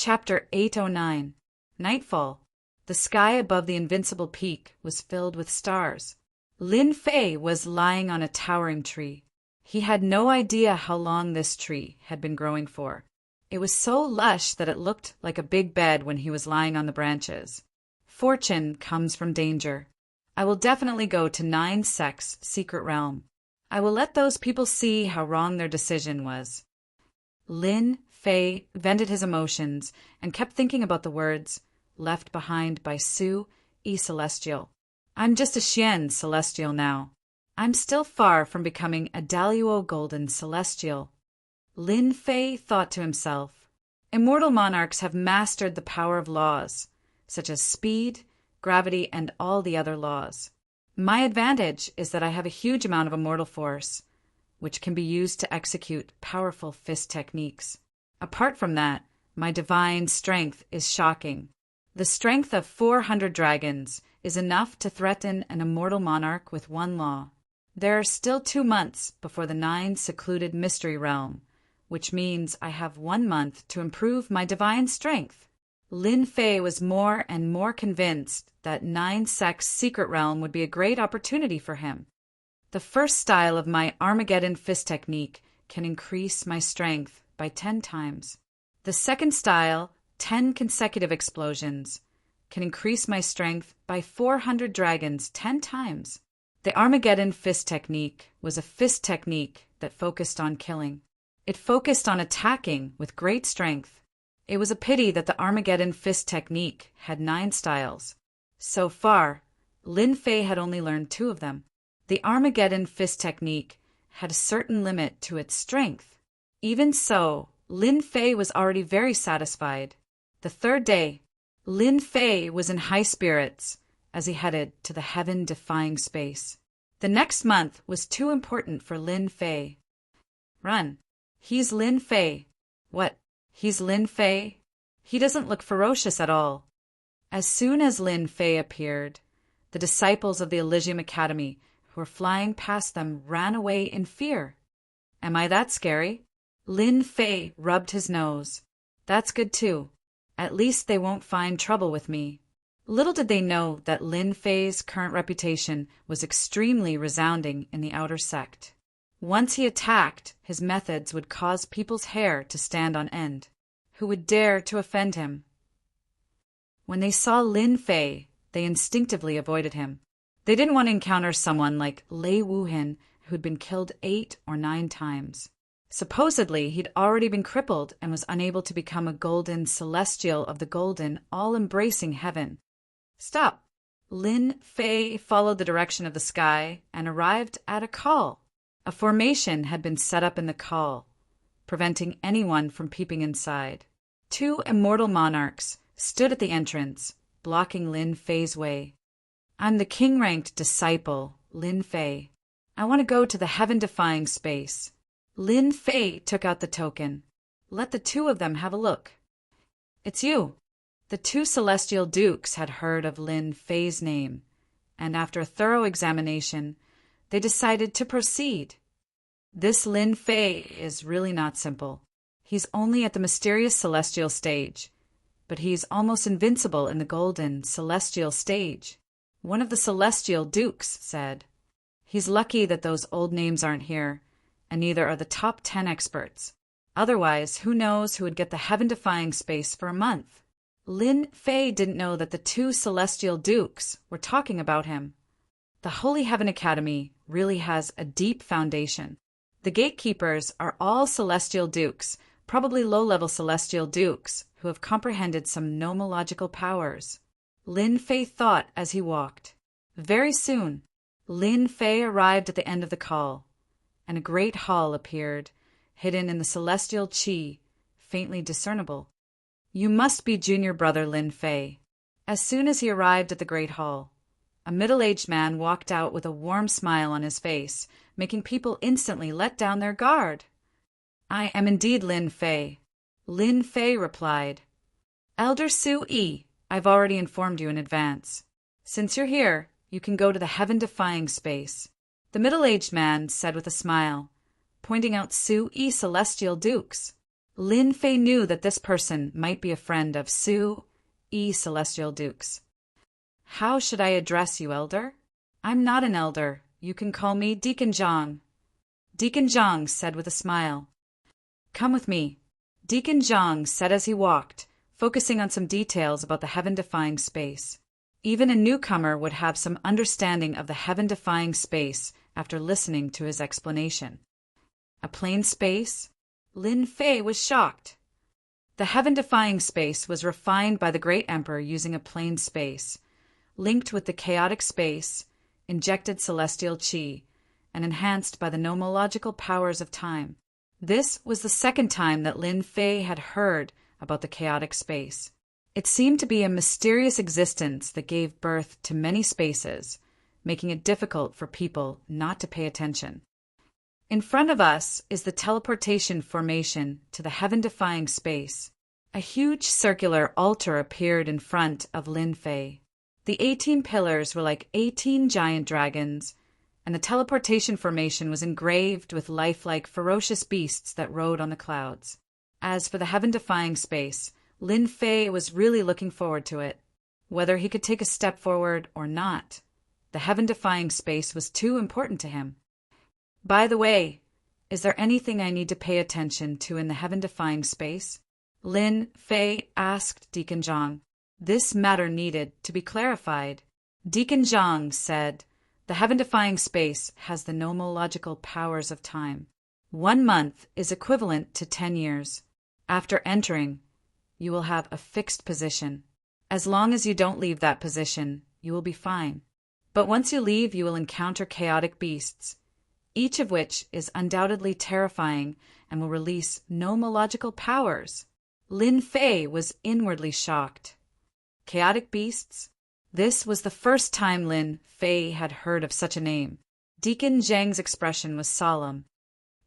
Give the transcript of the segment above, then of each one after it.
Chapter 809. Nightfall. The sky above the invincible peak was filled with stars. Lin Fei was lying on a towering tree. He had no idea how long this tree had been growing for. It was so lush that it looked like a big bed when he was lying on the branches. Fortune comes from danger. I will definitely go to 9 Sec's secret realm. I will let those people see how wrong their decision was. Lin Fei vented his emotions and kept thinking about the words left behind by Su E Celestial. I'm just a Xian Celestial now. I'm still far from becoming a Daluo Golden Celestial. Lin Fei thought to himself, immortal monarchs have mastered the power of laws, such as speed, gravity, and all the other laws. My advantage is that I have a huge amount of immortal force, which can be used to execute powerful fist techniques. Apart from that, my divine strength is shocking. The strength of 400 dragons is enough to threaten an immortal monarch with one law. There are still 2 months before the 9 secluded mystery realm, which means I have 1 month to improve my divine strength. Lin Fei was more and more convinced that 9 Sec's secret realm would be a great opportunity for him. The first style of my Armageddon fist technique can increase my strength by 10 times. The second style, 10 consecutive explosions, can increase my strength by 400 dragons 10 times. The Armageddon fist technique was a fist technique that focused on killing. It focused on attacking with great strength. It was a pity that the Armageddon fist technique had 9 styles. So far, Lin Fei had only learned 2 of them. The Armageddon fist technique had a certain limit to its strength. Even so, Lin Fei was already very satisfied. The third day, Lin Fei was in high spirits as he headed to the heaven-defying space. The next month was too important for Lin Fei. Run. He's Lin Fei. What? He's Lin Fei? He doesn't look ferocious at all. As soon as Lin Fei appeared, the disciples of the Elysium Academy who were flying past them ran away in fear. Am I that scary? Lin Fei rubbed his nose. That's good too. At least they won't find trouble with me. Little did they know that Lin Fei's current reputation was extremely resounding in the outer sect. Once he attacked, his methods would cause people's hair to stand on end. Who would dare to offend him? When they saw Lin Fei, they instinctively avoided him. They didn't want to encounter someone like Lei Wuhan, who'd been killed 8 or 9 times. Supposedly, he'd already been crippled and was unable to become a golden celestial of the golden, all-embracing heaven. Stop! Lin Fei followed the direction of the sky and arrived at a call. A formation had been set up in the call, preventing anyone from peeping inside. 2 immortal monarchs stood at the entrance, blocking Lin Fei's way. I'm the king-ranked disciple, Lin Fei. I want to go to the heaven-defying space. Lin Fei took out the token. Let the 2 of them have a look. It's you. The 2 celestial dukes had heard of Lin Fei's name, and after a thorough examination, they decided to proceed. This Lin Fei is really not simple. He's only at the mysterious celestial stage, but he's almost invincible in the golden celestial stage. One of the celestial dukes said. He's lucky that those old names aren't here, and neither are the top 10 experts. Otherwise, who knows who would get the heaven-defying space for a month? Lin Fei didn't know that the 2 celestial dukes were talking about him. The Holy Heaven Academy really has a deep foundation. The gatekeepers are all celestial dukes, probably low-level celestial dukes, who have comprehended some nomological powers. Lin Fei thought as he walked. Very soon, Lin Fei arrived at the end of the call, and a great hall appeared, hidden in the celestial qi, faintly discernible. You must be junior brother Lin Fei. As soon as he arrived at the great hall, a middle-aged man walked out with a warm smile on his face, making people instantly let down their guard. I am indeed Lin Fei. Lin Fei replied. Elder Su Yi, I've already informed you in advance. Since you're here, you can go to the heaven-defying space. The middle-aged man said with a smile, pointing out Su Yi celestial dukes. Lin Fei knew that this person might be a friend of Celestial Dukes. How should I address you, Elder? I'm not an elder. You can call me Deacon Zhang. Deacon Zhang said with a smile. Come with me, Deacon Zhang said as he walked, focusing on some details about the heaven-defying space. Even a newcomer would have some understanding of the heaven-defying space after listening to his explanation. A plane space? Lin Fei was shocked. The heaven-defying space was refined by the great emperor using a plane space, linked with the chaotic space, injected celestial qi, and enhanced by the nomological powers of time. This was the second time that Lin Fei had heard about the chaotic space. It seemed to be a mysterious existence that gave birth to many spaces, making it difficult for people not to pay attention. In front of us is the teleportation formation to the heaven-defying space. A huge circular altar appeared in front of Lin Fei. The 18 pillars were like 18 giant dragons, and the teleportation formation was engraved with lifelike ferocious beasts that rode on the clouds. As for the heaven-defying space, Lin Fei was really looking forward to it. Whether he could take a step forward or not, the heaven-defying space was too important to him. By the way, is there anything I need to pay attention to in the heaven-defying space? Lin Fei asked Deacon Zhang. This matter needed to be clarified. Deacon Zhang said, the heaven-defying space has the nomological powers of time. 1 month is equivalent to 10 years. After entering, you will have a fixed position. As long as you don't leave that position, you will be fine. But once you leave, you will encounter chaotic beasts, each of which is undoubtedly terrifying and will release nomological powers. Lin Fei was inwardly shocked. Chaotic beasts? This was the first time Lin Fei had heard of such a name. Deacon Zhang's expression was solemn.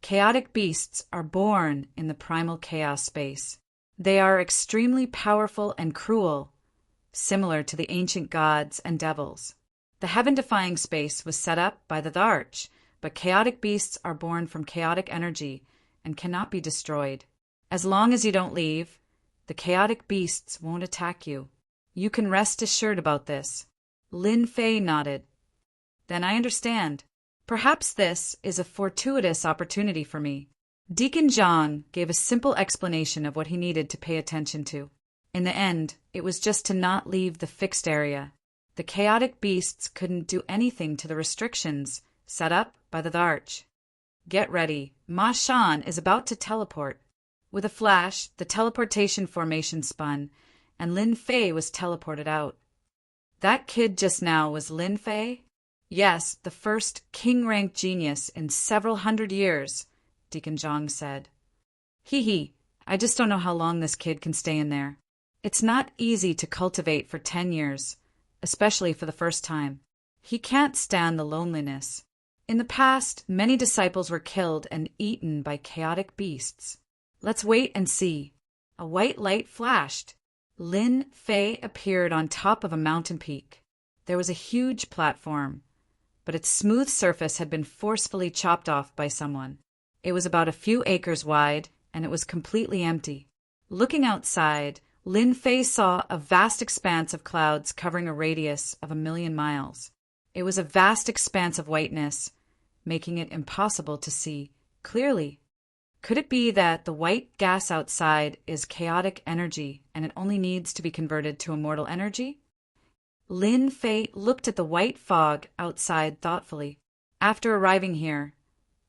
Chaotic beasts are born in the primal chaos space. They are extremely powerful and cruel, similar to the ancient gods and devils. The heaven-defying space was set up by the Arch, but chaotic beasts are born from chaotic energy and cannot be destroyed. As long as you don't leave, the chaotic beasts won't attack you. You can rest assured about this. Lin Fei nodded. Then I understand. Perhaps this is a fortuitous opportunity for me. Deacon Zhang gave a simple explanation of what he needed to pay attention to. In the end, it was just to not leave the fixed area. The chaotic beasts couldn't do anything to the restrictions set up by the Arch. Get ready. Ma Shan is about to teleport. With a flash, the teleportation formation spun, and Lin Fei was teleported out. That kid just now was Lin Fei? Yes, the first king-rank genius in several hundred years, Deacon Zhang said. Hee, I just don't know how long this kid can stay in there. It's not easy to cultivate for 10 years, especially for the first time. He can't stand the loneliness. In the past, many disciples were killed and eaten by chaotic beasts. Let's wait and see. A white light flashed. Lin Fei appeared on top of a mountain peak. There was a huge platform, but its smooth surface had been forcefully chopped off by someone. It was about a few acres wide, and it was completely empty. Looking outside, Lin Fei saw a vast expanse of clouds covering a radius of 1,000,000 miles. It was a vast expanse of whiteness, making it impossible to see clearly. Could it be that the white gas outside is chaotic energy and it only needs to be converted to immortal energy? Lin Fei looked at the white fog outside thoughtfully. After arriving here,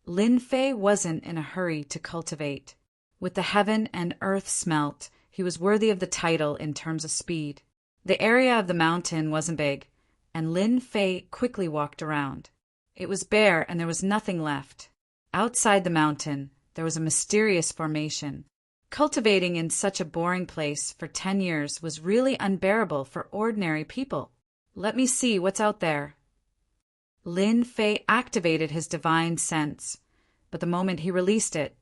Lin Fei wasn't in a hurry to cultivate. With the heaven and earth smelt, he was worthy of the title in terms of speed. The area of the mountain wasn't big, and Lin Fei quickly walked around. It was bare and there was nothing left. Outside the mountain, there was a mysterious formation. Cultivating in such a boring place for 10 years was really unbearable for ordinary people. Let me see what's out there. Lin Fei activated his divine sense, but the moment he released it,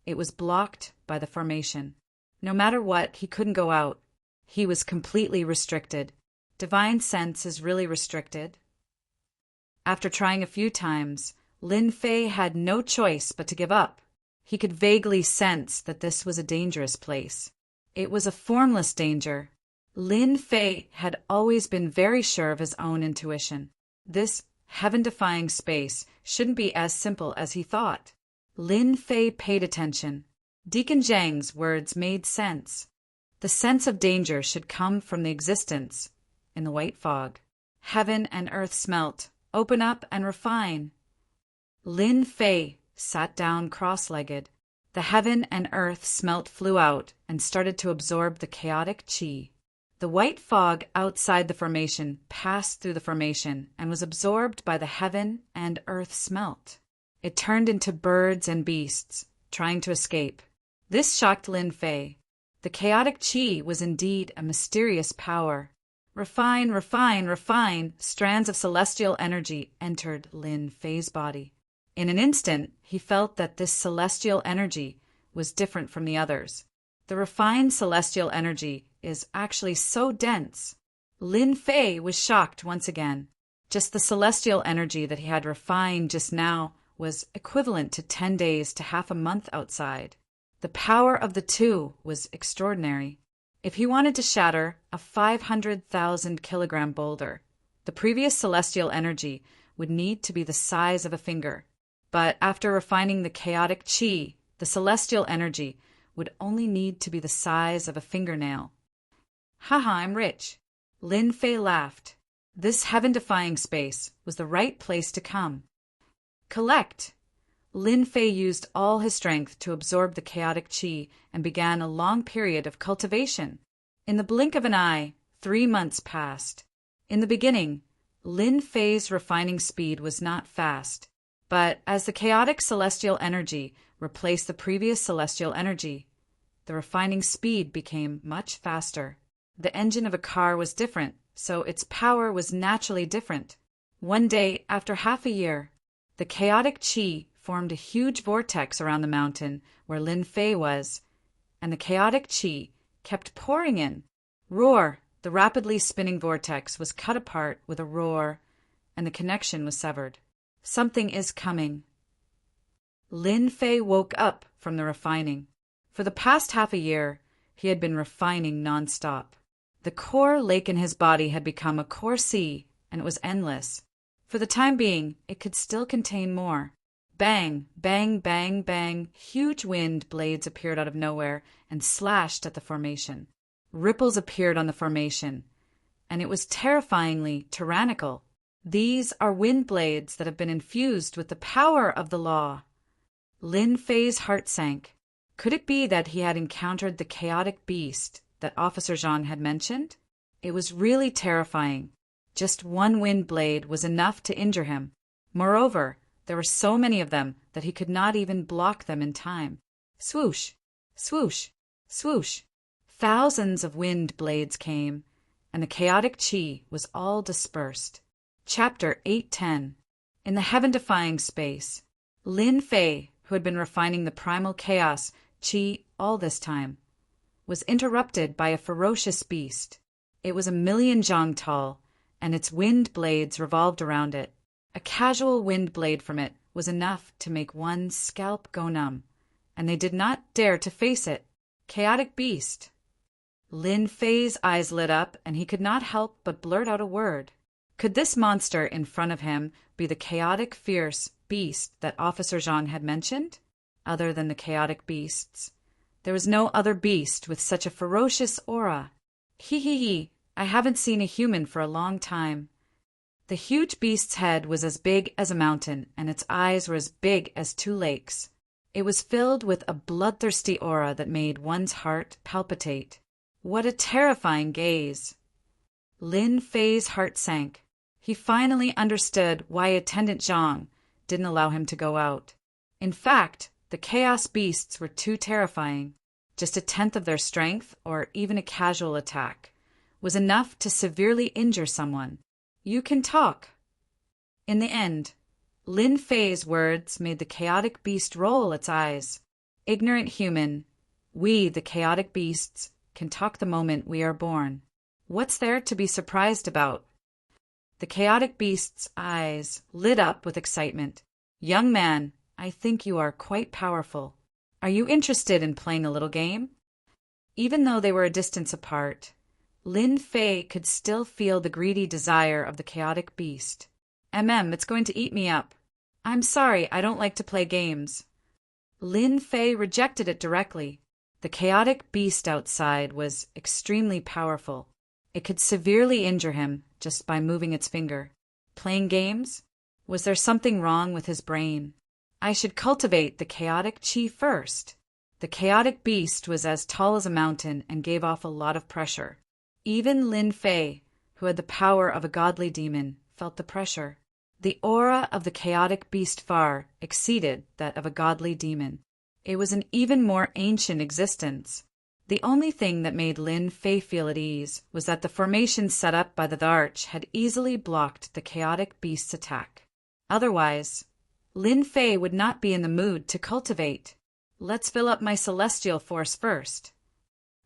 it was blocked by the formation. No matter what, he couldn't go out. He was completely restricted. Divine sense is really restricted. After trying a few times, Lin Fei had no choice but to give up. He could vaguely sense that this was a dangerous place. It was a formless danger. Lin Fei had always been very sure of his own intuition. This heaven-defying space shouldn't be as simple as he thought. Lin Fei paid attention. Deacon Zhang's words made sense. The sense of danger should come from the existence in the white fog. Heaven and earth smelt, open up and refine. Lin Fei sat down cross-legged. The heaven and earth smelt flew out and started to absorb the chaotic qi. The white fog outside the formation passed through the formation and was absorbed by the heaven and earth smelt. It turned into birds and beasts, trying to escape. This shocked Lin Fei. The chaotic qi was indeed a mysterious power. Refine, refine, refine, strands of celestial energy entered Lin Fei's body. In an instant, he felt that this celestial energy was different from the others. The refined celestial energy is actually so dense. Lin Fei was shocked once again. Just the celestial energy that he had refined just now was equivalent to 10 days to half a month outside. The power of the two was extraordinary. If he wanted to shatter a 500,000 kilogram boulder, the previous celestial energy would need to be the size of a finger. But after refining the chaotic qi, the celestial energy would only need to be the size of a fingernail. Haha, I'm rich. Lin Fei laughed. This heaven-defying space was the right place to come. Collect. Lin Fei used all his strength to absorb the chaotic qi and began a long period of cultivation. In the blink of an eye, 3 months passed. In the beginning, Lin Fei's refining speed was not fast. But as the chaotic celestial energy replaced the previous celestial energy, the refining speed became much faster. The engine of a car was different, so its power was naturally different. One day, after half a year, the chaotic qi formed a huge vortex around the mountain where Lin Fei was, and the chaotic qi kept pouring in. Roar! The rapidly spinning vortex was cut apart with a roar, and the connection was severed. Something is coming. Lin Fei woke up from the refining. For the past half a year, he had been refining nonstop. The core lake in his body had become a core sea, and it was endless. For the time being, it could still contain more. Bang, bang, bang, bang, huge wind blades appeared out of nowhere and slashed at the formation. Ripples appeared on the formation, and it was terrifyingly tyrannical. These are wind blades that have been infused with the power of the law. Lin Fei's heart sank. Could it be that he had encountered the chaotic beast that Officer Zhang had mentioned? It was really terrifying. Just one wind blade was enough to injure him. Moreover, there were so many of them that he could not even block them in time. Swoosh, swoosh, swoosh. Thousands of wind blades came, and the chaotic qi was all dispersed. Chapter 8:10. In the heaven-defying space, Lin Fei, who had been refining the primal chaos qi all this time, was interrupted by a ferocious beast. It was 1,000,000 zhang tall, and its wind blades revolved around it. A casual wind blade from it was enough to make one's scalp go numb, and they did not dare to face it. Chaotic beast. Lin Fei's eyes lit up, and he could not help but blurt out a word. Could this monster in front of him be the chaotic, fierce beast that Officer Zhang had mentioned? Other than the chaotic beasts, there was no other beast with such a ferocious aura. Hee, I haven't seen a human for a long time. The huge beast's head was as big as a mountain, and its eyes were as big as 2 lakes. It was filled with a bloodthirsty aura that made one's heart palpitate. What a terrifying gaze! Lin Fei's heart sank. He finally understood why Attendant Zhang didn't allow him to go out. In fact, the chaos beasts were too terrifying. Just 1/10 of their strength, or even a casual attack, was enough to severely injure someone. You can talk. In the end, Lin Fei's words made the chaotic beast roll its eyes. Ignorant human, we, the chaotic beasts, can talk the moment we are born. What's there to be surprised about? The chaotic beast's eyes lit up with excitement. Young man, I think you are quite powerful. Are you interested in playing a little game? Even though they were a distance apart, Lin Fei could still feel the greedy desire of the chaotic beast. It's going to eat me up. I'm sorry, I don't like to play games. Lin Fei rejected it directly. The chaotic beast outside was extremely powerful. It could severely injure him just by moving its finger. Playing games? Was there something wrong with his brain? I should cultivate the chaotic chi first. The chaotic beast was as tall as a mountain and gave off a lot of pressure. Even Lin Fei, who had the power of a godly demon, felt the pressure. The aura of the chaotic beast far exceeded that of a godly demon. It was an even more ancient existence. The only thing that made Lin Fei feel at ease was that the formation set up by the arch had easily blocked the chaotic beast's attack. Otherwise, Lin Fei would not be in the mood to cultivate. Let's fill up my celestial force first.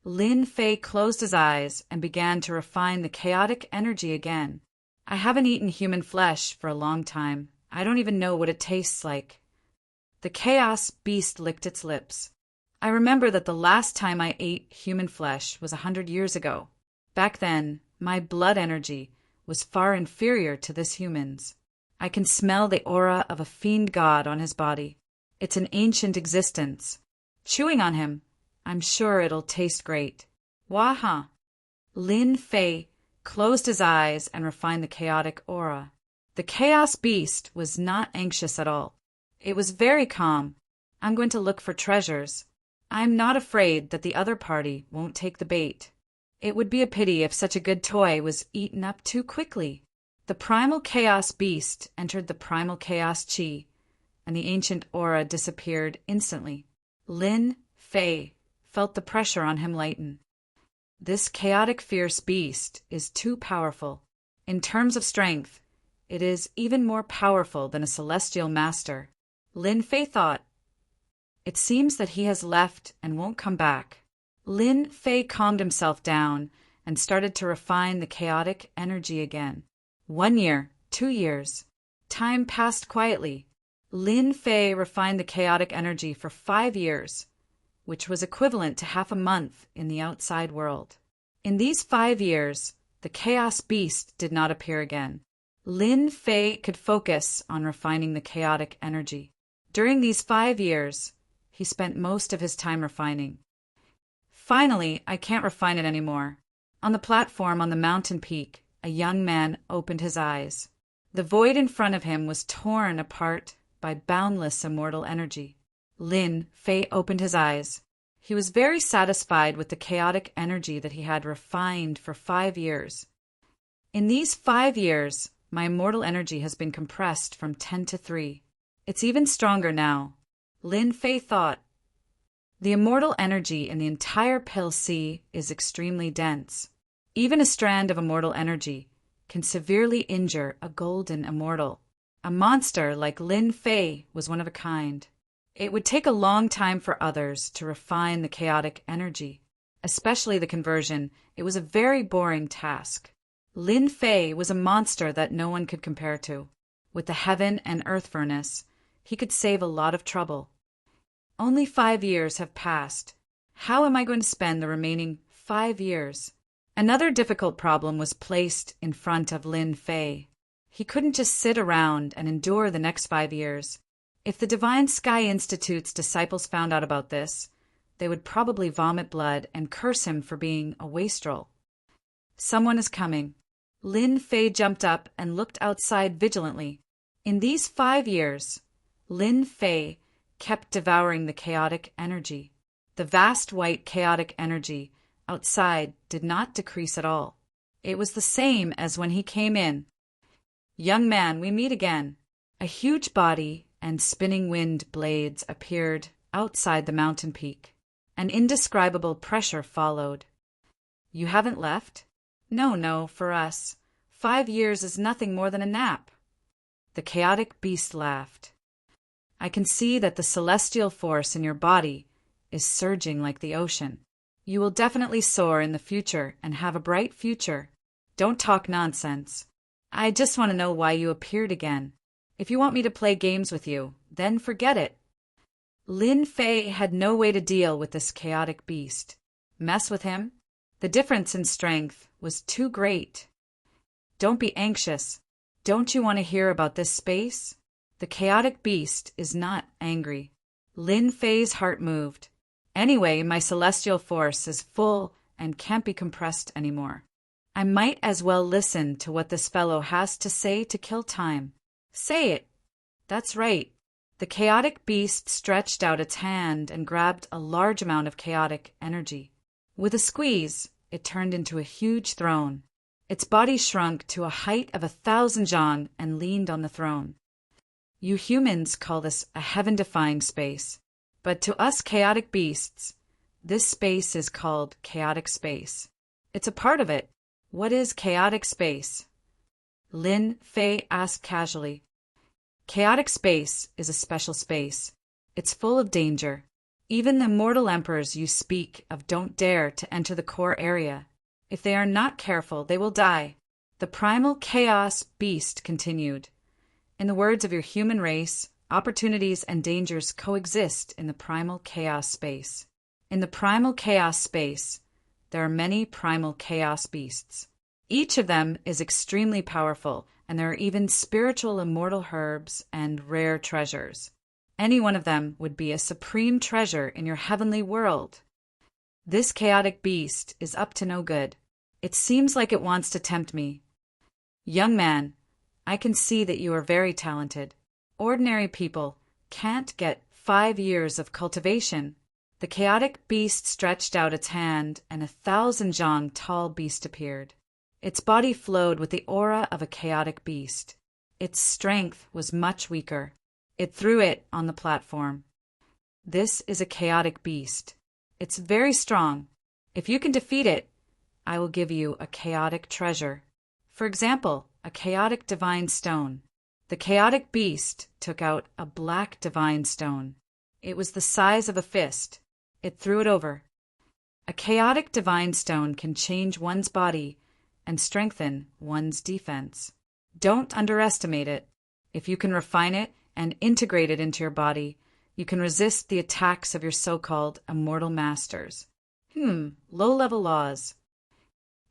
Lin Fei closed his eyes and began to refine the chaotic energy again. I haven't eaten human flesh for a long time. I don't even know what it tastes like. The chaos beast licked its lips. I remember that the last time I ate human flesh was 100 years ago. Back then, my blood energy was far inferior to this human's. I can smell the aura of a fiend god on his body. It's an ancient existence. Chewing on him, I'm sure it'll taste great. Waha! Lin Fei closed his eyes and refined the chaotic aura. The chaos beast was not anxious at all. It was very calm. I'm going to look for treasures. I'm not afraid that the other party won't take the bait. It would be a pity if such a good toy was eaten up too quickly. The primal chaos beast entered the primal chaos chi, and the ancient aura disappeared instantly. Lin Fei felt the pressure on him lighten. This chaotic fierce beast is too powerful. In terms of strength, it is even more powerful than a celestial master. Lin Fei thought. It seems that he has left and won't come back. Lin Fei calmed himself down and started to refine the chaotic energy again. 1 year, 2 years. Time passed quietly. Lin Fei refined the chaotic energy for 5 years, which was equivalent to half a month in the outside world. In these 5 years, the chaos beast did not appear again. Lin Fei could focus on refining the chaotic energy. During these 5 years, he spent most of his time refining. Finally, I can't refine it anymore. On the platform on the mountain peak, a young man opened his eyes. The void in front of him was torn apart by boundless immortal energy. Lin Fei opened his eyes. He was very satisfied with the chaotic energy that he had refined for 5 years. In these 5 years, my immortal energy has been compressed from 10 to 3. It's even stronger now. Lin Fei thought. The immortal energy in the entire Pill Sea is extremely dense. Even a strand of immortal energy can severely injure a golden immortal. A monster like Lin Fei was one of a kind. It would take a long time for others to refine the chaotic energy. Especially the conversion, it was a very boring task. Lin Fei was a monster that no one could compare to. With the heaven and earth furnace, he could save a lot of trouble. Only 5 years have passed. How am I going to spend the remaining 5 years? Another difficult problem was placed in front of Lin Fei. He couldn't just sit around and endure the next 5 years. If the Divine Sky Institute's disciples found out about this, they would probably vomit blood and curse him for being a wastrel. Someone is coming. Lin Fei jumped up and looked outside vigilantly. In these 5 years, Lin Fei kept devouring the chaotic energy. The vast white chaotic energy outside did not decrease at all. It was the same as when he came in. Young man, we meet again. A huge body and spinning wind blades appeared outside the mountain peak. An indescribable pressure followed. You haven't left? No, for us. 5 years is nothing more than a nap. The chaotic beast laughed. I can see that the celestial force in your body is surging like the ocean. You will definitely soar in the future and have a bright future. Don't talk nonsense. I just want to know why you appeared again. If you want me to play games with you, then forget it. Lin Fei had no way to deal with this chaotic beast. Mess with him? The difference in strength was too great. Don't be anxious. Don't you want to hear about this space? The chaotic beast is not angry. Lin Fei's heart moved. Anyway, my celestial force is full and can't be compressed anymore. I might as well listen to what this fellow has to say to kill time. Say it. That's right. The chaotic beast stretched out its hand and grabbed a large amount of chaotic energy. With a squeeze, it turned into a huge throne. Its body shrunk to a height of 1,000 zhang and leaned on the throne. You humans call this a heaven-defying space, but to us chaotic beasts, this space is called chaotic space. It's a part of it. What is chaotic space? Lin Fei asked casually. Chaotic space is a special space. It's full of danger. Even the mortal emperors you speak of don't dare to enter the core area. If they are not careful, they will die. The primal chaos beast continued. In the words of your human race, opportunities and dangers coexist in the primal chaos space. In the primal chaos space, there are many primal chaos beasts. Each of them is extremely powerful, and there are even spiritual immortal herbs and rare treasures. Any one of them would be a supreme treasure in your heavenly world. This chaotic beast is up to no good. It seems like it wants to tempt me. Young man, I can see that you are very talented. Ordinary people can't get 5 years of cultivation. The chaotic beast stretched out its hand, and 1,000 zhang tall beast appeared. Its body flowed with the aura of a chaotic beast. Its strength was much weaker. It threw it on the platform. This is a chaotic beast. It's very strong. If you can defeat it, I will give you a chaotic treasure. For example, a chaotic divine stone. The chaotic beast took out a black divine stone. It was the size of a fist. It threw it over. A chaotic divine stone can change one's body and strengthen one's defense. Don't underestimate it. If you can refine it and integrate it into your body, you can resist the attacks of your so-called immortal masters. Low-level laws.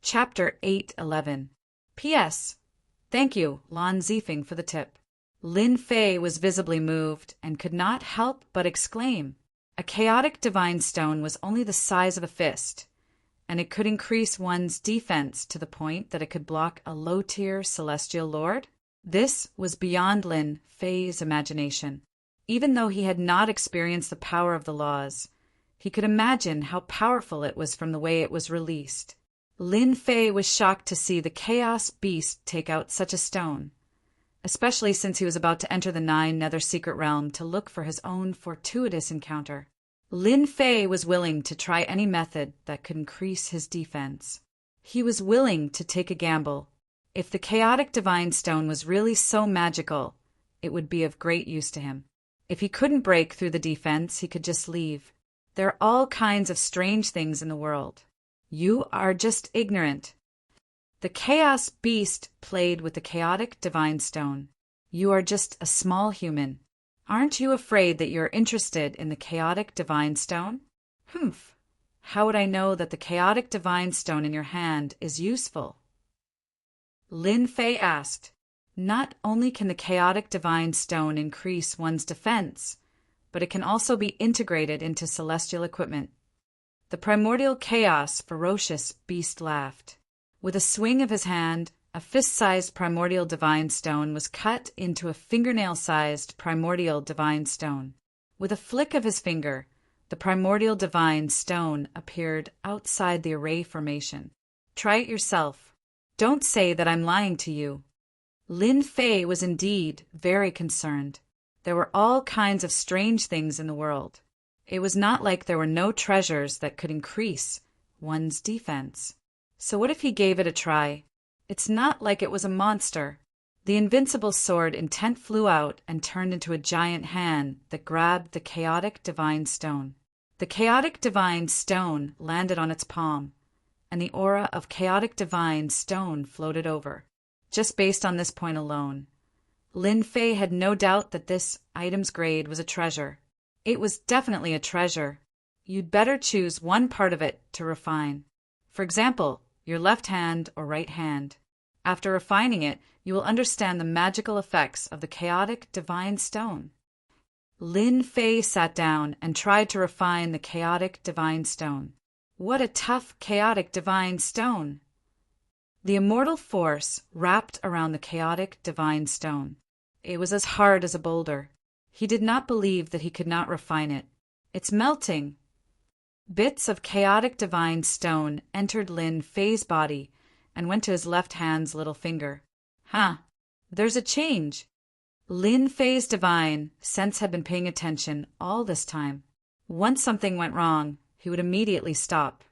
Chapter 8:11. P.S. Thank you, Lan Zifeng, for the tip. Lin Fei was visibly moved and could not help but exclaim. A chaotic divine stone was only the size of a fist, and it could increase one's defense to the point that it could block a low-tier celestial lord? This was beyond Lin Fei's imagination. Even though he had not experienced the power of the laws, he could imagine how powerful it was from the way it was released. Lin Fei was shocked to see the chaos beast take out such a stone, especially since he was about to enter the 9 Nether Secret Realm to look for his own fortuitous encounter. Lin Fei was willing to try any method that could increase his defense. He was willing to take a gamble. If the chaotic divine stone was really so magical, it would be of great use to him. If he couldn't break through the defense, he could just leave. There are all kinds of strange things in the world. You are just ignorant. The chaos beast played with the chaotic divine stone. You are just a small human. Aren't you afraid that you're interested in the chaotic divine stone? Humph. How would I know that the chaotic divine stone in your hand is useful? Lin Fei asked. Not only can the chaotic divine stone increase one's defense, but it can also be integrated into celestial equipment. The primordial chaos ferocious beast laughed. With a swing of his hand, a fist-sized primordial divine stone was cut into a fingernail-sized primordial divine stone. With a flick of his finger, the primordial divine stone appeared outside the array formation. Try it yourself. Don't say that I'm lying to you. Lin Fei was indeed very concerned. There were all kinds of strange things in the world. It was not like there were no treasures that could increase one's defense. So what if he gave it a try? It's not like it was a monster. The invincible sword intent flew out and turned into a giant hand that grabbed the chaotic divine stone. The chaotic divine stone landed on its palm, and the aura of chaotic divine stone floated over. Just based on this point alone, Lin Fei had no doubt that this item's grade was a treasure. It was definitely a treasure. You'd better choose one part of it to refine. For example, your left hand or right hand. After refining it, you will understand the magical effects of the chaotic divine stone. Lin Fei sat down and tried to refine the chaotic divine stone. What a tough, chaotic divine stone! The immortal force wrapped around the chaotic divine stone. It was as hard as a boulder. He did not believe that he could not refine it. It's melting. Bits of chaotic divine stone entered Lin Fei's body and went to his left hand's little finger. There's a change. Lin Fei's divine sense had been paying attention all this time. Once something went wrong, he would immediately stop.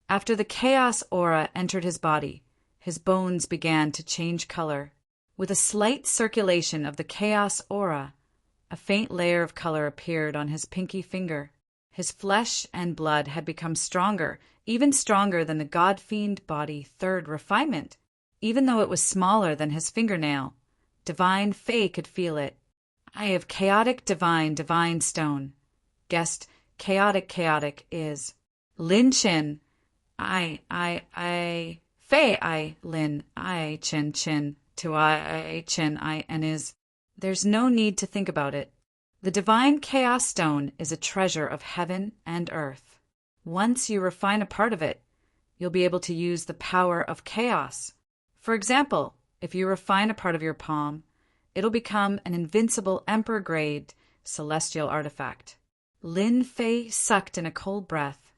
After the chaos aura entered his body, his bones began to change color. With a slight circulation of the chaos aura, a faint layer of color appeared on his pinky finger. His flesh and blood had become stronger, even stronger than the god-fiend body third refinement. Even though it was smaller than his fingernail, Divine Fei could feel it. I have chaotic divine stone. Guessed chaotic is. Lin Chin. Fei Lin Chin to I Chin and is. There's no need to think about it. The divine chaos stone is a treasure of heaven and earth. Once you refine a part of it, you'll be able to use the power of chaos. For example, if you refine a part of your palm, it'll become an invincible emperor-grade celestial artifact. Lin Fei sucked in a cold breath.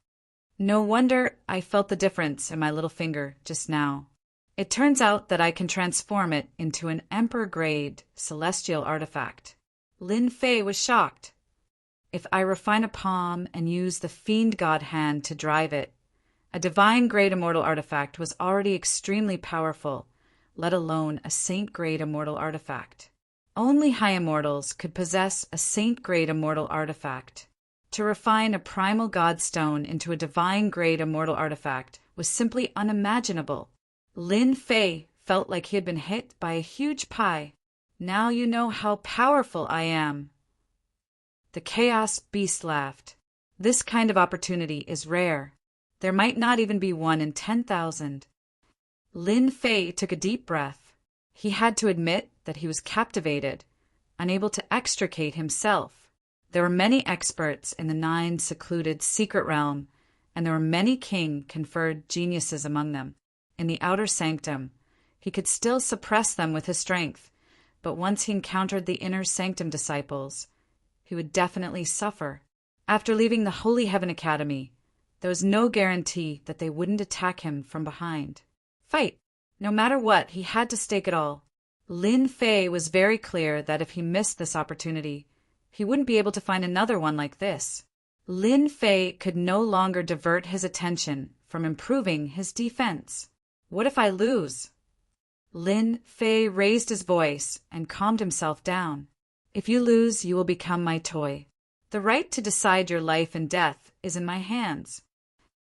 No wonder I felt the difference in my little finger just now. It turns out that I can transform it into an emperor-grade celestial artifact. Lin Fei was shocked. If I refine a palm and use the fiend god hand to drive it, a divine-grade immortal artifact was already extremely powerful, let alone a saint-grade immortal artifact. Only high immortals could possess a saint-grade immortal artifact. To refine a primal god stone into a divine-grade immortal artifact was simply unimaginable. Lin Fei felt like he had been hit by a huge pie. Now you know how powerful I am. The Chaos Beast laughed. This kind of opportunity is rare. There might not even be one in 10,000. Lin Fei took a deep breath. He had to admit that he was captivated, unable to extricate himself. There were many experts in the 9 secluded secret realm, and there were many king-conferred geniuses among them. In the outer sanctum, he could still suppress them with his strength, but once he encountered the inner sanctum disciples, he would definitely suffer. After leaving the Holy Heaven Academy, there was no guarantee that they wouldn't attack him from behind. Fight! No matter what, he had to stake it all. Lin Fei was very clear that if he missed this opportunity, he wouldn't be able to find another one like this. Lin Fei could no longer divert his attention from improving his defense. What if I lose? Lin Fei raised his voice and calmed himself down. If you lose, you will become my toy. The right to decide your life and death is in my hands.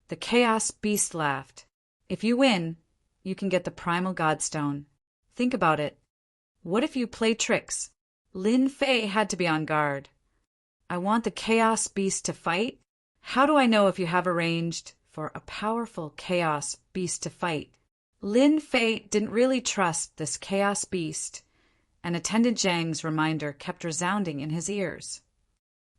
The Chaos Beast laughed. If you win, you can get the Primal Godstone. Think about it. What if you play tricks? Lin Fei had to be on guard. I want the Chaos Beast to fight? How do I know if you have arranged for a powerful Chaos Beast to fight? Lin Fei didn't really trust this Chaos Beast, and Attendant Zhang's reminder kept resounding in his ears.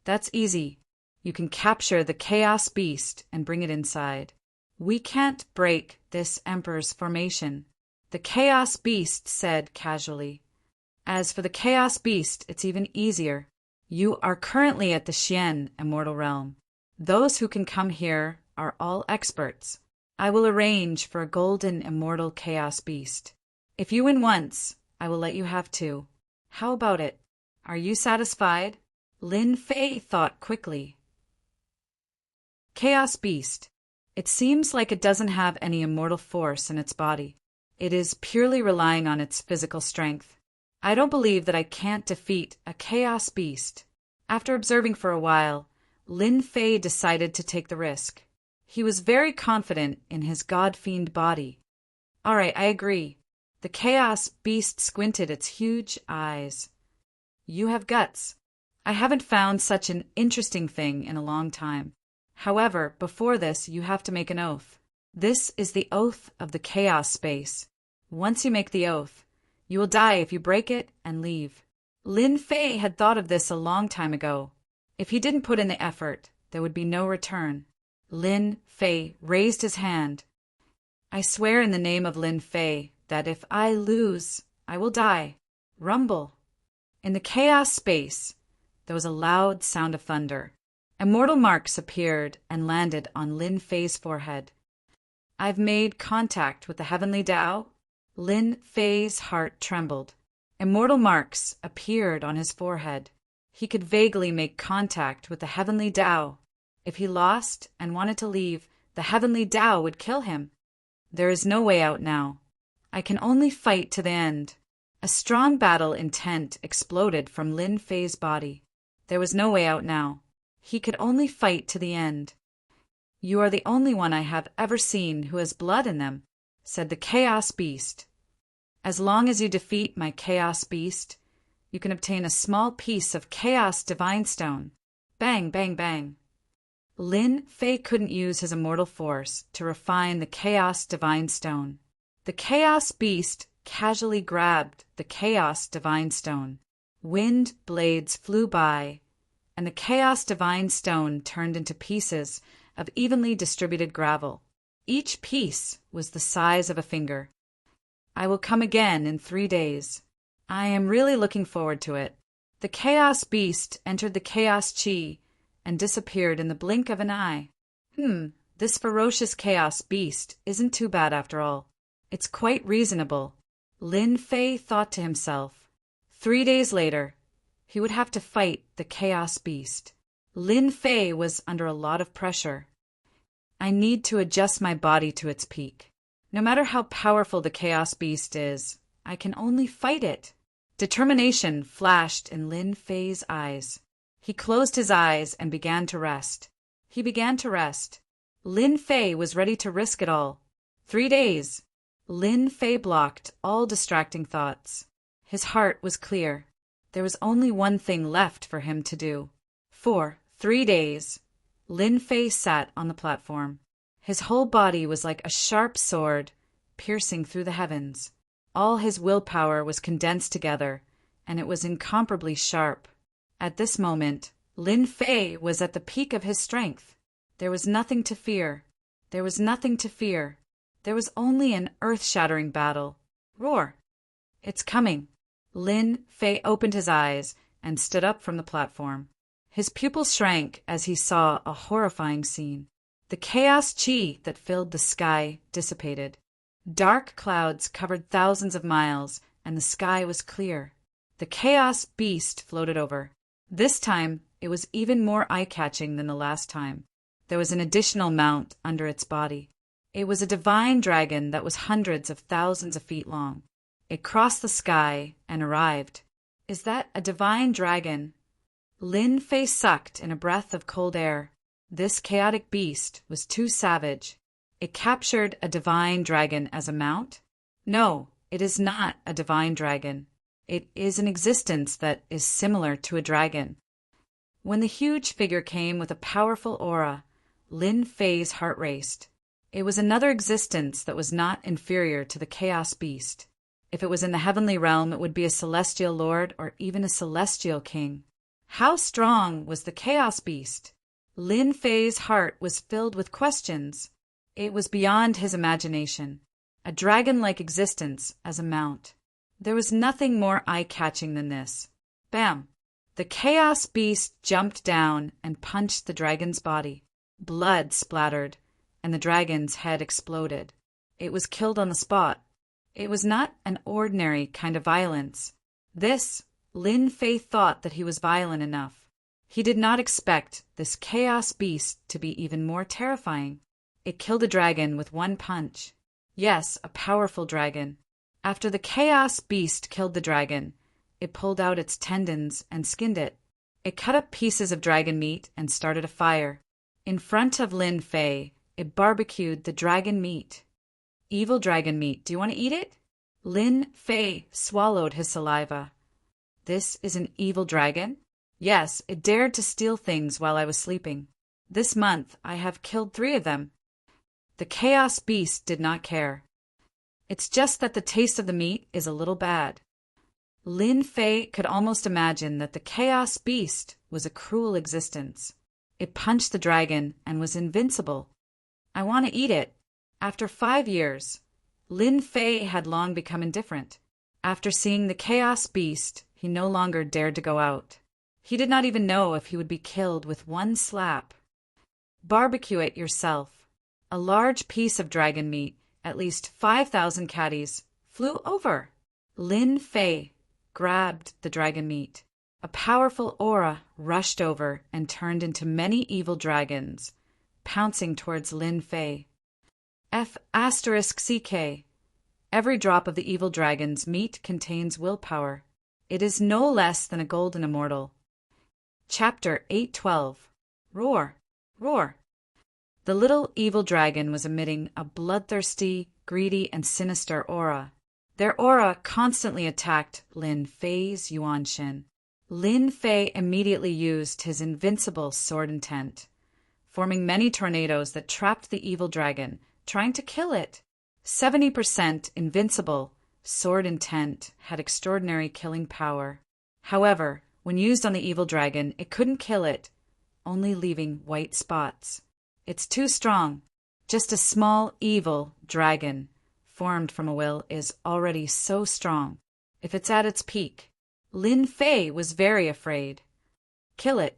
That's easy. You can capture the Chaos Beast and bring it inside. We can't break this Emperor's formation, the Chaos Beast said casually. As for the Chaos Beast, it's even easier. You are currently at the Xian Immortal Realm. Those who can come here are all experts. I will arrange for a golden immortal Chaos Beast. If you win once, I will let you have 2. How about it? Are you satisfied? Lin Fei thought quickly. Chaos Beast. It seems like it doesn't have any immortal force in its body. It is purely relying on its physical strength. I don't believe that I can't defeat a Chaos Beast. After observing for a while, Lin Fei decided to take the risk. He was very confident in his god-fiend body. All right, I agree. The Chaos Beast squinted its huge eyes. You have guts. I haven't found such an interesting thing in a long time. However, before this, you have to make an oath. This is the oath of the chaos space. Once you make the oath, you will die if you break it and leave. Lin Fei had thought of this a long time ago. If he didn't put in the effort, there would be no return. Lin Fei raised his hand. I swear in the name of Lin Fei that if I lose, I will die. Rumble. In the chaos space, there was a loud sound of thunder. Immortal marks appeared and landed on Lin Fei's forehead. I've made contact with the heavenly Tao. Lin Fei's heart trembled. Immortal marks appeared on his forehead. He could vaguely make contact with the heavenly Tao. If he lost and wanted to leave, the heavenly Tao would kill him. There is no way out now. I can only fight to the end. A strong battle intent exploded from Lin Fei's body. There was no way out now. He could only fight to the end. You are the only one I have ever seen who has blood in them, said the Chaos Beast. As long as you defeat my Chaos Beast, you can obtain a small piece of Chaos Divine Stone. Bang, bang, bang. Lin Fei couldn't use his immortal force to refine the Chaos Divine Stone. The Chaos Beast casually grabbed the Chaos Divine Stone. Wind blades flew by, and the Chaos Divine Stone turned into pieces of evenly distributed gravel. Each piece was the size of a finger. I will come again in 3 days. I am really looking forward to it. The Chaos Beast entered the Chaos Chi and disappeared in the blink of an eye. This ferocious Chaos Beast isn't too bad after all. It's quite reasonable, Lin Fei thought to himself. 3 days later, he would have to fight the Chaos Beast. Lin Fei was under a lot of pressure. I need to adjust my body to its peak. No matter how powerful the Chaos Beast is, I can only fight it. Determination flashed in Lin Fei's eyes. He closed his eyes and began to rest. He began to rest. Lin Fei was ready to risk it all. 3 days. Lin Fei blocked all distracting thoughts. His heart was clear. There was only one thing left for him to do. For 3 days, Lin Fei sat on the platform. His whole body was like a sharp sword, piercing through the heavens. All his willpower was condensed together, and it was incomparably sharp. At this moment, Lin Fei was at the peak of his strength. There was nothing to fear. There was nothing to fear. There was only an earth-shattering battle. Roar! It's coming. Lin Fei opened his eyes and stood up from the platform. His pupils shrank as he saw a horrifying scene. The chaos chi that filled the sky dissipated. Dark clouds covered thousands of miles, and the sky was clear. The chaos beast floated over. This time, it was even more eye-catching than the last time. There was an additional mount under its body. It was a divine dragon that was hundreds of thousands of feet long. It crossed the sky and arrived. Is that a divine dragon? Lin Fei sucked in a breath of cold air. This chaotic beast was too savage. It captured a divine dragon as a mount? No, it is not a divine dragon. It is an existence that is similar to a dragon. When the huge figure came with a powerful aura, Lin Fei's heart raced. It was another existence that was not inferior to the chaos beast. If it was in the heavenly realm, it would be a celestial lord or even a celestial king. How strong was the chaos beast? Lin Fei's heart was filled with questions. It was beyond his imagination. A dragon-like existence as a mount. There was nothing more eye-catching than this. Bam! The chaos beast jumped down and punched the dragon's body. Blood splattered, and the dragon's head exploded. It was killed on the spot. It was not an ordinary kind of violence. This, Lin Fei thought that he was violent enough. He did not expect this chaos beast to be even more terrifying. It killed a dragon with one punch. Yes, a powerful dragon. After the chaos beast killed the dragon, it pulled out its tendons and skinned it. It cut up pieces of dragon meat and started a fire. In front of Lin Fei, it barbecued the dragon meat. Evil dragon meat, do you want to eat it? Lin Fei swallowed his saliva. This is an evil dragon? Yes, it dared to steal things while I was sleeping. This month I have killed 3 of them. The chaos beast did not care. It's just that the taste of the meat is a little bad. Lin Fei could almost imagine that the chaos beast was a cruel existence. It punched the dragon and was invincible. I want to eat it. After 5 years, Lin Fei had long become indifferent. After seeing the chaos beast, he no longer dared to go out. He did not even know if he would be killed with one slap. Barbecue it yourself. A large piece of dragon meat, at least 5,000 catties, flew over. Lin Fei grabbed the dragon meat. A powerful aura rushed over and turned into many evil dragons, pouncing towards Lin Fei. F***CK. Every drop of the evil dragon's meat contains willpower. It is no less than a golden immortal. Chapter 812. Roar! Roar! The little evil dragon was emitting a bloodthirsty, greedy, and sinister aura. Their aura constantly attacked Lin Fei's Yuanshin. Lin Fei immediately used his invincible sword intent, forming many tornadoes that trapped the evil dragon, trying to kill it. 70% invincible sword intent had extraordinary killing power. However, when used on the evil dragon, it couldn't kill it, only leaving white spots. It's too strong. Just a small, evil dragon formed from a will is already so strong. If it's at its peak, Lin Fei was very afraid. Kill it.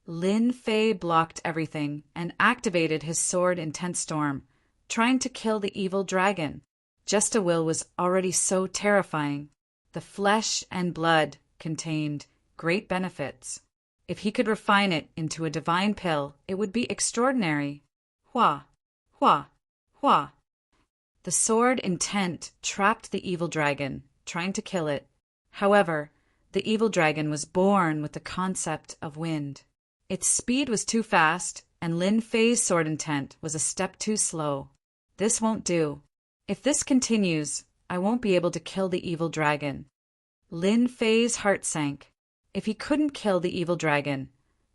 Lin Fei blocked everything and activated his sword intent storm, trying to kill the evil dragon. Just a will was already so terrifying. The flesh and blood contained great benefits. If he could refine it into a divine pill, it would be extraordinary. Hua! Hua! Hua! The sword intent trapped the evil dragon, trying to kill it. However, the evil dragon was born with the concept of wind. Its speed was too fast, and Lin Fei's sword intent was a step too slow. This won't do. If this continues, I won't be able to kill the evil dragon. Lin Fei's heart sank. If he couldn't kill the evil dragon,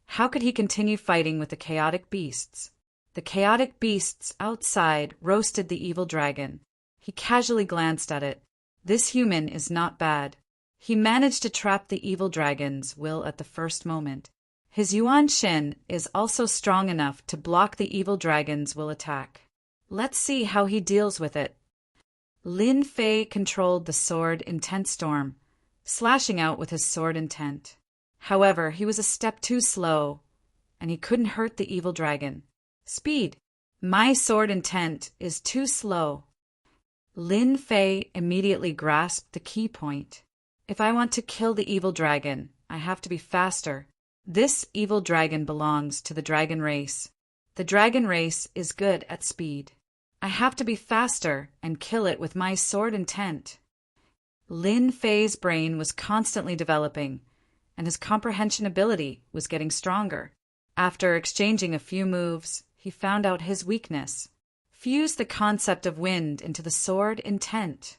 how could he continue fighting with the chaotic beasts? The chaotic beasts outside roasted the evil dragon. He casually glanced at it. This human is not bad. He managed to trap the evil dragon's will at the first moment. His Yuan Shin is also strong enough to block the evil dragon's will attack. Let's see how he deals with it. Lin Fei controlled the sword intent storm, slashing out with his sword intent. However, he was a step too slow, and he couldn't hurt the evil dragon. Speed! My sword intent is too slow. Lin Fei immediately grasped the key point. If I want to kill the evil dragon, I have to be faster. This evil dragon belongs to the dragon race. The dragon race is good at speed. I have to be faster and kill it with my sword intent. Lin Fei's brain was constantly developing, and his comprehension ability was getting stronger. After exchanging a few moves, he found out his weakness. Fuse the concept of wind into the sword intent.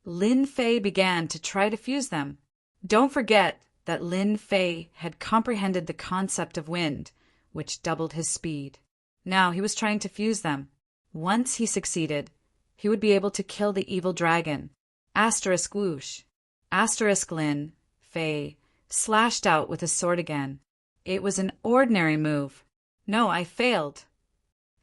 Lin Fei began to try to fuse them. Don't forget that Lin Fei had comprehended the concept of wind, which doubled his speed. Now he was trying to fuse them. Once he succeeded, he would be able to kill the evil dragon. Asterisk whoosh. Asterisk Lin Fei slashed out with his sword again. It was an ordinary move. No, I failed.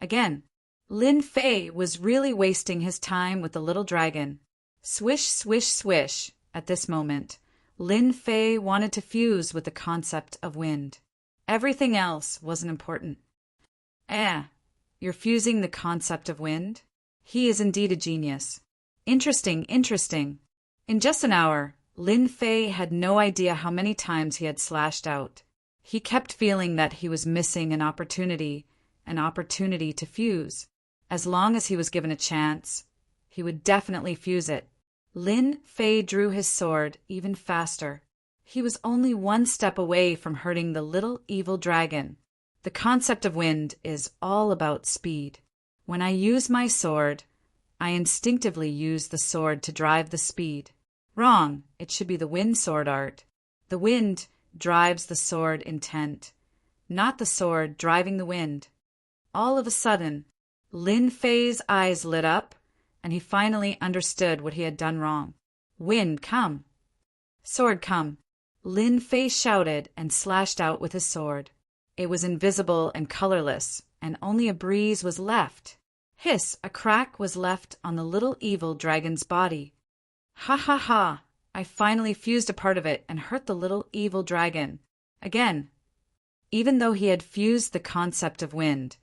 Again. Lin Fei was really wasting his time with the little dragon. Swish, swish, swish. At this moment, Lin Fei wanted to fuse with the concept of wind. Everything else wasn't important. You're fusing the concept of wind? He is indeed a genius. Interesting, interesting. In just an hour, Lin Fei had no idea how many times he had slashed out. He kept feeling that he was missing an opportunity to fuse. As long as he was given a chance, he would definitely fuse it. Lin Fei drew his sword even faster. He was only one step away from hurting the little evil dragon. The concept of wind is all about speed. When I use my sword, I instinctively use the sword to drive the speed. Wrong. It should be the wind sword art. The wind drives the sword intent, not the sword driving the wind. All of a sudden, Lin Fei's eyes lit up, and he finally understood what he had done wrong. Wind, come! Sword, come! Lin Fei shouted and slashed out with his sword. It was invisible and colorless, and only a breeze was left. Hiss! A crack was left on the little evil dragon's body. Ha ha ha! I finally fused a part of it and hurt the little evil dragon. Again. Even though he had fused the concept of wind,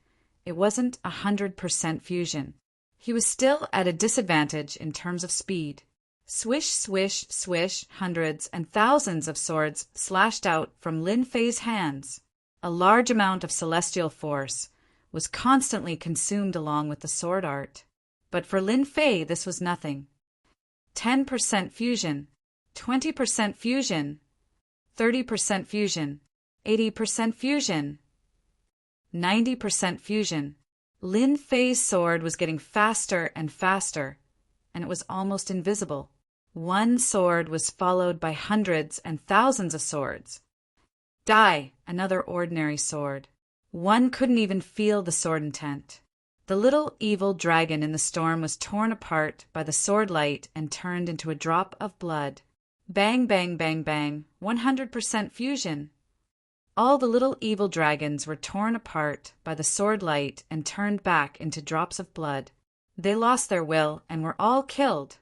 it wasn't 100% fusion. He was still at a disadvantage in terms of speed. Swish, swish, swish, hundreds and thousands of swords slashed out from Lin Fei's hands. A large amount of celestial force was constantly consumed along with the sword art. But for Lin Fei, this was nothing. 10% fusion, 20% fusion, 30% fusion, 80% fusion, 90% fusion. Lin Fei's sword was getting faster and faster, and it was almost invisible. One sword was followed by hundreds and thousands of swords. Die! Another ordinary sword. One couldn't even feel the sword intent. The little evil dragon in the storm was torn apart by the sword light and turned into a drop of blood. Bang, bang, bang, bang. 100% fusion. All the little evil dragons were torn apart by the sword light and turned back into drops of blood. They lost their will and were all killed.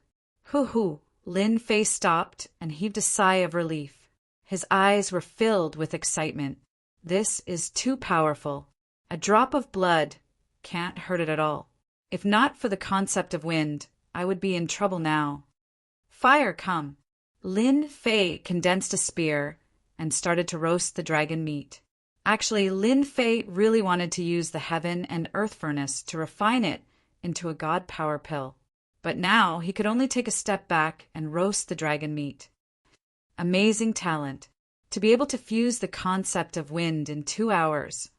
Hoo-hoo! Lin Fei stopped and heaved a sigh of relief. His eyes were filled with excitement. This is too powerful. A drop of blood can't hurt it at all. If not for the concept of wind, I would be in trouble now. Fire, come! Lin Fei condensed a spear and started to roast the dragon meat. Actually, Lin Fei really wanted to use the heaven and earth furnace to refine it into a god power pill. But now he could only take a step back and roast the dragon meat. Amazing talent. To be able to fuse the concept of wind in 2 hours.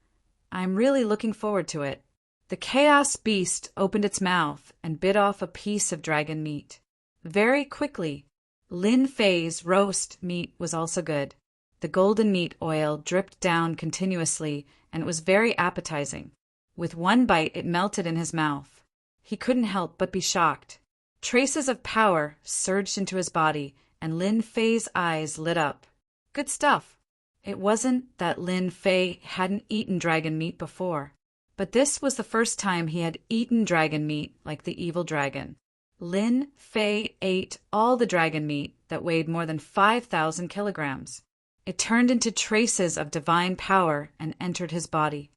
I'm really looking forward to it. The Chaos Beast opened its mouth and bit off a piece of dragon meat. Very quickly, Lin Fei's roast meat was also good. The golden meat oil dripped down continuously, and it was very appetizing. With one bite, it melted in his mouth. He couldn't help but be shocked. Traces of power surged into his body, and Lin Fei's eyes lit up. Good stuff. It wasn't that Lin Fei hadn't eaten dragon meat before, but this was the first time he had eaten dragon meat like the evil dragon. Lin Fei ate all the dragon meat that weighed more than 5,000 kilograms. It turned into traces of divine power and entered his body.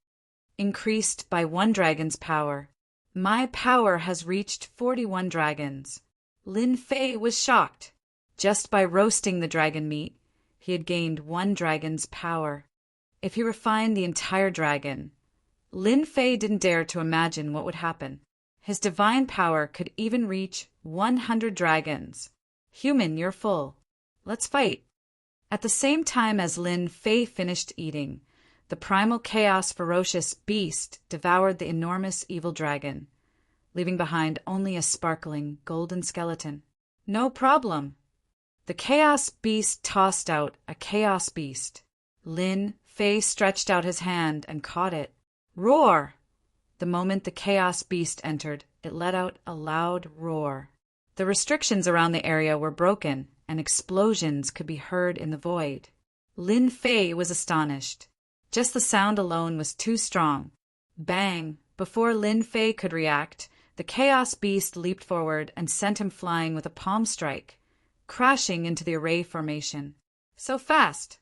Increased by 1 dragon's power. My power has reached 41 dragons. Lin Fei was shocked. Just by roasting the dragon meat, he had gained 1 dragon's power. If he refined the entire dragon, Lin Fei didn't dare to imagine what would happen. His divine power could even reach 100 dragons. Human, you're full. Let's fight. At the same time as Lin Fei finished eating, the primal chaos ferocious beast devoured the enormous evil dragon, leaving behind only a sparkling golden skeleton. No problem. The chaos beast tossed out a chaos beast. Lin Fei stretched out his hand and caught it. Roar! The moment the chaos beast entered, it let out a loud roar. The restrictions around the area were broken, and explosions could be heard in the void. Lin Fei was astonished. Just the sound alone was too strong. Bang! Before Lin Fei could react, the chaos beast leaped forward and sent him flying with a palm strike, crashing into the array formation. So fast!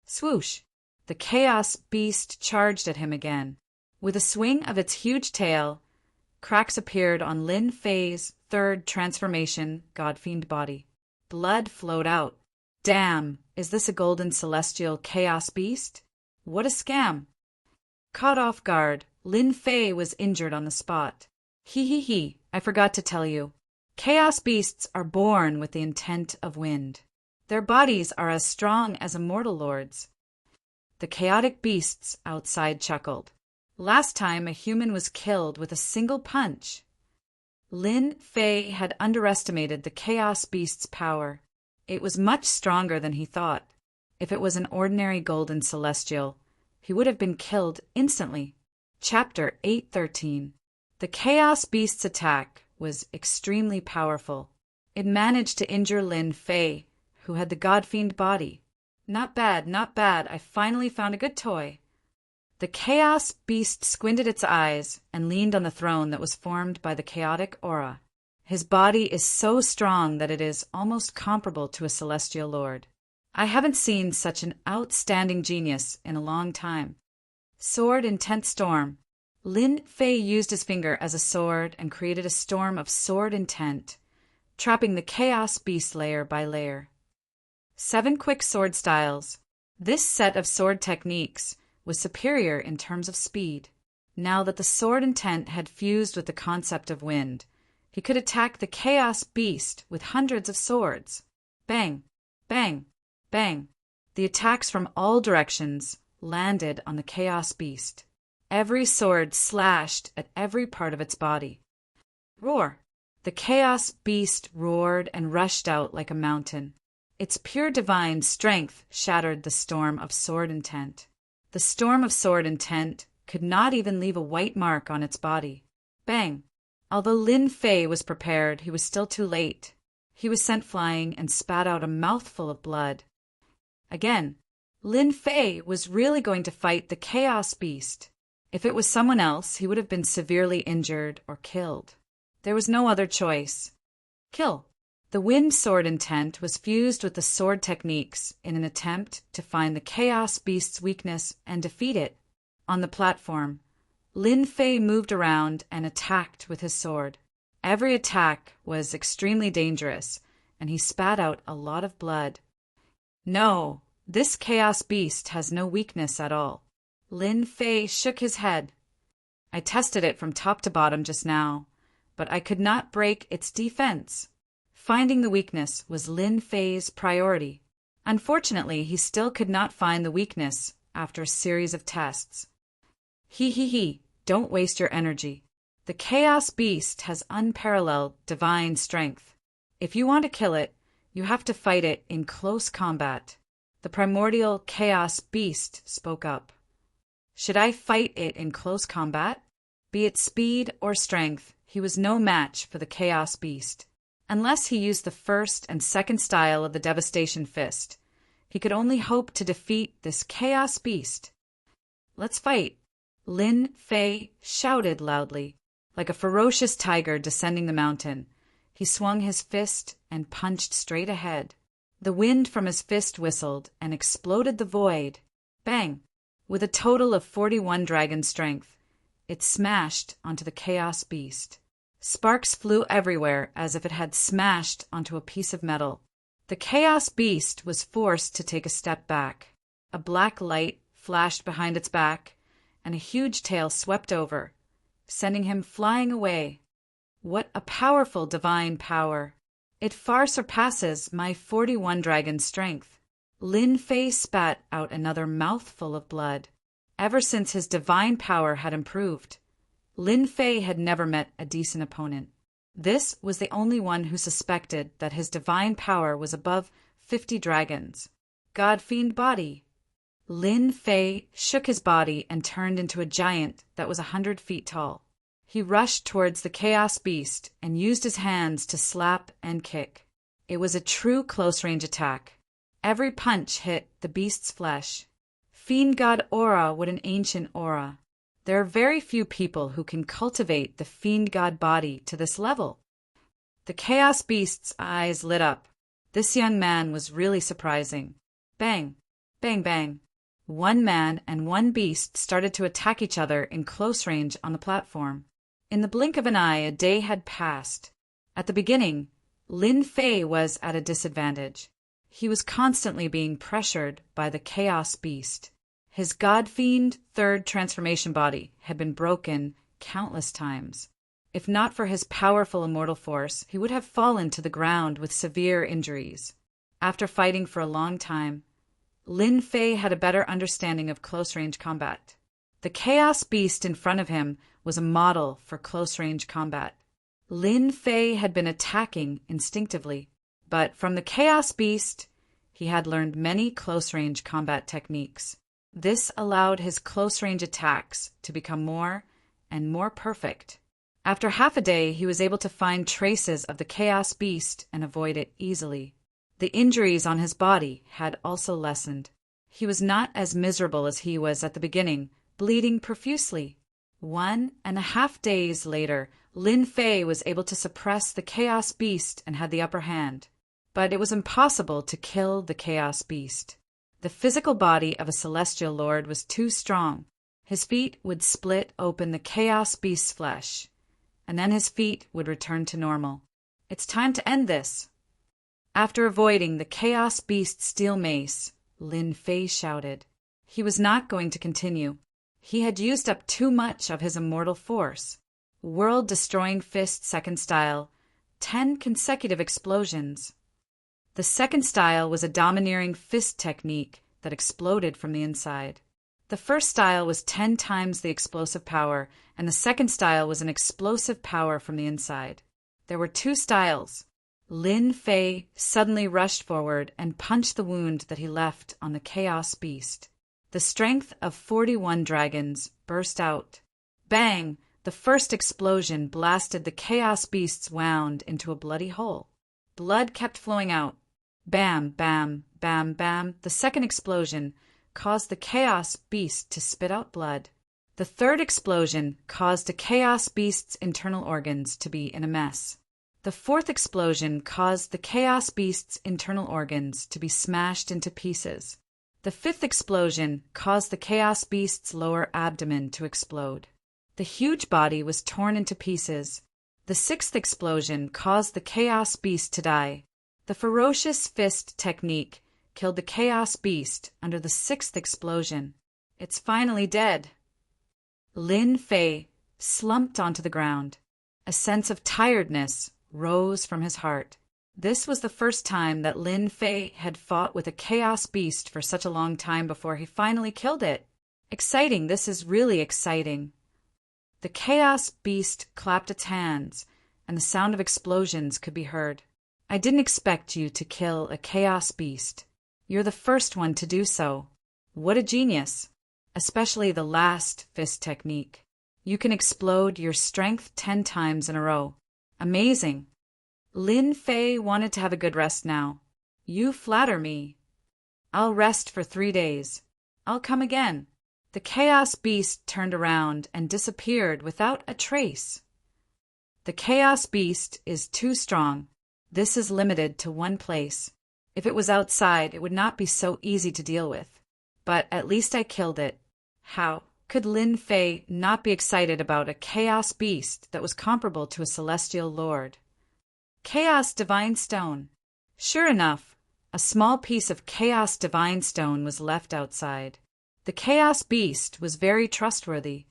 Swoosh! The chaos beast charged at him again. With a swing of its huge tail, cracks appeared on Lin Fei's 3rd transformation god-fiend body. Blood flowed out. Damn, is this a golden celestial chaos beast? What a scam! Caught off guard, Lin Fei was injured on the spot. He, I forgot to tell you. Chaos beasts are born with the intent of wind. Their bodies are as strong as immortal lords. The chaotic beasts outside chuckled. Last time a human was killed with a single punch. Lin Fei had underestimated the chaos beast's power. It was much stronger than he thought. If it was an ordinary golden celestial, he would have been killed instantly. Chapter 8:13. The Chaos Beast's attack was extremely powerful. It managed to injure Lin Fei, who had the God-fiend body. Not bad, not bad. I finally found a good toy. The Chaos Beast squinted its eyes and leaned on the throne that was formed by the chaotic aura. His body is so strong that it is almost comparable to a celestial lord. I haven't seen such an outstanding genius in a long time. Sword Intent Storm. Lin Fei used his finger as a sword and created a storm of sword intent, trapping the Chaos Beast layer by layer. 7 quick sword styles. This set of sword techniques was superior in terms of speed. Now that the sword intent had fused with the concept of wind, he could attack the Chaos Beast with hundreds of swords. Bang, bang, bang. The attacks from all directions landed on the Chaos Beast. Every sword slashed at every part of its body. Roar. The Chaos Beast roared and rushed out like a mountain. Its pure divine strength shattered the storm of sword intent. The storm of sword intent could not even leave a white mark on its body. Bang! Although Lin Fei was prepared, he was still too late. He was sent flying and spat out a mouthful of blood. Again, Lin Fei was really going to fight the Chaos Beast. If it was someone else, he would have been severely injured or killed. There was no other choice. Kill. The wind sword intent was fused with the sword techniques in an attempt to find the Chaos Beast's weakness and defeat it. On the platform, Lin Fei moved around and attacked with his sword. Every attack was extremely dangerous, and he spat out a lot of blood. No, this Chaos Beast has no weakness at all. Lin Fei shook his head. I tested it from top to bottom just now, but I could not break its defense. Finding the weakness was Lin Fei's priority. Unfortunately, he still could not find the weakness after a series of tests. Don't waste your energy. The Chaos Beast has unparalleled divine strength. If you want to kill it, you have to fight it in close combat. The primordial Chaos Beast spoke up. Should I fight it in close combat? Be it speed or strength, he was no match for the Chaos Beast. Unless he used the first and second style of the Devastation Fist, he could only hope to defeat this Chaos Beast. Let's fight. Lin Fei shouted loudly, like a ferocious tiger descending the mountain. He swung his fist and punched straight ahead. The wind from his fist whistled and exploded the void. Bang! With a total of 41 dragon strength, it smashed onto the Chaos Beast. Sparks flew everywhere as if it had smashed onto a piece of metal. The Chaos Beast was forced to take a step back. A black light flashed behind its back, and a huge tail swept over, sending him flying away. What a powerful divine power! It far surpasses my 41 dragon strength. Lin Fei spat out another mouthful of blood. Ever since his divine power had improved, Lin Fei had never met a decent opponent. This was the only one who suspected that his divine power was above 50 dragons. God-fiend body. Lin Fei shook his body and turned into a giant that was 100 feet tall. He rushed towards the Chaos Beast and used his hands to slap and kick. It was a true close-range attack. Every punch hit the beast's flesh. Fiend God aura, what an ancient aura. There are very few people who can cultivate the Fiend God body to this level. The Chaos Beast's eyes lit up. This young man was really surprising. Bang, bang, bang. One man and one beast started to attack each other in close range on the platform. In the blink of an eye, a day had passed. At the beginning, Lin Fei was at a disadvantage. He was constantly being pressured by the Chaos Beast. His God-fiend third transformation body had been broken countless times. If not for his powerful immortal force, he would have fallen to the ground with severe injuries. After fighting for a long time, Lin Fei had a better understanding of close-range combat. The Chaos Beast in front of him was a model for close-range combat. Lin Fei had been attacking instinctively, but from the Chaos Beast, He had learned many close-range combat techniques. This allowed his close-range attacks to become more and more perfect. After half a day, he was able to find traces of the Chaos Beast and avoid it easily. The injuries on his body had also lessened. He was not as miserable as he was at the beginning, bleeding profusely. 1.5 days later, Lin Fei was able to suppress the Chaos Beast and had the upper hand. But it was impossible to kill the Chaos Beast. The physical body of a celestial lord was too strong. His feet would split open the Chaos Beast's flesh, and then his feet would return to normal. It's time to end this. After avoiding the Chaos Beast's steel mace, Lin Fei shouted. He was not going to continue. He had used up too much of his immortal force. World-destroying fist second style, 10 consecutive explosions. The second style was a domineering fist technique that exploded from the inside. The first style was 10 times the explosive power, and the second style was an explosive power from the inside. There were 2 styles. Lin Fei suddenly rushed forward and punched the wound that he left on the Chaos Beast. The strength of 41 dragons burst out. Bang! The first explosion blasted the Chaos Beast's wound into a bloody hole. Blood kept flowing out. Bam, bam, bam, bam. The second explosion caused the Chaos Beast to spit out blood. The third explosion caused the Chaos Beast's internal organs to be in a mess. The fourth explosion caused the Chaos Beast's internal organs to be smashed into pieces. The fifth explosion caused the Chaos Beast's lower abdomen to explode. The huge body was torn into pieces. The sixth explosion caused the Chaos Beast to die. The ferocious fist technique killed the Chaos Beast under the sixth explosion. It's finally dead. Lin Fei slumped onto the ground. A sense of tiredness rose from his heart. This was the first time that Lin Fei had fought with a Chaos Beast for such a long time before he finally killed it. Exciting, this is really exciting. The Chaos Beast clapped its hands, and the sound of explosions could be heard. I didn't expect you to kill a Chaos Beast. You're the first one to do so. What a genius! Especially the last fist technique. You can explode your strength 10 times in a row. Amazing! Lin Fei wanted to have a good rest now. You flatter me. I'll rest for 3 days. I'll come again. The Chaos Beast turned around and disappeared without a trace. The Chaos Beast is too strong. This is limited to one place. If it was outside, it would not be so easy to deal with. But at least I killed it. How could Lin Fei not be excited about a Chaos Beast that was comparable to a celestial lord? Chaos Divine Stone. Sure enough, a small piece of Chaos Divine Stone was left outside. The Chaos Beast was very trustworthy.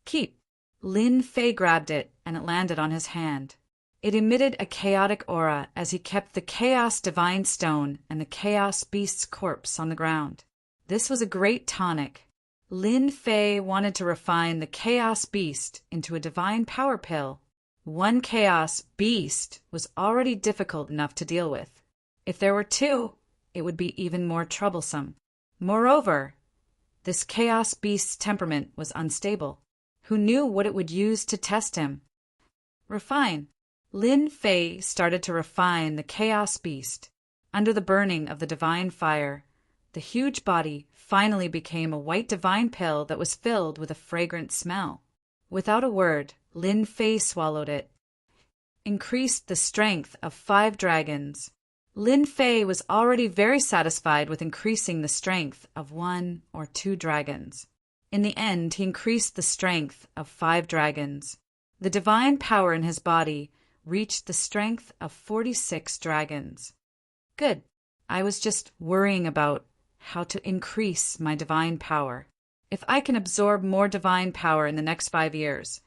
Keep. Lin Fei grabbed it, and it landed on his hand. It emitted a chaotic aura as he kept the Chaos Divine Stone and the Chaos Beast's corpse on the ground. This was a great tonic. Lin Fei wanted to refine the Chaos Beast into a divine power pill. One Chaos Beast was already difficult enough to deal with. If there were 2, it would be even more troublesome. Moreover, this Chaos Beast's temperament was unstable. Who knew what it would use to test him? Refine. Lin Fei started to refine the Chaos Beast. Under the burning of the divine fire, the huge body finally became a white divine pill that was filled with a fragrant smell. Without a word, Lin Fei swallowed it. Increased the strength of 5 dragons. Lin Fei was already very satisfied with increasing the strength of 1 or 2 dragons. In the end, he increased the strength of 5 dragons. The divine power in his body reached the strength of 46 dragons. Good. I was just worrying about how to increase my divine power. If I can absorb more divine power in the next 5 years,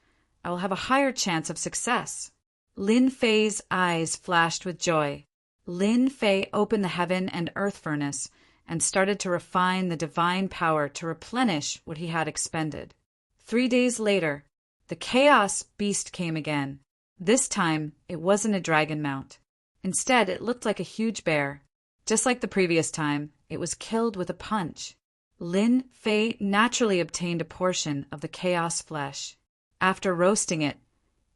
I will have a higher chance of success. Lin Fei's eyes flashed with joy. Lin Fei opened the heaven and earth furnace and started to refine the divine power to replenish what he had expended. 3 days later, the Chaos Beast came again. This time, it wasn't a dragon mount. Instead, it looked like a huge bear. Just like the previous time, it was killed with a punch. Lin Fei naturally obtained a portion of the chaos flesh. After roasting it,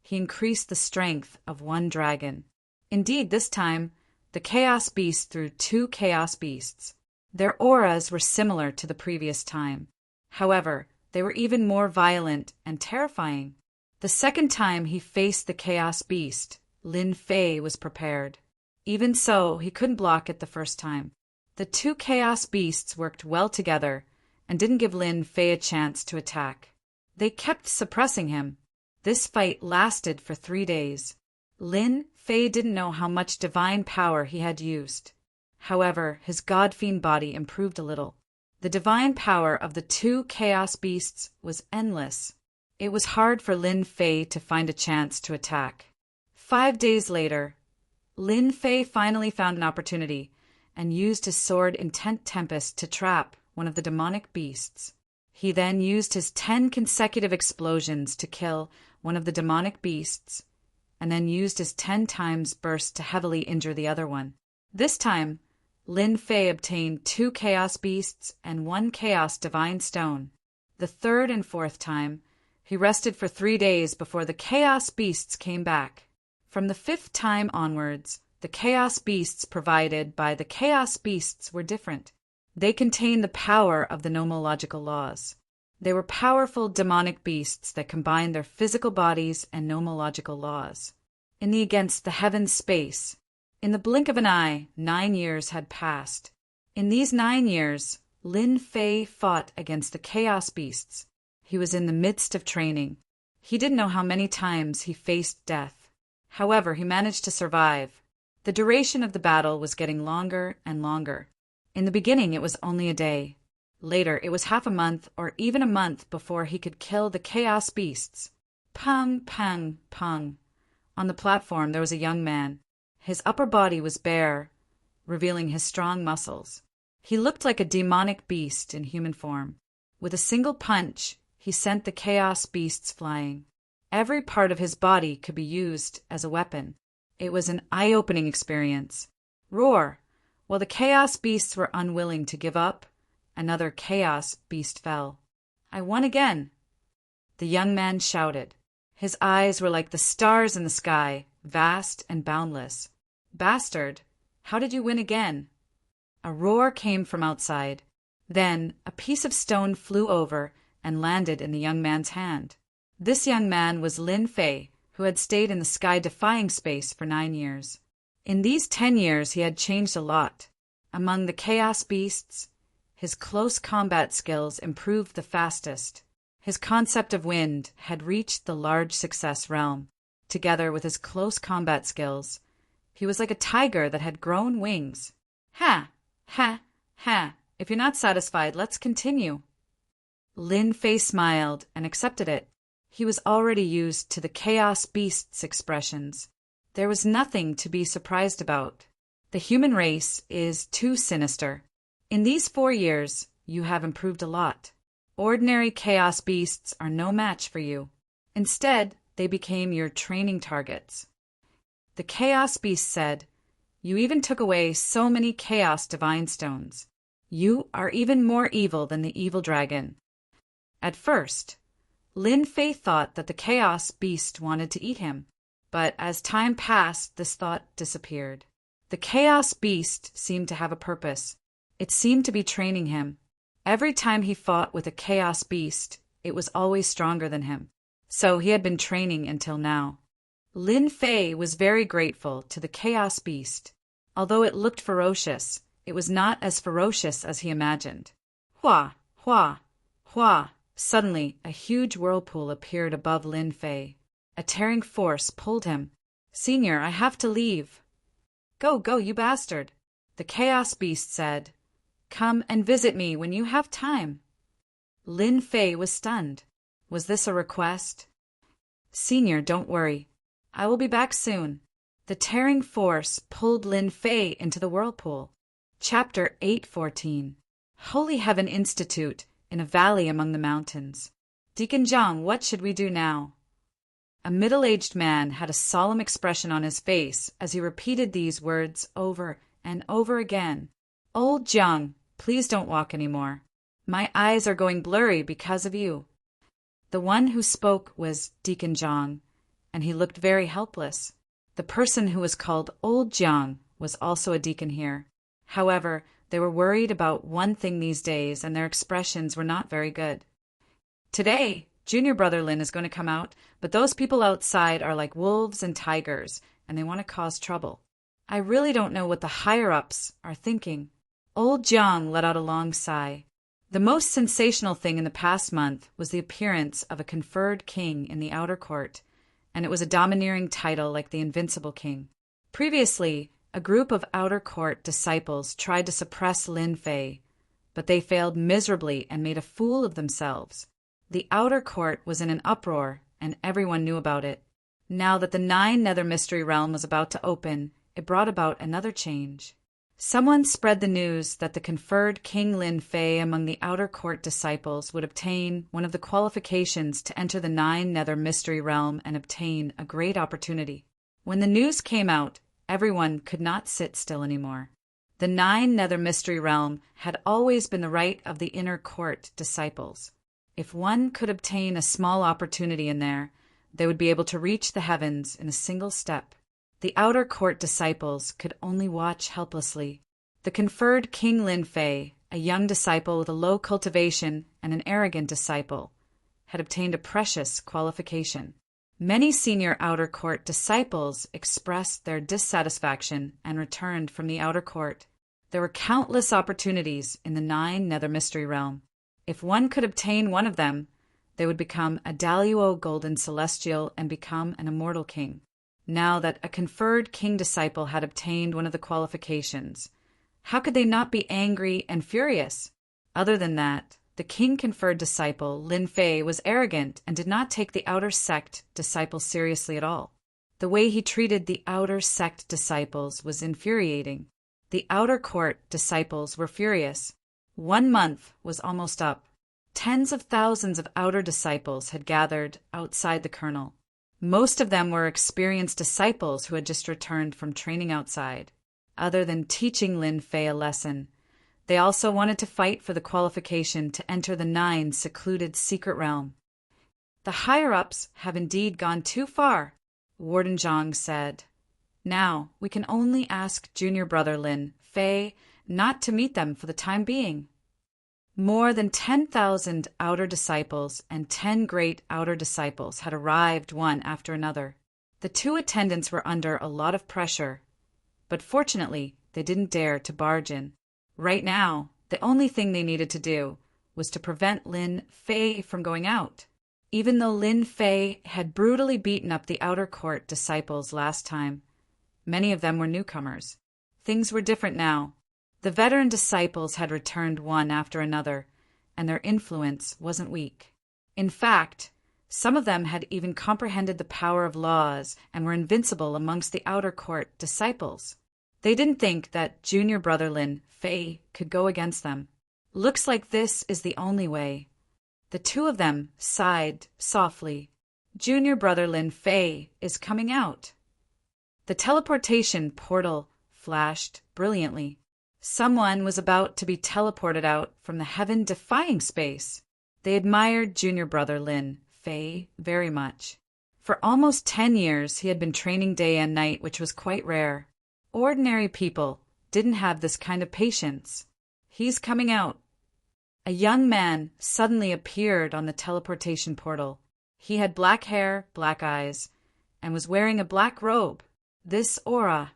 he increased the strength of one dragon. Indeed, this time, the chaos beast threw 2 chaos beasts. Their auras were similar to the previous time. However, they were even more violent and terrifying. The second time he faced the chaos beast, Lin Fei was prepared. Even so, he couldn't block it the first time. The 2 chaos beasts worked well together and didn't give Lin Fei a chance to attack. They kept suppressing him. This fight lasted for 3 days. Lin Fei didn't know how much divine power he had used. However, his god-fiend body improved a little. The divine power of the 2 chaos beasts was endless. It was hard for Lin Fei to find a chance to attack. 5 days later, Lin Fei finally found an opportunity and used his sword Intent Tempest to trap one of the demonic beasts. He then used his 10 consecutive explosions to kill one of the demonic beasts, and then used his 10 times burst to heavily injure the other one. This time, Lin Fei obtained 2 chaos beasts and 1 chaos divine stone. The third and fourth time, he rested for 3 days before the chaos beasts came back. From the 5th time onwards, the chaos beasts provided by the chaos beasts were different. They contained the power of the nomological laws. They were powerful demonic beasts that combined their physical bodies and nomological laws. Against the heavens space, in the blink of an eye, 9 years had passed. In these 9 years, Lin Fei fought against the chaos beasts. He was in the midst of training. He didn't know how many times he faced death. However, he managed to survive. The duration of the battle was getting longer and longer. In the beginning, it was only a day. Later, it was half a month or even a month before he could kill the chaos beasts. Pang, pang, pang. On the platform, there was a young man. His upper body was bare, revealing his strong muscles. He looked like a demonic beast in human form. With a single punch, he sent the chaos beasts flying. Every part of his body could be used as a weapon. It was an eye-opening experience. Roar! While the chaos beasts were unwilling to give up, another chaos beast fell. I won again! The young man shouted. His eyes were like the stars in the sky, vast and boundless. Bastard, how did you win again? A roar came from outside. Then a piece of stone flew over and landed in the young man's hand. This young man was Lin Fei, who had stayed in the sky-defying space for 9 years. In these 10 years, he had changed a lot. Among the chaos beasts, his close combat skills improved the fastest. His concept of wind had reached the large success realm. Together with his close combat skills, he was like a tiger that had grown wings. Ha! Ha! Ha! If you're not satisfied, let's continue. Lin Fei smiled and accepted it. He was already used to the chaos beast's expressions. There was nothing to be surprised about. The human race is too sinister. In these 4 years, you have improved a lot. Ordinary chaos beasts are no match for you. Instead, they became your training targets. The chaos beast said, "You even took away so many chaos divine stones. You are even more evil than the evil dragon." At first, Lin Fei thought that the chaos beast wanted to eat him, but as time passed, this thought disappeared. The chaos beast seemed to have a purpose. It seemed to be training him. Every time he fought with a chaos beast, it was always stronger than him. So he had been training until now. Lin Fei was very grateful to the chaos beast. Although it looked ferocious, it was not as ferocious as he imagined. Hua! Hua! Hua! Suddenly, a huge whirlpool appeared above Lin Fei. A tearing force pulled him. "Senior, I have to leave." "Go, go, you bastard!" The chaos beast said. "Come and visit me when you have time." Lin Fei was stunned. Was this a request? "Senior, don't worry. I will be back soon." The tearing force pulled Lin Fei into the whirlpool. Chapter 8:14. Holy Heaven Institute in a valley among the mountains. "Deacon Zhang, what should we do now?" A middle-aged man had a solemn expression on his face as he repeated these words over and over again. "Old Jiang, please don't walk anymore. My eyes are going blurry because of you." The one who spoke was Deacon Jiang, and he looked very helpless. The person who was called Old Jiang was also a deacon here. However, they were worried about one thing these days, and their expressions were not very good. "Today, junior brother Lin is going to come out, but those people outside are like wolves and tigers, and they want to cause trouble. I really don't know what the higher-ups are thinking." Old Jiang let out a long sigh. The most sensational thing in the past month was the appearance of a conferred king in the outer court, and it was a domineering title like the Invincible King. Previously, a group of outer court disciples tried to suppress Lin Fei, but they failed miserably and made a fool of themselves. The outer court was in an uproar, and everyone knew about it. Now that the 9 Nether Mystery Realm was about to open, it brought about another change. Someone spread the news that the conferred King Lin Fei among the outer court disciples would obtain one of the qualifications to enter the 9 Nether Mystery Realm and obtain a great opportunity. When the news came out, everyone could not sit still anymore. The 9 Nether Mystery Realm had always been the right of the inner court disciples. If one could obtain a small opportunity in there, they would be able to reach the heavens in a single step. The outer court disciples could only watch helplessly. The conferred King Lin Fei, a young disciple with a low cultivation and an arrogant disciple, had obtained a precious qualification. Many senior outer court disciples expressed their dissatisfaction and returned from the outer court. There were countless opportunities in the 9 Nether Mystery Realm. If one could obtain one of them, they would become a Daluo Golden Celestial and become an immortal king. Now that a conferred king disciple had obtained one of the qualifications, how could they not be angry and furious? Other than that, the king-conferred disciple, Lin Fei, was arrogant and did not take the outer sect disciples seriously at all. The way he treated the outer sect disciples was infuriating. The outer court disciples were furious. 1 month was almost up. Tens of thousands of outer disciples had gathered outside the kernel. Most of them were experienced disciples who had just returned from training outside. Other than teaching Lin Fei a lesson, they also wanted to fight for the qualification to enter the 9 secluded secret realm. "The higher-ups have indeed gone too far," Warden Zhang said. "Now, we can only ask junior brother Lin Fei not to meet them for the time being." More than 10,000 outer disciples and 10 great outer disciples had arrived one after another. The 2 attendants were under a lot of pressure, but fortunately they didn't dare to barge in. Right now, the only thing they needed to do was to prevent Lin Fei from going out. Even though Lin Fei had brutally beaten up the outer court disciples last time, many of them were newcomers. Things were different now. The veteran disciples had returned one after another, and their influence wasn't weak. In fact, some of them had even comprehended the power of laws and were invincible amongst the outer court disciples. They didn't think that junior brother Lin Fei could go against them. "Looks like this is the only way." The 2 of them sighed softly. "Junior brother Lin Fei is coming out." The teleportation portal flashed brilliantly. Someone was about to be teleported out from the heaven-defying space. They admired junior brother Lin Fei very much. For almost 10 years he had been training day and night, which was quite rare. Ordinary people didn't have this kind of patience. "He's coming out." A young man suddenly appeared on the teleportation portal. He had black hair, black eyes, and was wearing a black robe. This aura,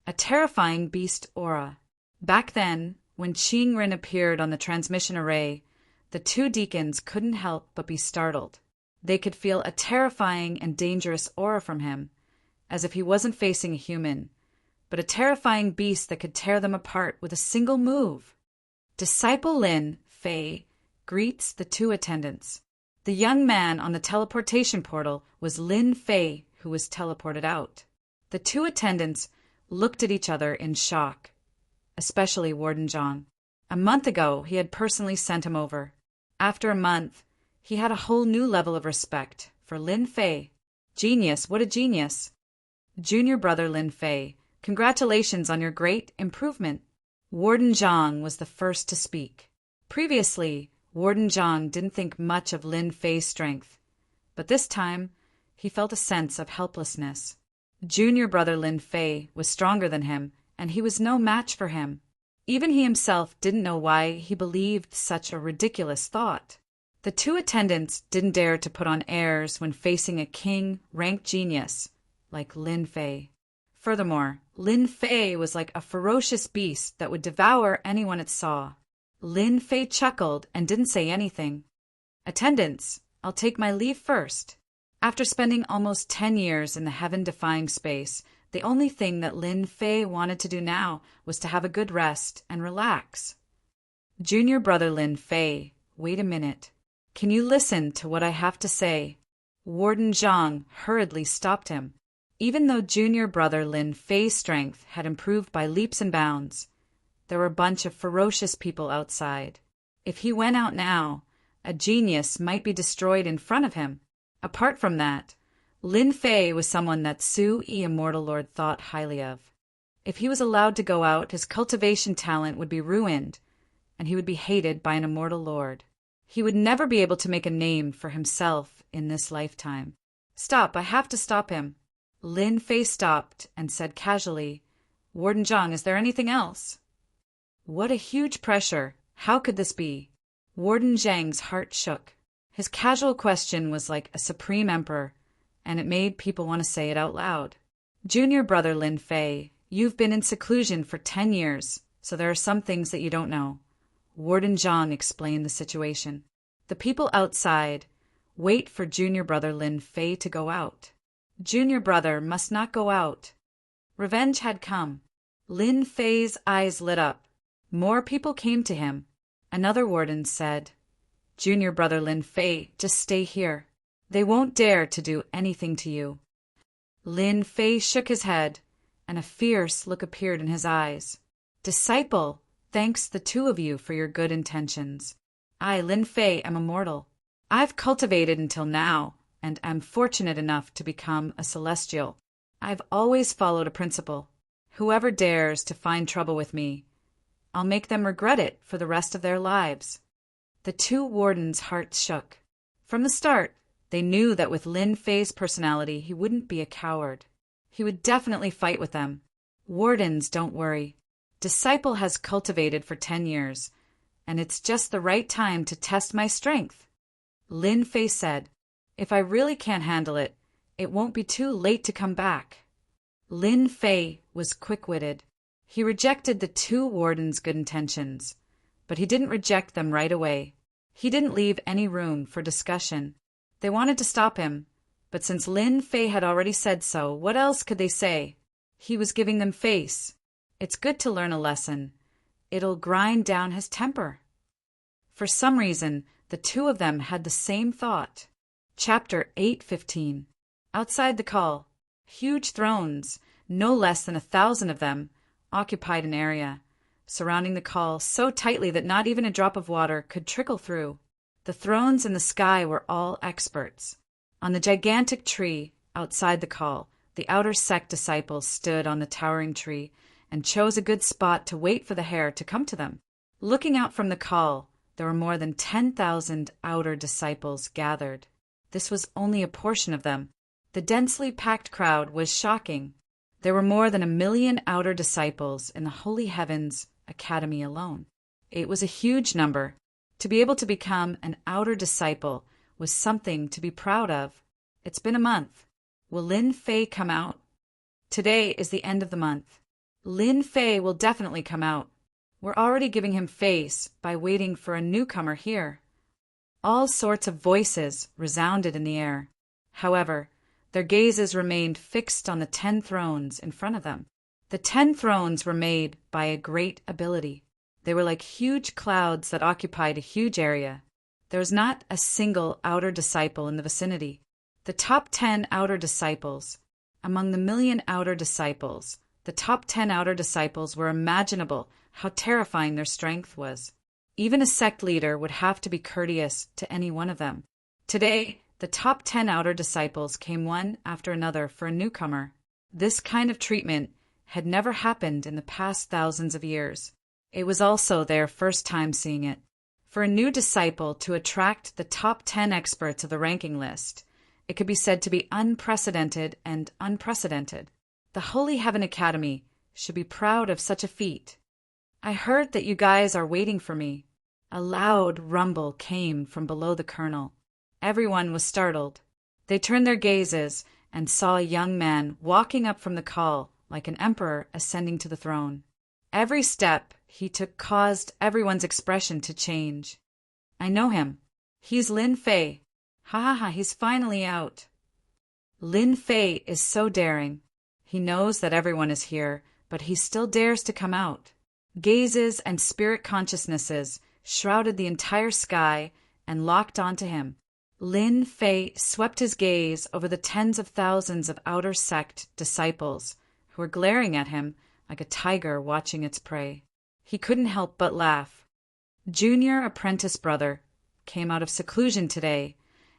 a terrifying beast aura. Back then, when Qing Rin appeared on the transmission array, the 2 deacons couldn't help but be startled. They could feel a terrifying and dangerous aura from him, as if he wasn't facing a human, but a terrifying beast that could tear them apart with a single move. Disciple Lin Fei greets the 2 attendants. The young man on the teleportation portal was Lin Fei, who was teleported out. The 2 attendants looked at each other in shock, especially Warden Zhang. A month ago, he had personally sent him over. After a month, he had a whole new level of respect for Lin Fei. Genius, what a genius! Junior brother Lin Fei Congratulations on your great improvement." Warden Zhang was the first to speak. Previously, Warden Zhang didn't think much of Lin Fei's strength, but this time he felt a sense of helplessness. Junior brother Lin Fei was stronger than him, and he was no match for him. Even he himself didn't know why he believed such a ridiculous thought. The two attendants didn't dare to put on airs when facing a king-ranked genius like Lin Fei. Furthermore, Lin Fei was like a ferocious beast that would devour anyone it saw. Lin Fei chuckled and didn't say anything. "Attendants, I'll take my leave first." After spending almost 10 years in the heaven-defying space, the only thing that Lin Fei wanted to do now was to have a good rest and relax. "Junior brother Lin Fei, wait a minute. Can you listen to what I have to say?" Warden Zhang hurriedly stopped him. Even though junior brother Lin Fei's strength had improved by leaps and bounds, there were a bunch of ferocious people outside. If he went out now, a genius might be destroyed in front of him. Apart from that, Lin Fei was someone that Sui Immortal Lord thought highly of. If he was allowed to go out, his cultivation talent would be ruined, and he would be hated by an immortal lord. He would never be able to make a name for himself in this lifetime. "Stop, I have to stop him." Lin Fei stopped and said casually, "Warden Zhang, is there anything else?" What a huge pressure! How could this be? Warden Zhang's heart shook. His casual question was like a supreme emperor, and it made people want to say it out loud. "Junior brother Lin Fei, you've been in seclusion for 10 years, so there are some things that you don't know." Warden Zhang explained the situation. "The people outside wait for junior brother Lin Fei to go out. Junior brother must not go out." Revenge had come. Lin Fei's eyes lit up. More people came to him. Another warden said, "Junior brother Lin Fei, just stay here. They won't dare to do anything to you." Lin Fei shook his head, and a fierce look appeared in his eyes. "Disciple, thanks the two of you for your good intentions. I, Lin Fei, am immortal. I've cultivated until now, and am fortunate enough to become a celestial. I've always followed a principle. Whoever dares to find trouble with me, I'll make them regret it for the rest of their lives." The two wardens' hearts shook. From the start, they knew that with Lin Fei's personality, he wouldn't be a coward. He would definitely fight with them. "Wardens, don't worry. Disciple has cultivated for 10 years, and it's just the right time to test my strength." Lin Fei said, "If I really can't handle it, it won't be too late to come back." Lin Fei was quick-witted. He rejected the two wardens' good intentions, but he didn't reject them right away. He didn't leave any room for discussion. They wanted to stop him, but since Lin Fei had already said so, what else could they say? He was giving them face. It's good to learn a lesson. It'll grind down his temper. For some reason, the two of them had the same thought. Chapter 8:15. Outside the call, huge thrones, no less than 1,000 of them, occupied an area, surrounding the call so tightly that not even a drop of water could trickle through. The thrones in the sky were all experts. On the gigantic tree outside the call, the outer sect disciples stood on the towering tree and chose a good spot to wait for the hare to come to them. Looking out from the call, there were more than 10,000 outer disciples gathered. This was only a portion of them. The densely packed crowd was shocking. There were more than 1 million outer disciples in the Holy Heavens Academy alone. It was a huge number. To be able to become an outer disciple was something to be proud of. It's been a month. Will Lin Fei come out? Today is the end of the month. Lin Fei will definitely come out. We're already giving him face by waiting for a newcomer here. All sorts of voices resounded in the air. However, their gazes remained fixed on the 10 thrones in front of them. The 10 thrones were made by a great ability. They were like huge clouds that occupied a huge area. There was not a single outer disciple in the vicinity. The top 10 outer disciples. Among the 1,000,000 outer disciples, the top 10 outer disciples were imaginable how terrifying their strength was. Even a sect leader would have to be courteous to any one of them. Today, the top 10 outer disciples came one after another for a newcomer. This kind of treatment had never happened in the past thousands of years. It was also their first time seeing it. For a new disciple to attract the top 10 experts of the ranking list, it could be said to be unprecedented and unprecedented. The Holy Heaven Academy should be proud of such a feat. I heard that you guys are waiting for me. A loud rumble came from below the colonel. Everyone was startled. They turned their gazes and saw a young man walking up from the call like an emperor ascending to the throne. Every step he took caused everyone's expression to change. I know him. He's Lin Fei. Ha ha ha, he's finally out. Lin Fei is so daring. He knows that everyone is here, but he still dares to come out. Gazes and spirit consciousnesses shrouded the entire sky and locked onto him. Lin Fei swept his gaze over the tens of thousands of outer sect disciples who were glaring at him like a tiger watching its prey. He couldn't help but laugh. Junior apprentice brother came out of seclusion today,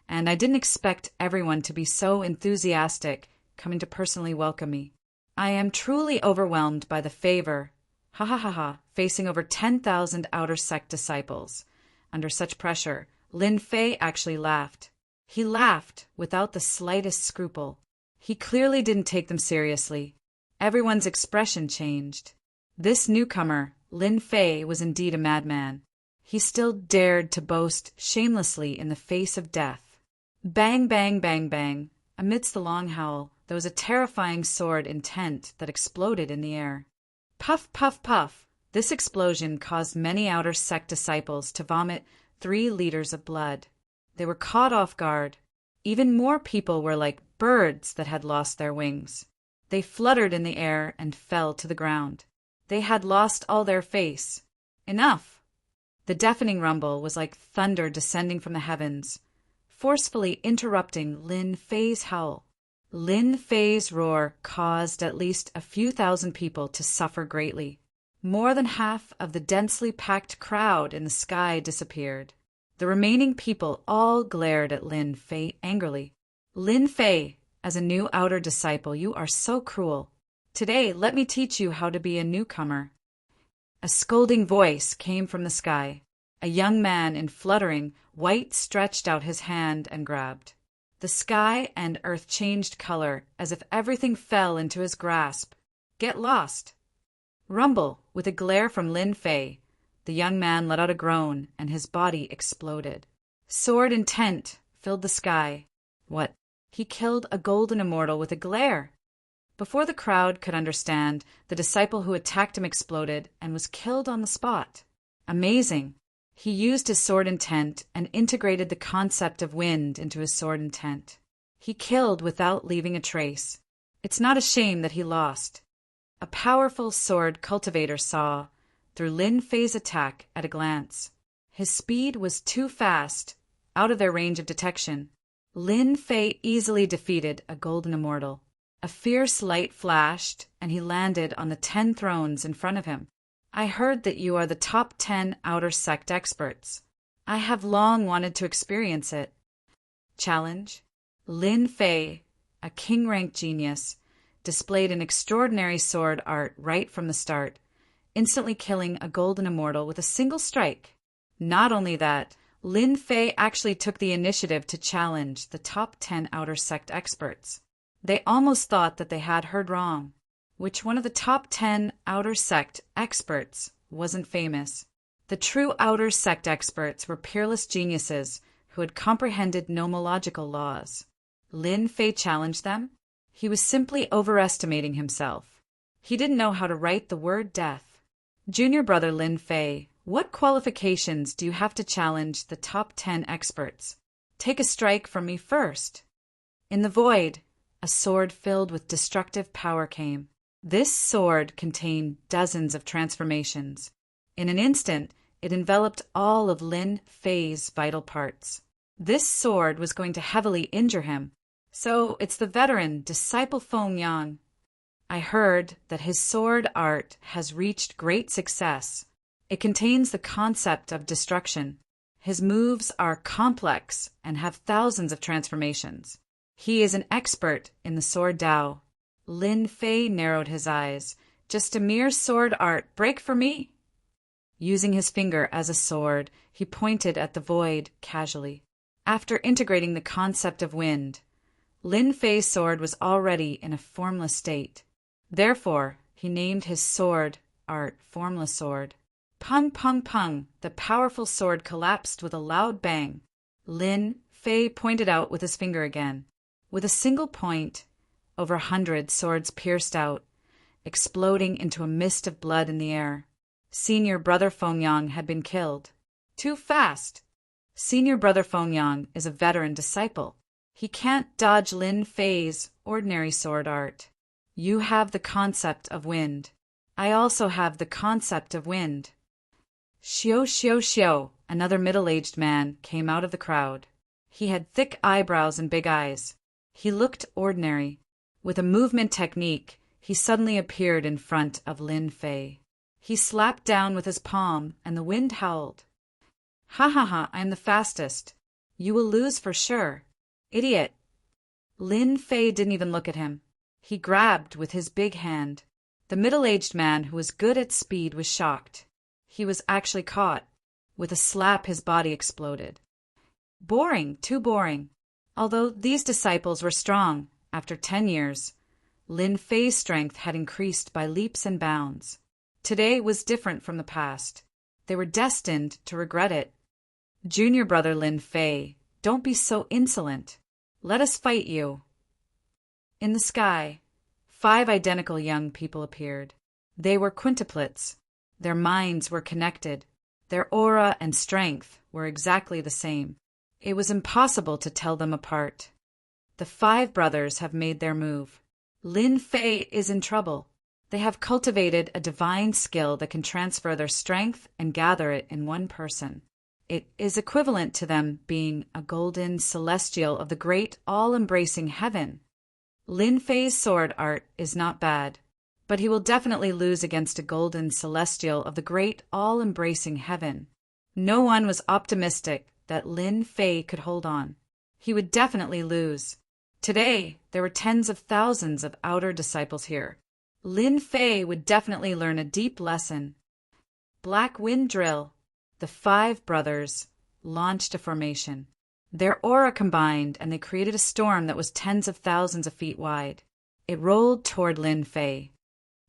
and I didn't expect everyone to be so enthusiastic coming to personally welcome me. I am truly overwhelmed by the favor, ha ha ha ha, facing over 10,000 outer sect disciples. Under such pressure, Lin Fei actually laughed. He laughed without the slightest scruple. He clearly didn't take them seriously. Everyone's expression changed. This newcomer, Lin Fei, was indeed a madman. He still dared to boast shamelessly in the face of death. Bang, bang, bang, bang. Amidst the long howl, there was a terrifying sword intent that exploded in the air. Puff, puff, puff. This explosion caused many outer sect disciples to vomit 3 liters of blood. They were caught off guard. Even more people were like birds that had lost their wings. They fluttered in the air and fell to the ground. They had lost all their face. Enough! The deafening rumble was like thunder descending from the heavens, forcefully interrupting Lin Fei's howl. Lin Fei's roar caused at least a few thousand people to suffer greatly. More than half of the densely packed crowd in the sky disappeared. The remaining people all glared at Lin Fei angrily. Lin Fei, as a new outer disciple, you are so cruel. Today, let me teach you how to be a newcomer. A scolding voice came from the sky. A young man in fluttering white stretched out his hand and grabbed. The sky and earth changed color as if everything fell into his grasp. Get lost! Rumble, with a glare from Lin Fei. The young man let out a groan, and his body exploded. Sword intent filled the sky. What? He killed a golden immortal with a glare. Before the crowd could understand, the disciple who attacked him exploded and was killed on the spot. Amazing. He used his sword intent and integrated the concept of wind into his sword intent. He killed without leaving a trace. It's not a shame that he lost. A powerful sword cultivator saw through Lin Fei's attack at a glance. His speed was too fast, out of their range of detection. Lin Fei easily defeated a golden immortal. A fierce light flashed, and he landed on the 10 thrones in front of him. I heard that you are the top 10 outer sect experts. I have long wanted to experience it. Challenge. Lin Fei, a king-rank genius, displayed an extraordinary sword art right from the start, instantly killing a golden immortal with a single strike. Not only that, Lin Fei actually took the initiative to challenge the top 10 outer sect experts. They almost thought that they had heard wrong. Which one of the top 10 outer sect experts wasn't famous? The true outer sect experts were peerless geniuses who had comprehended nomological laws. Lin Fei challenged them. He was simply overestimating himself. He didn't know how to write the word death. Junior brother Lin Fei, what qualifications do you have to challenge the top 10 experts? Take a strike from me first. In the void, a sword filled with destructive power came. This sword contained dozens of transformations. In an instant, it enveloped all of Lin Fei's vital parts. This sword was going to heavily injure him. So it's the veteran disciple Feng Yang. I heard that his sword art has reached great success. It contains the concept of destruction. His moves are complex and have thousands of transformations. He is an expert in the sword Dao. Lin Fei narrowed his eyes. Just a mere sword art. Break for me? Using his finger as a sword, he pointed at the void casually. After integrating the concept of wind, Lin Fei's sword was already in a formless state. Therefore, he named his sword art Formless Sword. Pung, pung, pung, the powerful sword collapsed with a loud bang. Lin Fei pointed out with his finger again. With a single point, over 100 swords pierced out, exploding into a mist of blood in the air. Senior Brother Fengyang had been killed. Too fast! Senior Brother Fengyang is a veteran disciple. He can't dodge Lin Fei's ordinary sword art. You have the concept of wind. I also have the concept of wind. Xiao Xiao Xiao, another middle-aged man, came out of the crowd. He had thick eyebrows and big eyes. He looked ordinary. With a movement technique, he suddenly appeared in front of Lin Fei. He slapped down with his palm, and the wind howled. Ha ha ha, I am the fastest. You will lose for sure. Idiot. Lin Fei didn't even look at him. He grabbed with his big hand. The middle-aged man who was good at speed was shocked. He was actually caught. With a slap, his body exploded. Boring, too boring. Although these disciples were strong, after 10 years, Lin Fei's strength had increased by leaps and bounds. Today was different from the past. They were destined to regret it. Junior brother Lin Fei, don't be so insolent. Let us fight you. In the sky, 5 identical young people appeared. They were quintuplets. Their minds were connected. Their aura and strength were exactly the same. It was impossible to tell them apart. The 5 brothers have made their move. Lin Fei is in trouble. They have cultivated a divine skill that can transfer their strength and gather it in one person. It is equivalent to them being a golden celestial of the great all-embracing heaven. Lin Fei's sword art is not bad, but he will definitely lose against a golden celestial of the great all-embracing heaven. No one was optimistic that Lin Fei could hold on. He would definitely lose. Today, there were tens of thousands of outer disciples here. Lin Fei would definitely learn a deep lesson. Black Wind Drill. The 5 brothers launched a formation. Their aura combined, and they created a storm that was tens of thousands of feet wide. It rolled toward Lin Fei.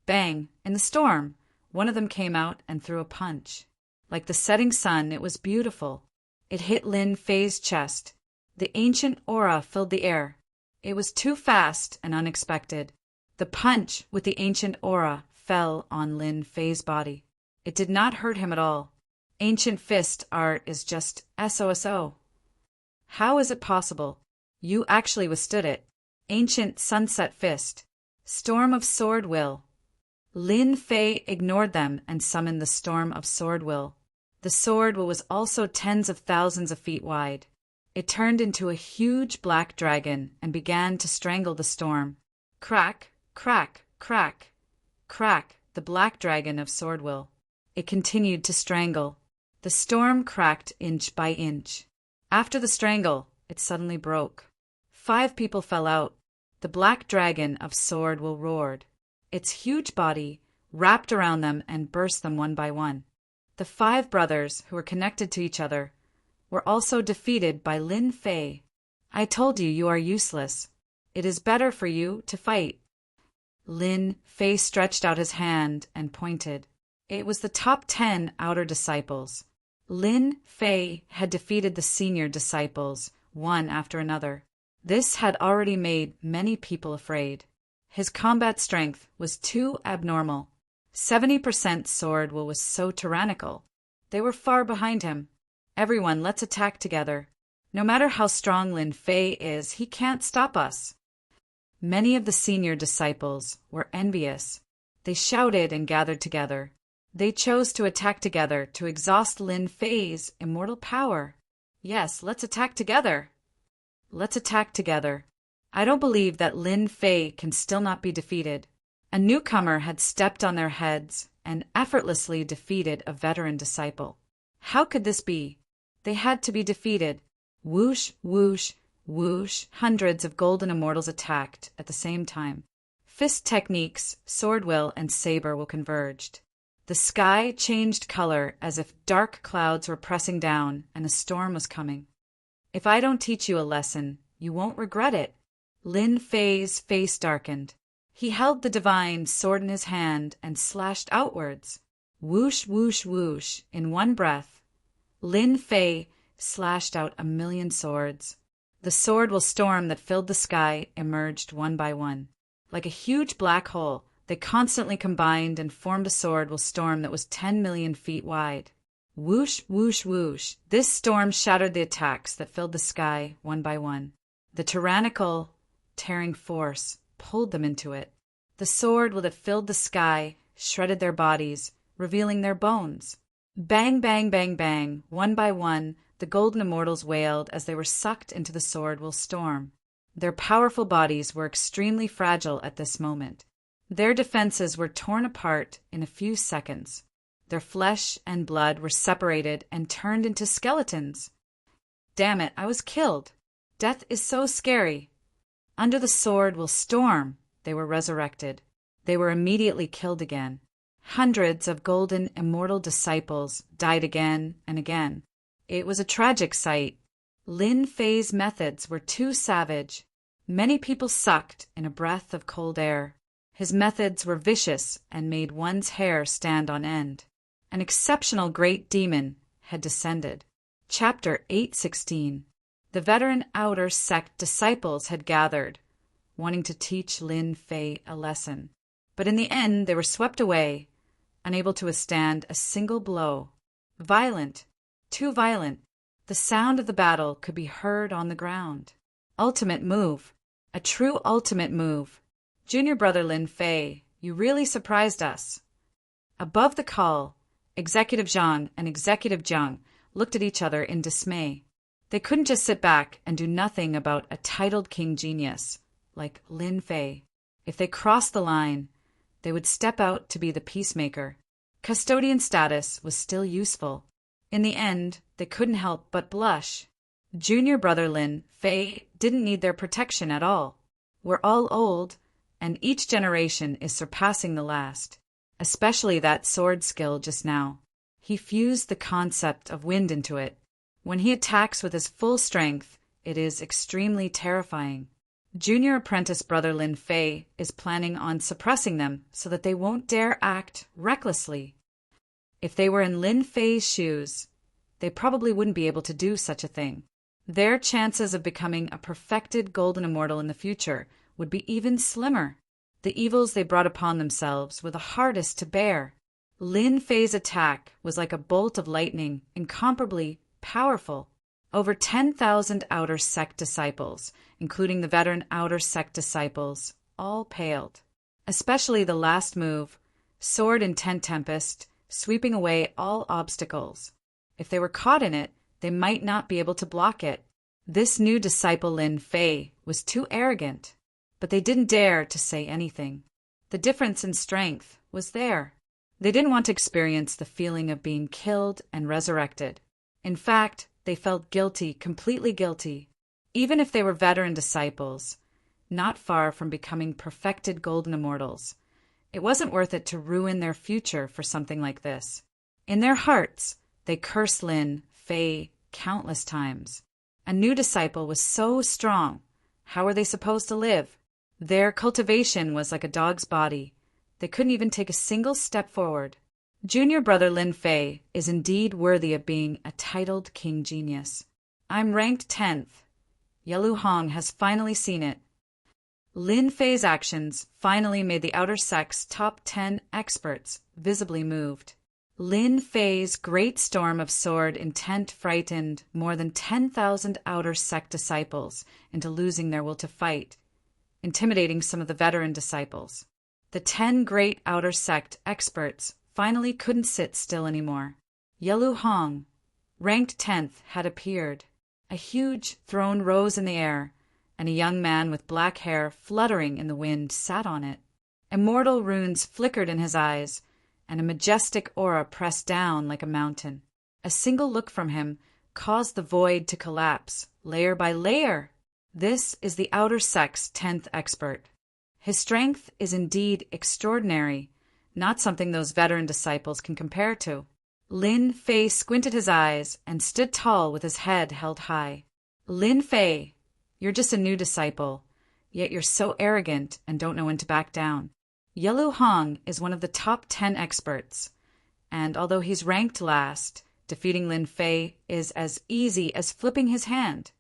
Bang! In the storm, one of them came out and threw a punch. Like the setting sun, it was beautiful. It hit Lin Fei's chest. The ancient aura filled the air. It was too fast and unexpected. The punch with the ancient aura fell on Lin Fei's body. It did not hurt him at all. Ancient fist art is just SOSO. How is it possible? You actually withstood it. Ancient sunset fist. Storm of sword will. Lin Fei ignored them and summoned the storm of sword will. The sword will was also tens of thousands of feet wide. It turned into a huge black dragon and began to strangle the storm. Crack, crack, crack, crack, the black dragon of sword will. It continued to strangle. The storm cracked inch by inch. After the strangle, it suddenly broke. 5 people fell out. The black dragon of sword will roared. Its huge body wrapped around them and burst them one by one. The 5 brothers, who were connected to each other, were also defeated by Lin Fei. I told you you are useless. It is better for you to fight. Lin Fei stretched out his hand and pointed. It was the top 10 outer disciples. Lin Fei had defeated the senior disciples, one after another. This had already made many people afraid. His combat strength was too abnormal. 70% sword will was so tyrannical. They were far behind him. Everyone, let's attack together. No matter how strong Lin Fei is, he can't stop us. Many of the senior disciples were envious. They shouted and gathered together. They chose to attack together to exhaust Lin Fei's immortal power. Yes, let's attack together. Let's attack together. I don't believe that Lin Fei can still not be defeated. A newcomer had stepped on their heads and effortlessly defeated a veteran disciple. How could this be? They had to be defeated. Whoosh, whoosh, whoosh. Hundreds of golden immortals attacked at the same time. Fist techniques, sword will, and saber will converged. The sky changed color as if dark clouds were pressing down and a storm was coming. If I don't teach you a lesson, you won't regret it. Lin Fei's face darkened. He held the divine sword in his hand and slashed outwards. Whoosh, whoosh, whoosh, in one breath. Lin Fei slashed out 1,000,000 swords. The sword will storm that filled the sky emerged one by one. Like a huge black hole, they constantly combined and formed a sword will storm that was 10,000,000 feet wide. Whoosh, whoosh, whoosh. This storm shattered the attacks that filled the sky one by one. The tyrannical, tearing force pulled them into it. The sword that filled the sky shredded their bodies, revealing their bones. Bang, bang, bang, bang. One by one, the golden immortals wailed as they were sucked into the sword will storm. Their powerful bodies were extremely fragile at this moment. Their defenses were torn apart in a few seconds. Their flesh and blood were separated and turned into skeletons. Damn it, I was killed. Death is so scary. Under the sword will storm. They were resurrected. They were immediately killed again. Hundreds of golden immortal disciples died again and again. It was a tragic sight. Lin Fei's methods were too savage. Many people sucked in a breath of cold air. His methods were vicious and made one's hair stand on end. An exceptional great demon had descended. Chapter 8:16. The veteran outer sect disciples had gathered, wanting to teach Lin Fei a lesson. But in the end they were swept away, unable to withstand a single blow. Violent, too violent. The sound of the battle could be heard on the ground. Ultimate move. A true ultimate move. Junior brother Lin Fei, you really surprised us. Above the call, Executive Zhang and Executive Jiang looked at each other in dismay. They couldn't just sit back and do nothing about a titled king genius like Lin Fei. If they crossed the line, they would step out to be the peacemaker. Custodian status was still useful. In the end, they couldn't help but blush. Junior brother Lin Fei didn't need their protection at all. We're all old, and each generation is surpassing the last. Especially that sword skill just now. He fused the concept of wind into it. When he attacks with his full strength, it is extremely terrifying. Junior apprentice brother Lin Fei is planning on suppressing them so that they won't dare act recklessly. If they were in Lin Fei's shoes, they probably wouldn't be able to do such a thing. Their chances of becoming a perfected golden immortal in the future would be even slimmer. The evils they brought upon themselves were the hardest to bear. Lin Fei's attack was like a bolt of lightning, incomparably powerful. Over 10,000 outer sect disciples, including the veteran outer sect disciples, all paled. Especially the last move, Sword Intent Tempest, sweeping away all obstacles. If they were caught in it, they might not be able to block it. This new disciple Lin Fei was too arrogant, but they didn't dare to say anything. The difference in strength was there. They didn't want to experience the feeling of being killed and resurrected. In fact, they felt guilty, completely guilty. Even if they were veteran disciples, not far from becoming perfected golden immortals, it wasn't worth it to ruin their future for something like this. In their hearts, they cursed Lin Fei countless times. A new disciple was so strong. How were they supposed to live? Their cultivation was like a dog's body. They couldn't even take a single step forward. Junior brother Lin Fei is indeed worthy of being a titled king genius. I'm ranked 10th. Yelu Hong has finally seen it. Lin Fei's actions finally made the outer sect's top 10 experts visibly moved. Lin Fei's great storm of sword intent frightened more than 10,000 outer sect disciples into losing their will to fight, intimidating some of the veteran disciples. The 10 great outer sect experts finally couldn't sit still anymore. Yelu Hong, ranked 10th, had appeared. A huge throne rose in the air, and a young man with black hair fluttering in the wind sat on it. Immortal runes flickered in his eyes, and a majestic aura pressed down like a mountain. A single look from him caused the void to collapse, layer by layer. This is the outer sect's 10th expert. His strength is indeed extraordinary, not something those veteran disciples can compare to. Lin Fei squinted his eyes and stood tall with his head held high. Lin Fei, you're just a new disciple, yet you're so arrogant and don't know when to back down. Yellow Hong is one of the top 10 experts, and although he's ranked last, defeating Lin Fei is as easy as flipping his hand.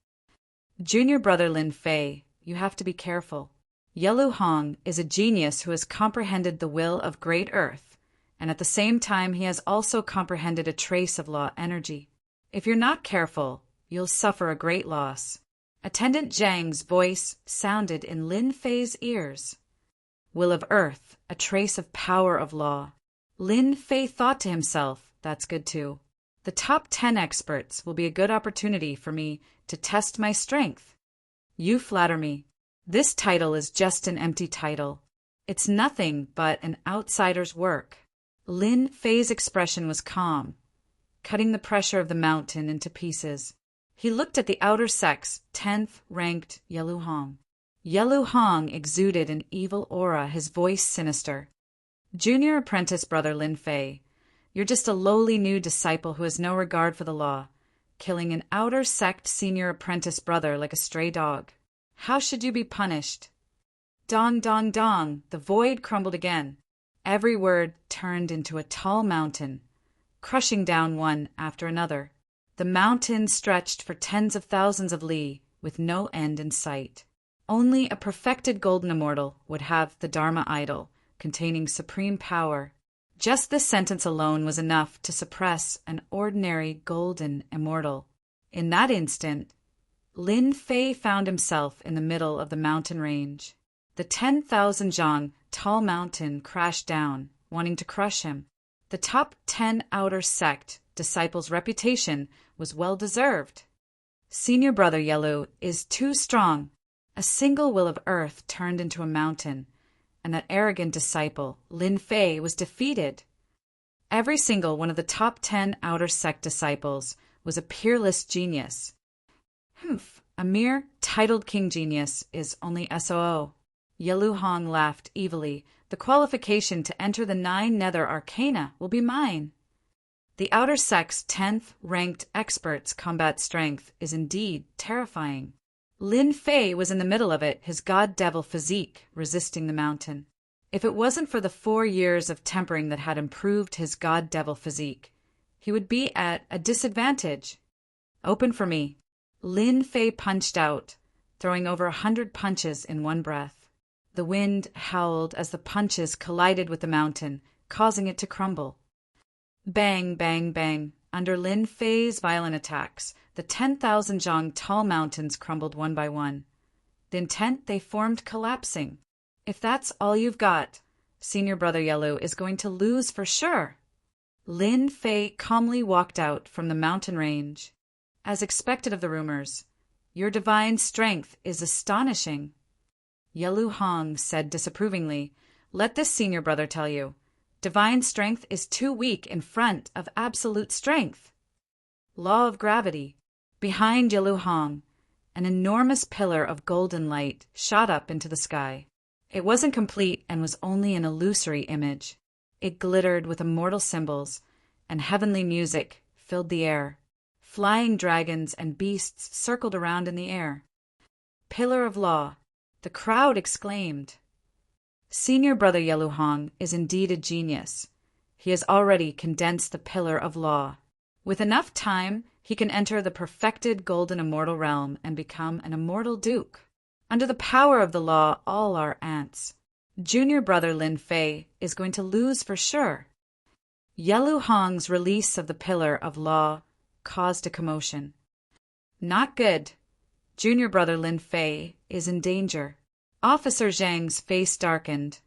Junior brother Lin Fei, you have to be careful. Yellow Hong is a genius who has comprehended the will of Great Earth, and at the same time he has also comprehended a trace of law energy. If you're not careful, you'll suffer a great loss. Attendant Zhang's voice sounded in Lin Fei's ears. Will of Earth, a trace of power of law. Lin Fei thought to himself, that's good too. The top 10 experts will be a good opportunity for me to test my strength. You flatter me. This title is just an empty title. It's nothing but an outsider's work. Lin Fei's expression was calm, cutting the pressure of the mountain into pieces. He looked at the outer sect's 10th ranked Yellow Hong. Yellow Hong exuded an evil aura, his voice sinister. Junior apprentice brother Lin Fei, you're just a lowly new disciple who has no regard for the law, killing an outer sect senior apprentice brother like a stray dog. How should you be punished? Dong, dong, dong, the void crumbled again. Every word turned into a tall mountain, crushing down one after another. The mountain stretched for tens of thousands of li, with no end in sight. Only a perfected golden immortal would have the Dharma idol, containing supreme power. Just this sentence alone was enough to suppress an ordinary golden immortal. In that instant, Lin Fei found himself in the middle of the mountain range. The 10,000 zhang tall mountain crashed down, wanting to crush him. The top 10 outer sect disciples' reputation was well deserved. Senior brother Yellow is too strong. A single will of earth turned into a mountain, and that arrogant disciple, Lin Fei, was defeated. Every single one of the top 10 outer sect disciples was a peerless genius. A mere titled king genius is only SOO. Yellow Hong laughed evilly. The qualification to enter the 9 nether arcana will be mine. The outer sect's 10th ranked expert's combat strength is indeed terrifying. Lin Fei was in the middle of it, his god-devil physique resisting the mountain. If it wasn't for the 4 years of tempering that had improved his god-devil physique, he would be at a disadvantage. Open for me. Lin Fei punched out, throwing over 100 punches in one breath. The wind howled as the punches collided with the mountain, causing it to crumble. Bang, bang, bang. Under Lin Fei's violent attacks, the 10,000 zhang tall mountains crumbled one by one. The intent they formed collapsing. If that's all you've got, Senior Brother Yellow is going to lose for sure. Lin Fei calmly walked out from the mountain range. As expected of the rumors, your divine strength is astonishing. Yellow Hong said disapprovingly, let this senior brother tell you, divine strength is too weak in front of absolute strength. Law of gravity. Behind Yellow Hong, an enormous pillar of golden light shot up into the sky. It wasn't complete and was only an illusory image. It glittered with immortal symbols, and heavenly music filled the air. Flying dragons and beasts circled around in the air. Pillar of Law, the crowd exclaimed. Senior Brother Yellow Hong is indeed a genius. He has already condensed the Pillar of Law. With enough time, he can enter the perfected golden immortal realm and become an immortal duke. Under the power of the law, all are ants. Junior Brother Lin Fei is going to lose for sure. Yellow Hong's release of the Pillar of Law caused a commotion. Not good. Junior Brother Lin Fei is in danger. Officer Zhang's face darkened.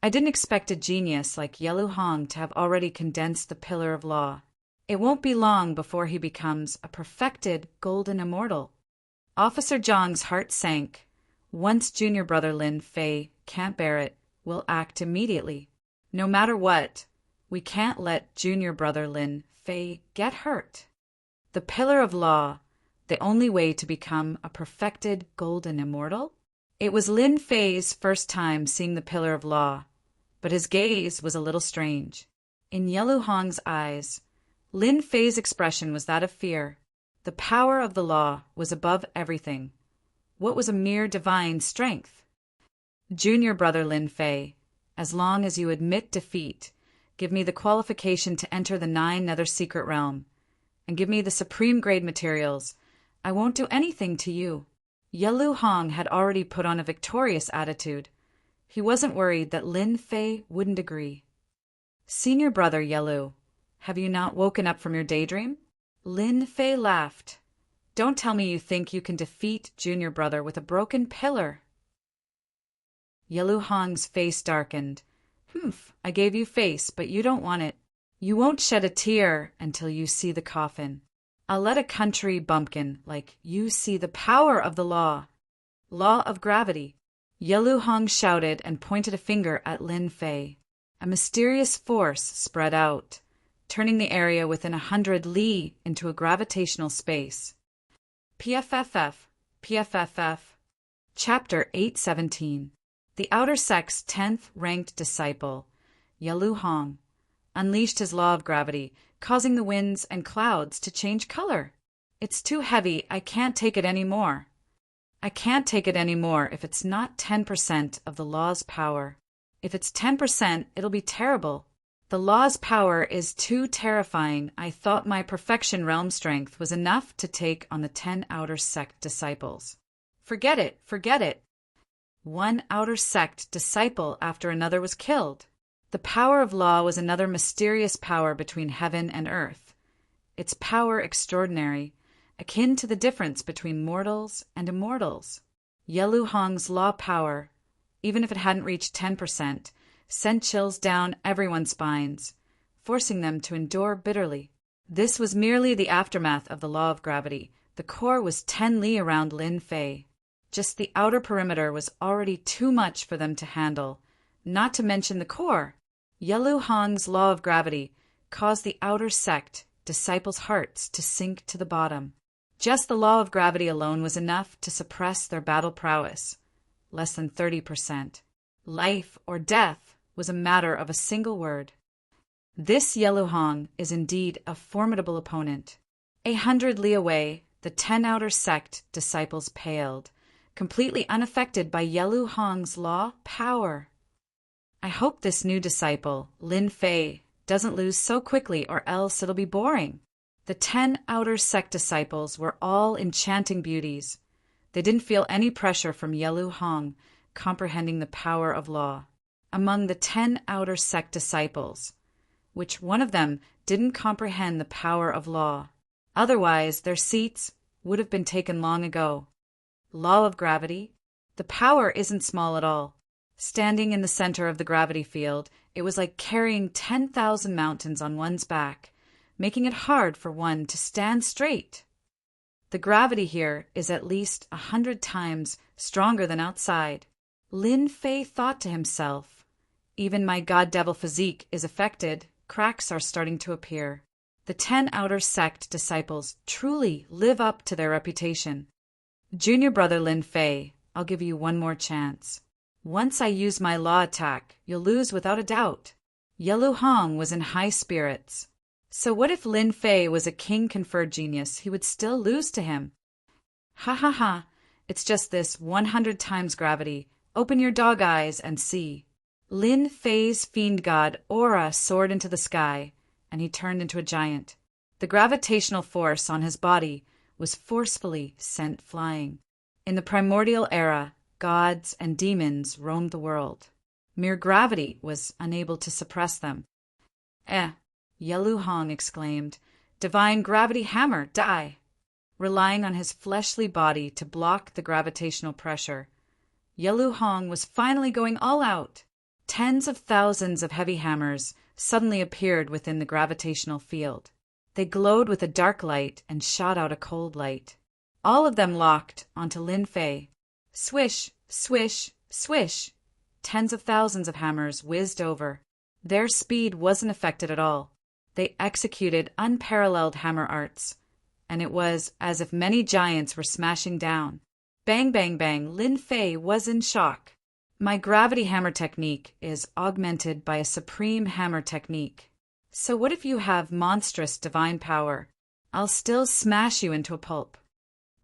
I didn't expect a genius like Yellow Hong to have already condensed the Pillar of Law. It won't be long before he becomes a perfected golden immortal. Officer Zhang's heart sank. Once Junior Brother Lin Fei can't bear it, we'll act immediately. No matter what, we can't let Junior Brother Lin Fei get hurt. The Pillar of Law, the only way to become a perfected golden immortal? It was Lin Fei's first time seeing the pillar of law, but his gaze was a little strange. In Yellow Hong's eyes, Lin Fei's expression was that of fear. The power of the law was above everything. What was a mere divine strength? Junior brother Lin Fei, as long as you admit defeat, give me the qualification to enter the 9 nether secret realm, and give me the supreme grade materials. I won't do anything to you. Yellow Hong had already put on a victorious attitude. He wasn't worried that Lin Fei wouldn't agree. Senior brother Yellow, have you not woken up from your daydream? Lin Fei laughed. Don't tell me you think you can defeat junior brother with a broken pillar. Yellow Hong's face darkened. Humph, I gave you face, but you don't want it. You won't shed a tear until you see the coffin. I'll let a country bumpkin like you see the power of the law. Law of gravity. Yellow Hong shouted and pointed a finger at Lin Fei. A mysterious force spread out, turning the area within 100 li into a gravitational space. PFFF, PFFF. Chapter 817. The Outer Sect's 10th ranked disciple, Yellow Hong, unleashed his law of gravity, causing the winds and clouds to change color. It's too heavy, I can't take it anymore. I can't take it anymore if it's not 10% of the law's power. If it's 10%, it'll be terrible. The law's power is too terrifying. I thought my perfection realm strength was enough to take on the 10 outer sect disciples. Forget it, forget it. One outer sect disciple after another was killed. The power of law was another mysterious power between heaven and earth. Its power extraordinary, akin to the difference between mortals and immortals. Yellow Hong's law power, even if it hadn't reached 10%, sent chills down everyone's spines, forcing them to endure bitterly. This was merely the aftermath of the law of gravity. The core was 10 li around Lin Fei. Just the outer perimeter was already too much for them to handle, not to mention the core. Yellow Hong's law of gravity caused the outer sect disciples' hearts to sink to the bottom. Just the law of gravity alone was enough to suppress their battle prowess. Less than 30%. Life or death was a matter of a single word. This Yellow Hong is indeed a formidable opponent. 100 li away, the 10 outer sect disciples paled, completely unaffected by Yellow Hong's law power. I hope this new disciple, Lin Fei, doesn't lose so quickly or else it'll be boring. The 10 outer sect disciples were all enchanting beauties. They didn't feel any pressure from Yellow Hong comprehending the power of law. Among the 10 outer sect disciples, which one of them didn't comprehend the power of law? Otherwise, their seats would have been taken long ago. Law of gravity? The power isn't small at all. Standing in the center of the gravity field, it was like carrying 10,000 mountains on one's back, making it hard for one to stand straight. The gravity here is at least 100 times stronger than outside. Lin Fei thought to himself, even my god-devil physique is affected, cracks are starting to appear. The 10 outer sect disciples truly live up to their reputation. Junior brother Lin Fei, I'll give you one more chance. Once I use my law attack, you'll lose without a doubt. Yellow Hong was in high spirits. So what if Lin Fei was a king-conferred genius? He would still lose to him. Ha ha ha, it's just this 100 times gravity. Open your dog eyes and see. Lin Fei's fiend god aura soared into the sky, and he turned into a giant. The gravitational force on his body was forcefully sent flying. In the primordial era, gods and demons roamed the world. Mere gravity was unable to suppress them. Yellow Hong exclaimed, "Divine gravity hammer, die!" Relying on his fleshly body to block the gravitational pressure, Yellow Hong was finally going all out. Tens of thousands of heavy hammers suddenly appeared within the gravitational field. They glowed with a dark light and shot out a cold light. All of them locked onto Lin Fei. Swish, swish, swish. Tens of thousands of hammers whizzed over. Their speed wasn't affected at all. They executed unparalleled hammer arts, and it was as if many giants were smashing down. Bang, bang, bang, Lin Fei was in shock. My gravity hammer technique is augmented by a supreme hammer technique. So what if you have monstrous divine power? I'll still smash you into a pulp.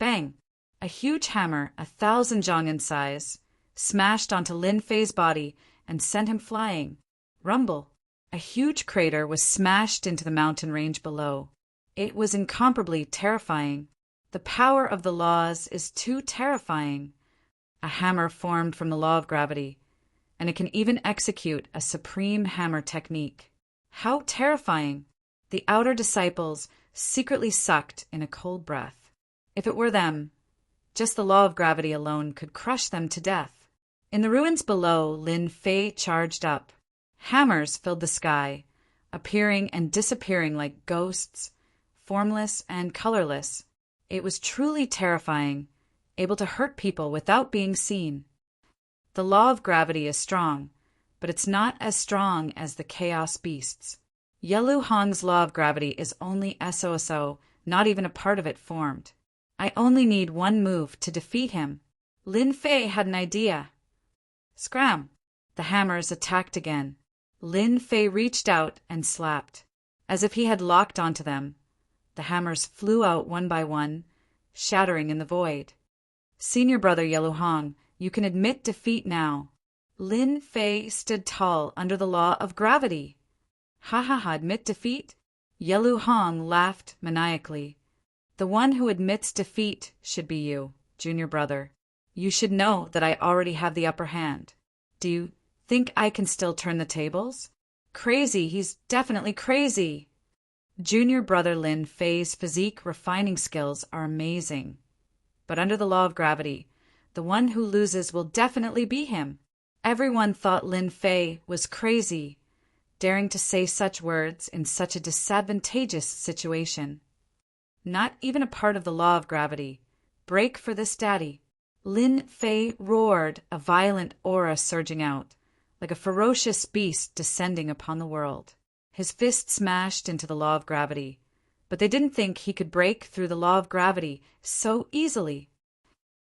Bang! A huge hammer, 1,000 zhang in size, smashed onto Lin Fei's body and sent him flying. Rumble! A huge crater was smashed into the mountain range below. It was incomparably terrifying. The power of the laws is too terrifying. A hammer formed from the law of gravity, and it can even execute a supreme hammer technique. How terrifying! The outer disciples secretly sucked in a cold breath. If it were them, just the law of gravity alone could crush them to death. In the ruins below, Lin Fei charged up. Hammers filled the sky, appearing and disappearing like ghosts, formless and colorless. It was truly terrifying, able to hurt people without being seen. The law of gravity is strong, but it's not as strong as the chaos beasts. Yelu Hong's law of gravity is only SOSO, not even a part of it formed. I only need one move to defeat him. Lin Fei had an idea. Scram! The hammers attacked again. Lin Fei reached out and slapped. As if he had locked onto them, the hammers flew out one by one, shattering in the void. Senior brother Yelu Hong, you can admit defeat now. Lin Fei stood tall under the law of gravity. Ha ha ha, admit defeat? Yelu Hong laughed maniacally. The one who admits defeat should be you, junior brother. You should know that I already have the upper hand. Do you think I can still turn the tables? Crazy, he's definitely crazy. Junior brother Lin Fei's physique refining skills are amazing. But under the law of gravity, the one who loses will definitely be him. Everyone thought Lin Fei was crazy, daring to say such words in such a disadvantageous situation. Not even a part of the law of gravity. Break for this daddy. Lin Fei roared, a violent aura surging out, like a ferocious beast descending upon the world. His fist smashed into the law of gravity, but they didn't think he could break through the law of gravity so easily.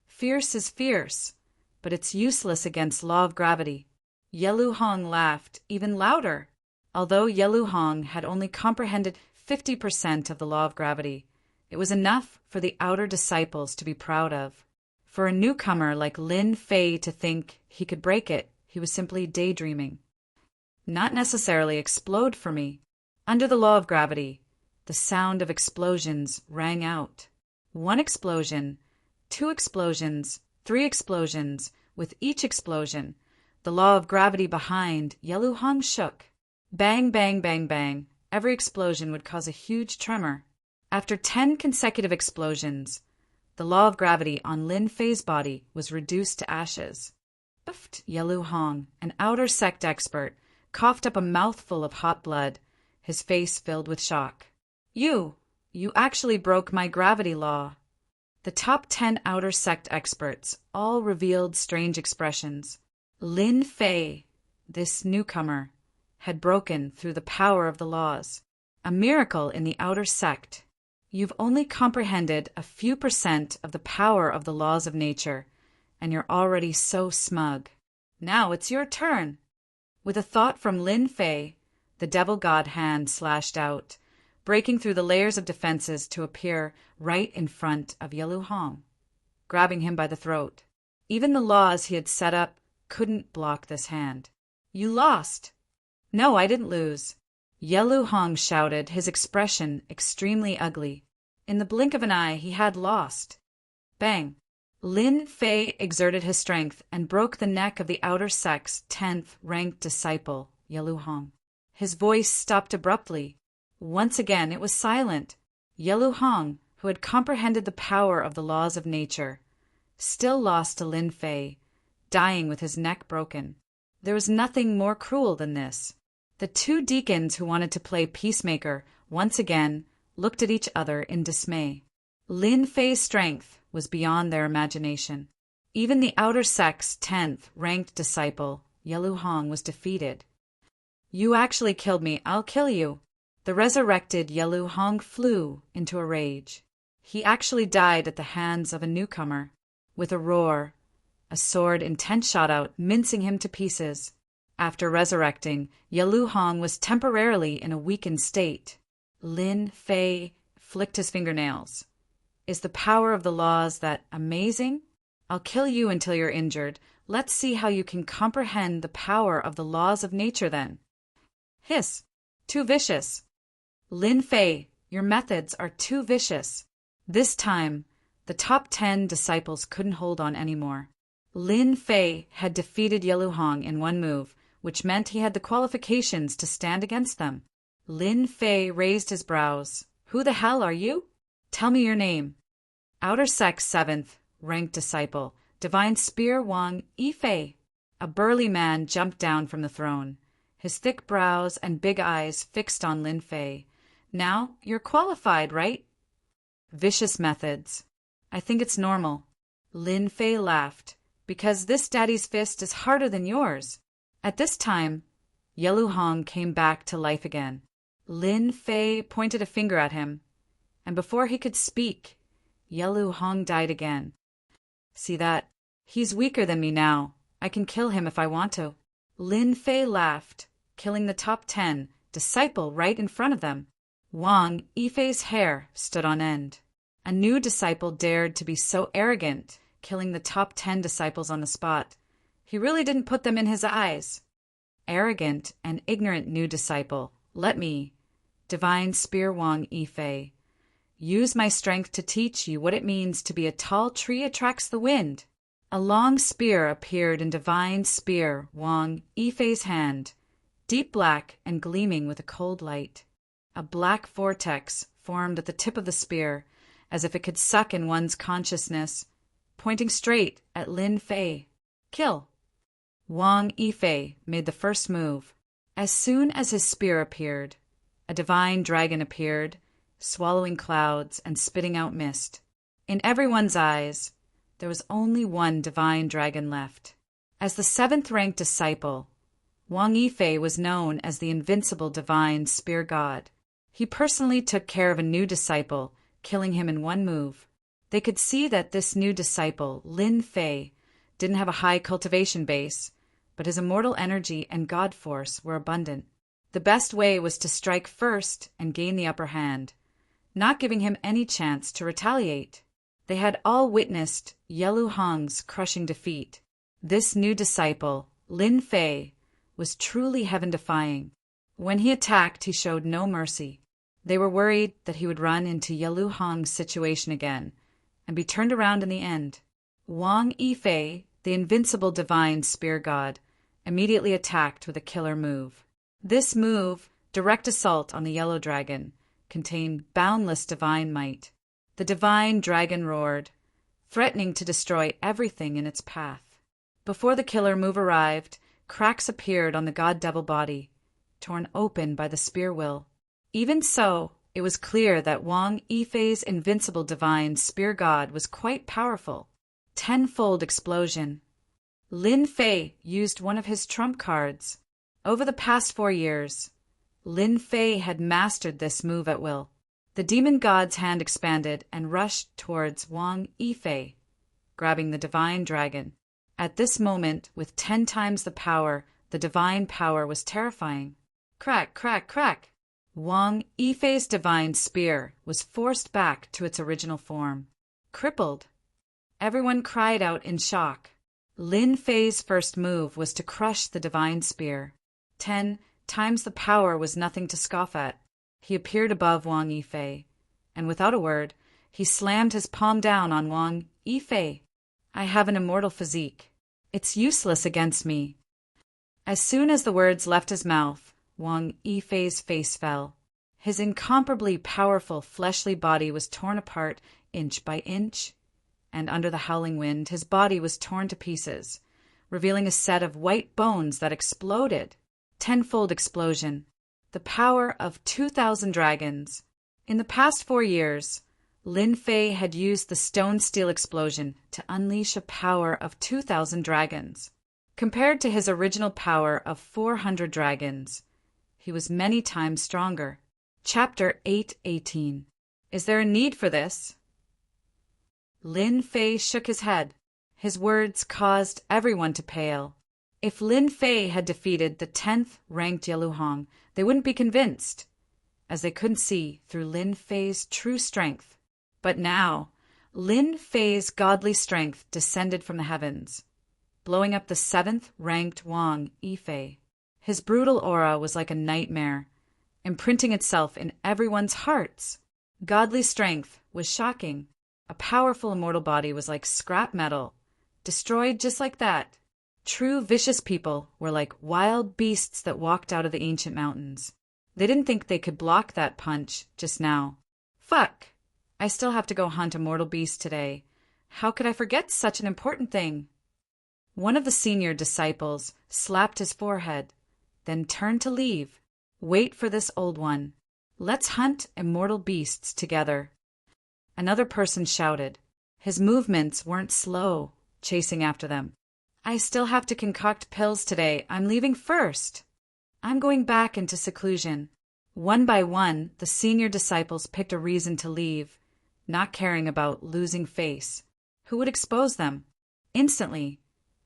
Fierce is fierce, but it's useless against law of gravity. Yelu Hong laughed even louder. Although Yelu Hong had only comprehended 50% of the law of gravity, it was enough for the outer disciples to be proud of. For a newcomer like Lin Fei to think he could break it, he was simply daydreaming. Not necessarily explode for me. Under the law of gravity, the sound of explosions rang out. 1 explosion, 2 explosions, 3 explosions. With each explosion, the law of gravity behind Yelu Hong shook. Bang, bang, bang, bang. Every explosion would cause a huge tremor. After 10 consecutive explosions, the law of gravity on Lin Fei's body was reduced to ashes. Puffed! Yelu Hong, an outer sect expert, coughed up a mouthful of hot blood, his face filled with shock. You actually broke my gravity law. The top 10 outer sect experts all revealed strange expressions. Lin Fei, this newcomer, had broken through the power of the laws. A miracle in the outer sect. You've only comprehended a few % of the power of the laws of nature, and you're already so smug. Now it's your turn. With a thought from Lin Fei, the devil god hand slashed out, breaking through the layers of defenses to appear right in front of Yelu Hong, grabbing him by the throat. Even the laws he had set up couldn't block this hand. You lost. No, I didn't lose. Yelu Hong shouted, his expression extremely ugly. In the blink of an eye, he had lost. Bang! Lin Fei exerted his strength and broke the neck of the outer sect's 10th ranked disciple, Yelu Hong. His voice stopped abruptly. Once again, it was silent. Yelu Hong, who had comprehended the power of the laws of nature, still lost to Lin Fei, dying with his neck broken. There was nothing more cruel than this. The 2 deacons who wanted to play peacemaker once again looked at each other in dismay. Lin Fei's strength was beyond their imagination. Even the outer sect's 10th ranked disciple, Yelu Hong, was defeated. You actually killed me, I'll kill you. The resurrected Yelu Hong flew into a rage. He actually died at the hands of a newcomer. With a roar, a sword intent shot out, mincing him to pieces. After resurrecting, Yalu Hong was temporarily in a weakened state. Lin Fei flicked his fingernails. Is the power of the laws that amazing? I'll kill you until you're injured. Let's see how you can comprehend the power of the laws of nature then. Hiss. Too vicious. Lin Fei, your methods are too vicious. This time, the top 10 disciples couldn't hold on anymore. Lin Fei had defeated Yalu Hong in one move, which meant he had the qualifications to stand against them. Lin Fei raised his brows. Who the hell are you? Tell me your name. Outer Sect's 7th ranked disciple, Divine Spear Wang Yifei. A burly man jumped down from the throne, his thick brows and big eyes fixed on Lin Fei. Now, you're qualified, right? Vicious methods. I think it's normal. Lin Fei laughed, because this daddy's fist is harder than yours. At this time, Yalu Hong came back to life again. Lin Fei pointed a finger at him, and before he could speak, Yalu Hong died again. See that? He's weaker than me now. I can kill him if I want to. Lin Fei laughed, killing the top 10 disciple right in front of them. Wang Yifei's hair stood on end. A new disciple dared to be so arrogant, killing the top 10 disciples on the spot. He really didn't put them in his eyes. Arrogant and ignorant new disciple, let me, Divine Spear Wang Yifei, use my strength to teach you what it means to be a tall tree attracts the wind. A long spear appeared in Divine Spear Wang Yifei's hand, deep black and gleaming with a cold light. A black vortex formed at the tip of the spear, as if it could suck in one's consciousness, pointing straight at Lin Fei. Kill. Wang Yifei made the first move. As soon as his spear appeared, a divine dragon appeared, swallowing clouds and spitting out mist. In everyone's eyes, there was only one divine dragon left. As the 7th-ranked disciple, Wang Yifei was known as the invincible divine spear god. He personally took care of a new disciple, killing him in one move. They could see that this new disciple, Lin Fei, didn't have a high cultivation base, but his immortal energy and god force were abundant. The best way was to strike first and gain the upper hand, not giving him any chance to retaliate. They had all witnessed Yalu Hong's crushing defeat. This new disciple, Lin Fei, was truly heaven-defying. When he attacked, he showed no mercy. They were worried that he would run into Yalu Hong's situation again and be turned around in the end. Wang Yifei, the invincible divine spear god, immediately attacked with a killer move. This move, direct assault on the yellow dragon, contained boundless divine might. The divine dragon roared, threatening to destroy everything in its path. Before the killer move arrived, cracks appeared on the god-devil body, torn open by the spear will. Even so, it was clear that Wang Yifei's invincible divine spear god was quite powerful. Tenfold explosion. Lin Fei used one of his trump cards. Over the past 4 years, Lin Fei had mastered this move at will. The demon god's hand expanded and rushed towards Wang Yifei, grabbing the divine dragon. At this moment, with 10 times the power, the divine power was terrifying. Crack, crack, crack! Wang Yifei's divine spear was forced back to its original form. Crippled. Everyone cried out in shock. Lin Fei's first move was to crush the divine spear. 10 times the power was nothing to scoff at. He appeared above Wang Yifei, and without a word, he slammed his palm down on Wang Yifei. I have an immortal physique. It's useless against me. As soon as the words left his mouth, Wang Yifei's face fell. His incomparably powerful fleshly body was torn apart inch by inch, and under the howling wind his body was torn to pieces, revealing a set of white bones that exploded. Tenfold explosion. The power of 2,000 dragons. In the past 4 years, Lin Fei had used the stone-steel explosion to unleash a power of 2,000 dragons. Compared to his original power of 400 dragons, he was many times stronger. Chapter 8:18. Is there a need for this? Lin Fei shook his head. His words caused everyone to pale. If Lin Fei had defeated the 10th ranked Yaluhong, they wouldn't be convinced, as they couldn't see through Lin Fei's true strength. But now, Lin Fei's godly strength descended from the heavens, blowing up the 7th ranked Wang Yifei. His brutal aura was like a nightmare, imprinting itself in everyone's hearts. Godly strength was shocking. A powerful immortal body was like scrap metal, destroyed just like that. True vicious people were like wild beasts that walked out of the ancient mountains. They didn't think they could block that punch just now. Fuck! I still have to go hunt a mortal beast today. How could I forget such an important thing? One of the senior disciples slapped his forehead, then turned to leave. Wait for this old one. Let's hunt immortal beasts together. Another person shouted. His movements weren't slow, chasing after them. I still have to concoct pills today. I'm leaving first. I'm going back into seclusion. One by one, the senior disciples picked a reason to leave, not caring about losing face. Who would expose them? Instantly,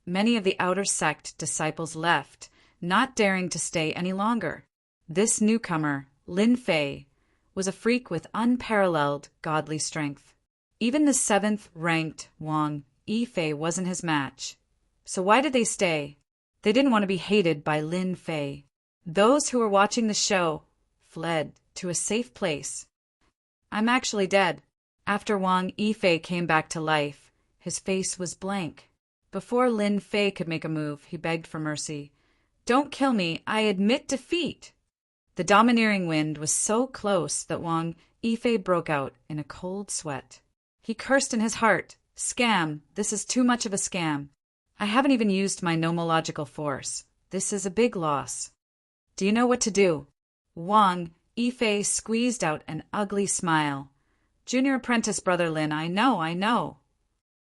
many of the outer sect disciples left, not daring to stay any longer. This newcomer, Lin Fei, was a freak with unparalleled godly strength. Even the 7th ranked Wang Yifei wasn't his match. So why did they stay? They didn't want to be hated by Lin Fei. Those who were watching the show fled to a safe place. I'm actually dead. After Wang Yifei came back to life, his face was blank. Before Lin Fei could make a move, he begged for mercy. Don't kill me, I admit defeat. The domineering wind was so close that Wang Yifei broke out in a cold sweat. He cursed in his heart, Scam, this is too much of a scam. I haven't even used my nomological force. This is a big loss. Do you know what to do? Wang Yifei squeezed out an ugly smile. Junior apprentice brother Lin, I know.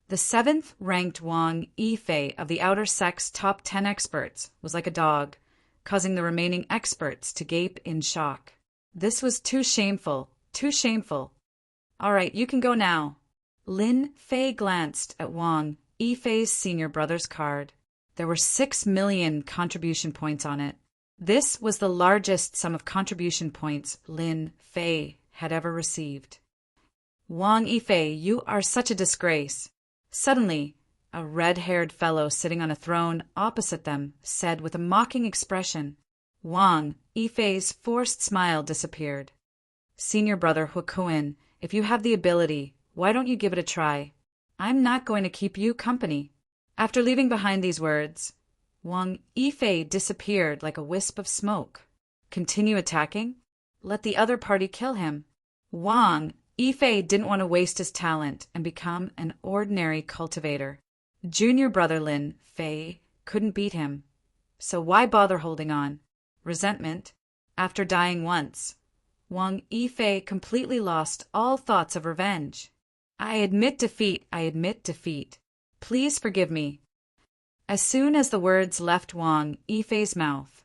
The 7th ranked Wang Yifei of the outer sect's top 10 experts was like a dog, causing the remaining experts to gape in shock. This was too shameful, too shameful. All right, you can go now. Lin Fei glanced at Wang Yifei's senior brother's card. There were 6 million contribution points on it. This was the largest sum of contribution points Lin Fei had ever received. Wang Yifei, you are such a disgrace. Suddenly, a red-haired fellow sitting on a throne opposite them said with a mocking expression. Wang Yifei's forced smile disappeared. Senior brother Hukuin, if you have the ability, why don't you give it a try? I'm not going to keep you company. After leaving behind these words, Wang Yifei disappeared like a wisp of smoke. Continue attacking? Let the other party kill him. Wang Yifei didn't want to waste his talent and become an ordinary cultivator. Junior brother Lin Fei couldn't beat him. So why bother holding on? Resentment. After dying once, Wang Yifei completely lost all thoughts of revenge. I admit defeat. Please forgive me. As soon as the words left Wang Yifei's mouth,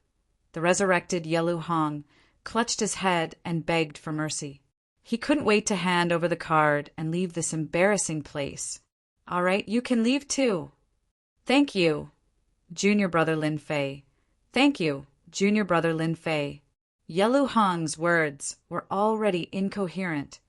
the resurrected Yelu Hong clutched his head and begged for mercy. He couldn't wait to hand over the card and leave this embarrassing place. All right, you can leave too. Thank you, Junior brother Lin Fei. Thank you, Junior brother Lin Fei. Yelu Hong's words were already incoherent.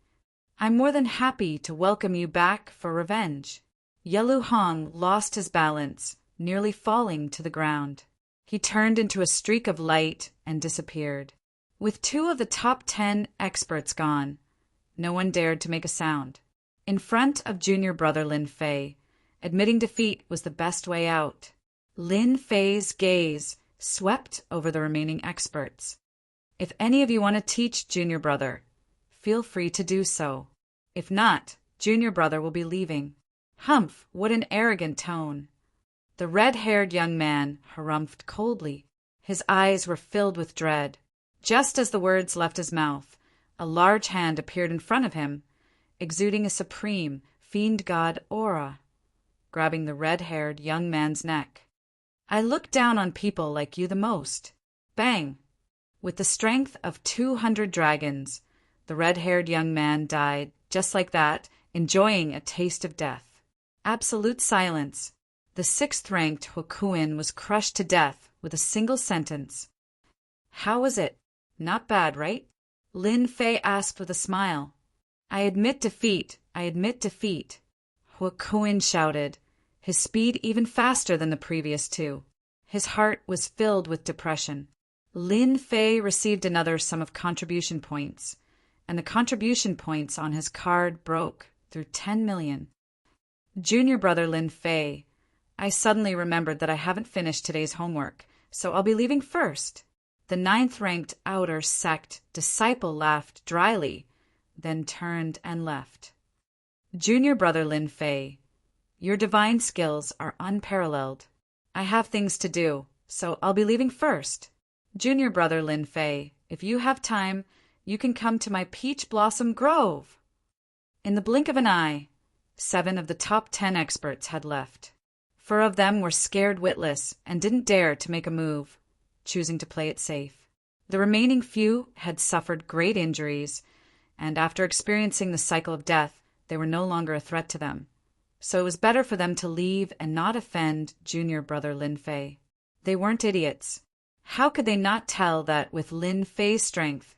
I'm more than happy to welcome you back for revenge. Yelu Hong lost his balance, nearly falling to the ground. He turned into a streak of light and disappeared. With 2 of the top 10 experts gone, no one dared to make a sound. In front of junior brother Lin Fei, admitting defeat was the best way out. Lin Fei's gaze swept over the remaining experts. If any of you want to teach junior brother, feel free to do so. If not, junior brother will be leaving. Humph, what an arrogant tone. The red-haired young man harumphed coldly. His eyes were filled with dread. Just as the words left his mouth, a large hand appeared in front of him, exuding a supreme, fiend-god aura, grabbing the red-haired young man's neck. I look down on people like you the most. Bang! With the strength of 200 dragons, the red-haired young man died just like that, enjoying a taste of death. Absolute silence. The sixth-ranked Hokuin was crushed to death with a single sentence. How was it? Not bad, right? Lin Fei asked with a smile. I admit defeat. I admit defeat. Hokuin shouted, his speed even faster than the previous two. His heart was filled with depression. Lin Fei received another sum of contribution points, and the contribution points on his card broke through 10 million. Junior brother Lin Fei, I suddenly remembered that I haven't finished today's homework, so I'll be leaving first. The ninth-ranked outer sect disciple laughed dryly, then turned and left. Junior brother Lin Fei, your divine skills are unparalleled. I have things to do, so I'll be leaving first. Junior brother Lin Fei, if you have time, you can come to my peach blossom grove. In the blink of an eye, 7 of the top 10 experts had left. 4 of them were scared witless and didn't dare to make a move, choosing to play it safe. The remaining few had suffered great injuries, and after experiencing the cycle of death, they were no longer a threat to them. So it was better for them to leave and not offend junior brother Lin Fei. They weren't idiots. How could they not tell that with Lin Fei's strength,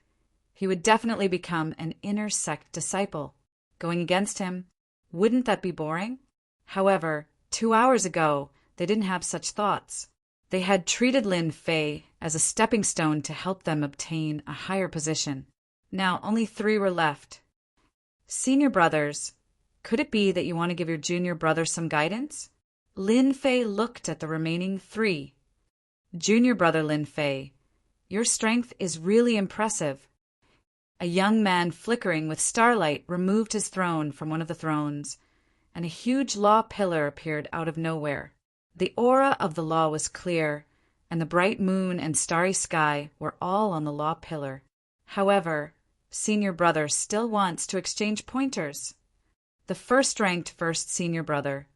he would definitely become an inner sect disciple? Going against him, wouldn't that be boring? However, 2 hours ago, they didn't have such thoughts. They had treated Lin Fei as a stepping stone to help them obtain a higher position. Now only 3 were left. Senior brothers, could it be that you want to give your junior brother some guidance? Lin Fei looked at the remaining 3. Junior brother Lin Fei, your strength is really impressive. A young man flickering with starlight removed his throne from one of the thrones, and a huge law pillar appeared out of nowhere. The aura of the law was clear, and the bright moon and starry sky were all on the law pillar. However, senior brother still wants to exchange pointers. The first-ranked first senior brother,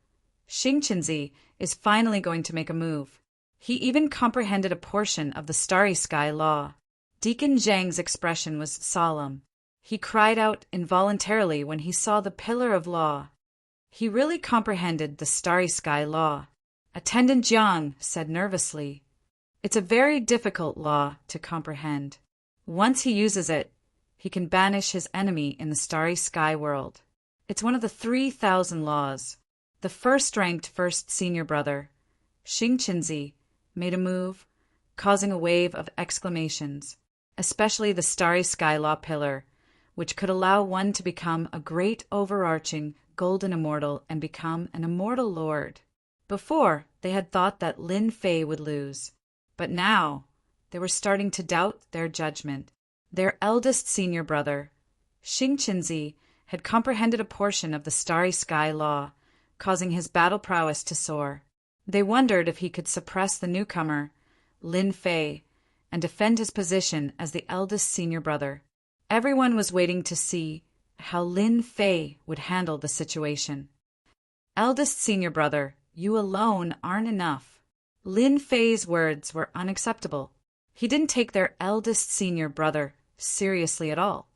Xingqinzi, is finally going to make a move. He even comprehended a portion of the starry sky law. Deacon Zhang's expression was solemn. He cried out involuntarily when he saw the pillar of law. He really comprehended the starry sky law. Attendant Jiang said nervously, "It's a very difficult law to comprehend. Once he uses it, he can banish his enemy in the starry sky world. It's one of the 3,000 laws." The first-ranked first senior brother, Xingqinzi, made a move, causing a wave of exclamations, especially the starry sky law pillar, which could allow one to become a great overarching golden immortal and become an immortal lord. Before, they had thought that Lin Fei would lose, but now they were starting to doubt their judgment. Their eldest senior brother, Xingqinzi, had comprehended a portion of the starry sky law, causing his battle prowess to soar. They wondered if he could suppress the newcomer, Lin Fei, and defend his position as the eldest senior brother. Everyone was waiting to see how Lin Fei would handle the situation. Eldest senior brother, you alone aren't enough. Lin Fei's words were unacceptable. He didn't take their eldest senior brother seriously at all.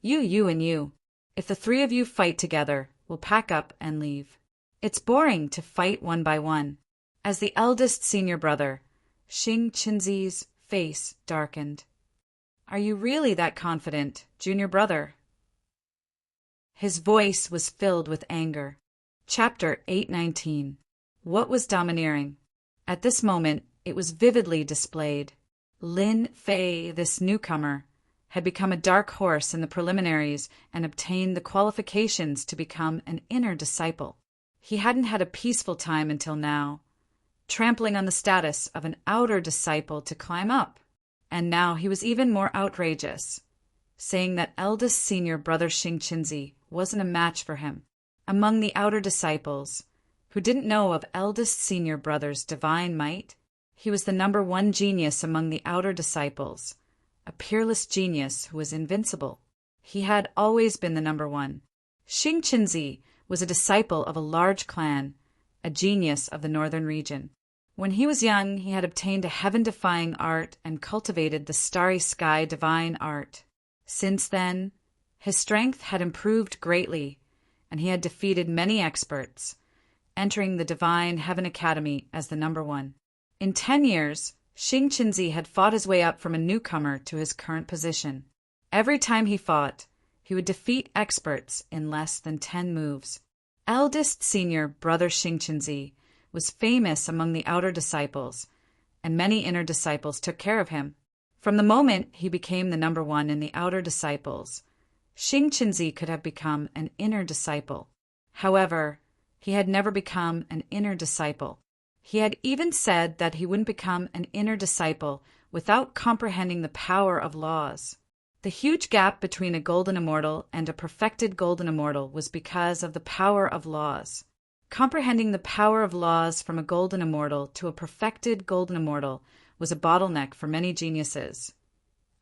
You, and you. If the 3 of you fight together, we'll pack up and leave. It's boring to fight one by one. As the eldest senior brother, Xingqinzi's face darkened. Are you really that confident, junior brother? His voice was filled with anger. Chapter 819. What was domineering? At this moment, it was vividly displayed. Lin Fei, this newcomer, had become a dark horse in the preliminaries and obtained the qualifications to become an inner disciple. He hadn't had a peaceful time until now, trampling on the status of an outer disciple to climb up. And now he was even more outrageous, saying that eldest senior brother Xingqinzi wasn't a match for him. Among the outer disciples, who didn't know of eldest senior brother's divine might, he was the number 1 genius among the outer disciples, a peerless genius who was invincible. He had always been the number 1. Xingqinzi was a disciple of a large clan, a genius of the northern region. When he was young, he had obtained a heaven-defying art and cultivated the starry sky divine art. Since then, his strength had improved greatly, and he had defeated many experts, entering the Divine Heaven Academy as the number one. In 10 years, Xing Qinzi had fought his way up from a newcomer to his current position. Every time he fought, he would defeat experts in less than 10 moves. Eldest senior brother Xing Qinzi was famous among the outer disciples, and many inner disciples took care of him. From the moment he became the number one in the outer disciples, Xing Qinzi could have become an inner disciple. However, he had never become an inner disciple. He had even said that he wouldn't become an inner disciple without comprehending the power of laws. The huge gap between a golden immortal and a perfected golden immortal was because of the power of laws. Comprehending the power of laws from a golden immortal to a perfected golden immortal was a bottleneck for many geniuses,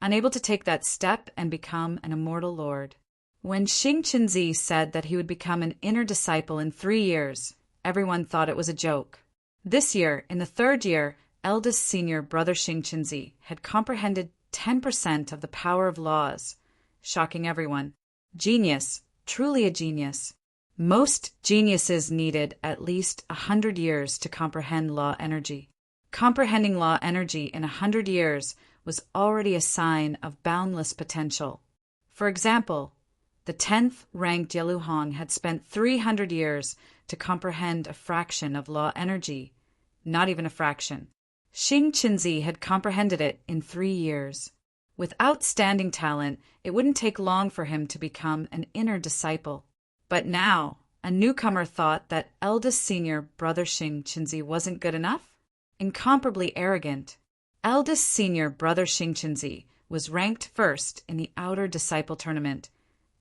unable to take that step and become an immortal lord. When Xing Qinzi said that he would become an inner disciple in 3 years, everyone thought it was a joke. This year, in the 3rd year, eldest senior brother Xing Qinzi had comprehended 10% of the power of laws, shocking everyone. Genius, truly a genius. Most geniuses needed at least 100 years to comprehend law energy. Comprehending law energy in 100 years was already a sign of boundless potential. For example, the 10th ranked Yelu Hong had spent 300 years to comprehend a fraction of law energy, not even a fraction. Xing Qinzi had comprehended it in 3 years. With outstanding talent, it wouldn't take long for him to become an inner disciple. But now, a newcomer thought that eldest senior brother Xing Qinzi wasn't good enough? Incomparably arrogant. Eldest senior brother Xing Qinzi was ranked first in the outer disciple tournament,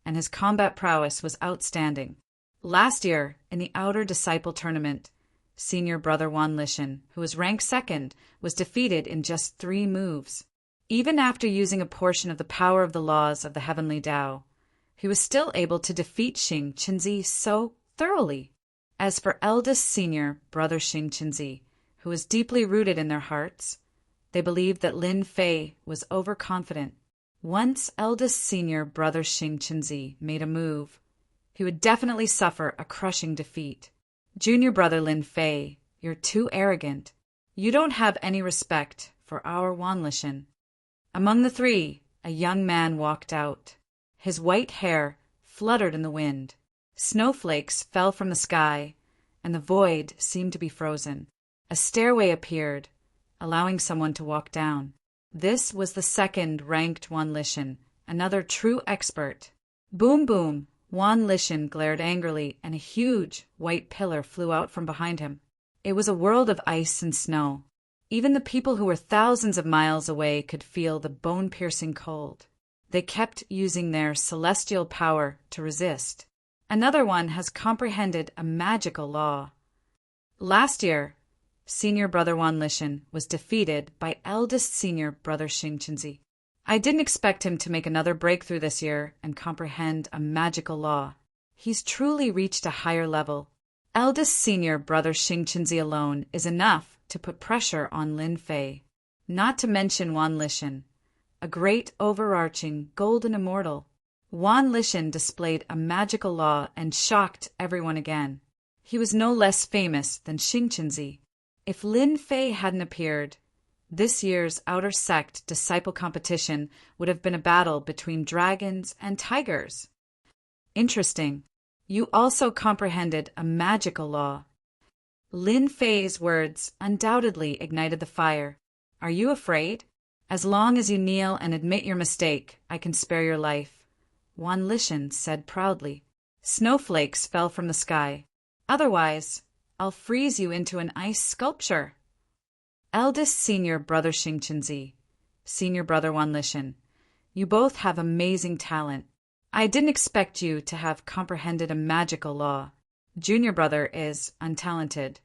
and his combat prowess was outstanding. Last year, in the outer disciple tournament, senior brother Wan Lishan, who was ranked second, was defeated in just 3 moves. Even after using a portion of the power of the laws of the heavenly Tao, he was still able to defeat Xing Qinzi so thoroughly. As for eldest senior brother Xing Qinzi, who was deeply rooted in their hearts, they believed that Lin Fei was overconfident. Once eldest senior brother Xing Qinzi made a move, he would definitely suffer a crushing defeat. Junior brother Lin Fei, you're too arrogant. You don't have any respect for our Wan Lishan. Among the 3, a young man walked out. His white hair fluttered in the wind. Snowflakes fell from the sky, and the void seemed to be frozen. A stairway appeared, allowing someone to walk down. This was the 2nd ranked Wan Lishan, another true expert. Boom boom! Wan Lishan glared angrily, and a huge white pillar flew out from behind him. It was a world of ice and snow. Even the people who were thousands of miles away could feel the bone-piercing cold. They kept using their celestial power to resist. Another one has comprehended a magical law. Last year, senior brother Wan Lishan was defeated by eldest senior brother Xing Qinzi. I didn't expect him to make another breakthrough this year and comprehend a magical law. He's truly reached a higher level. Eldest senior brother Xing Qinzi alone is enough to put pressure on Lin Fei, not to mention Wan Lishan, a great overarching golden immortal. Wan Lishan displayed a magical law and shocked everyone again. He was no less famous than Xing Qinzi. If Lin Fei hadn't appeared, this year's outer sect disciple competition would have been a battle between dragons and tigers. Interesting. You also comprehended a magical law. Lin Fei's words undoubtedly ignited the fire. Are you afraid? As long as you kneel and admit your mistake, I can spare your life, Wan Lishan said proudly. Snowflakes fell from the sky. Otherwise, I'll freeze you into an ice sculpture. Eldest senior brother Xing Qinzi, senior brother Wan Lishan, you both have amazing talent. I didn't expect you to have comprehended a magical law. Junior brother is untalented,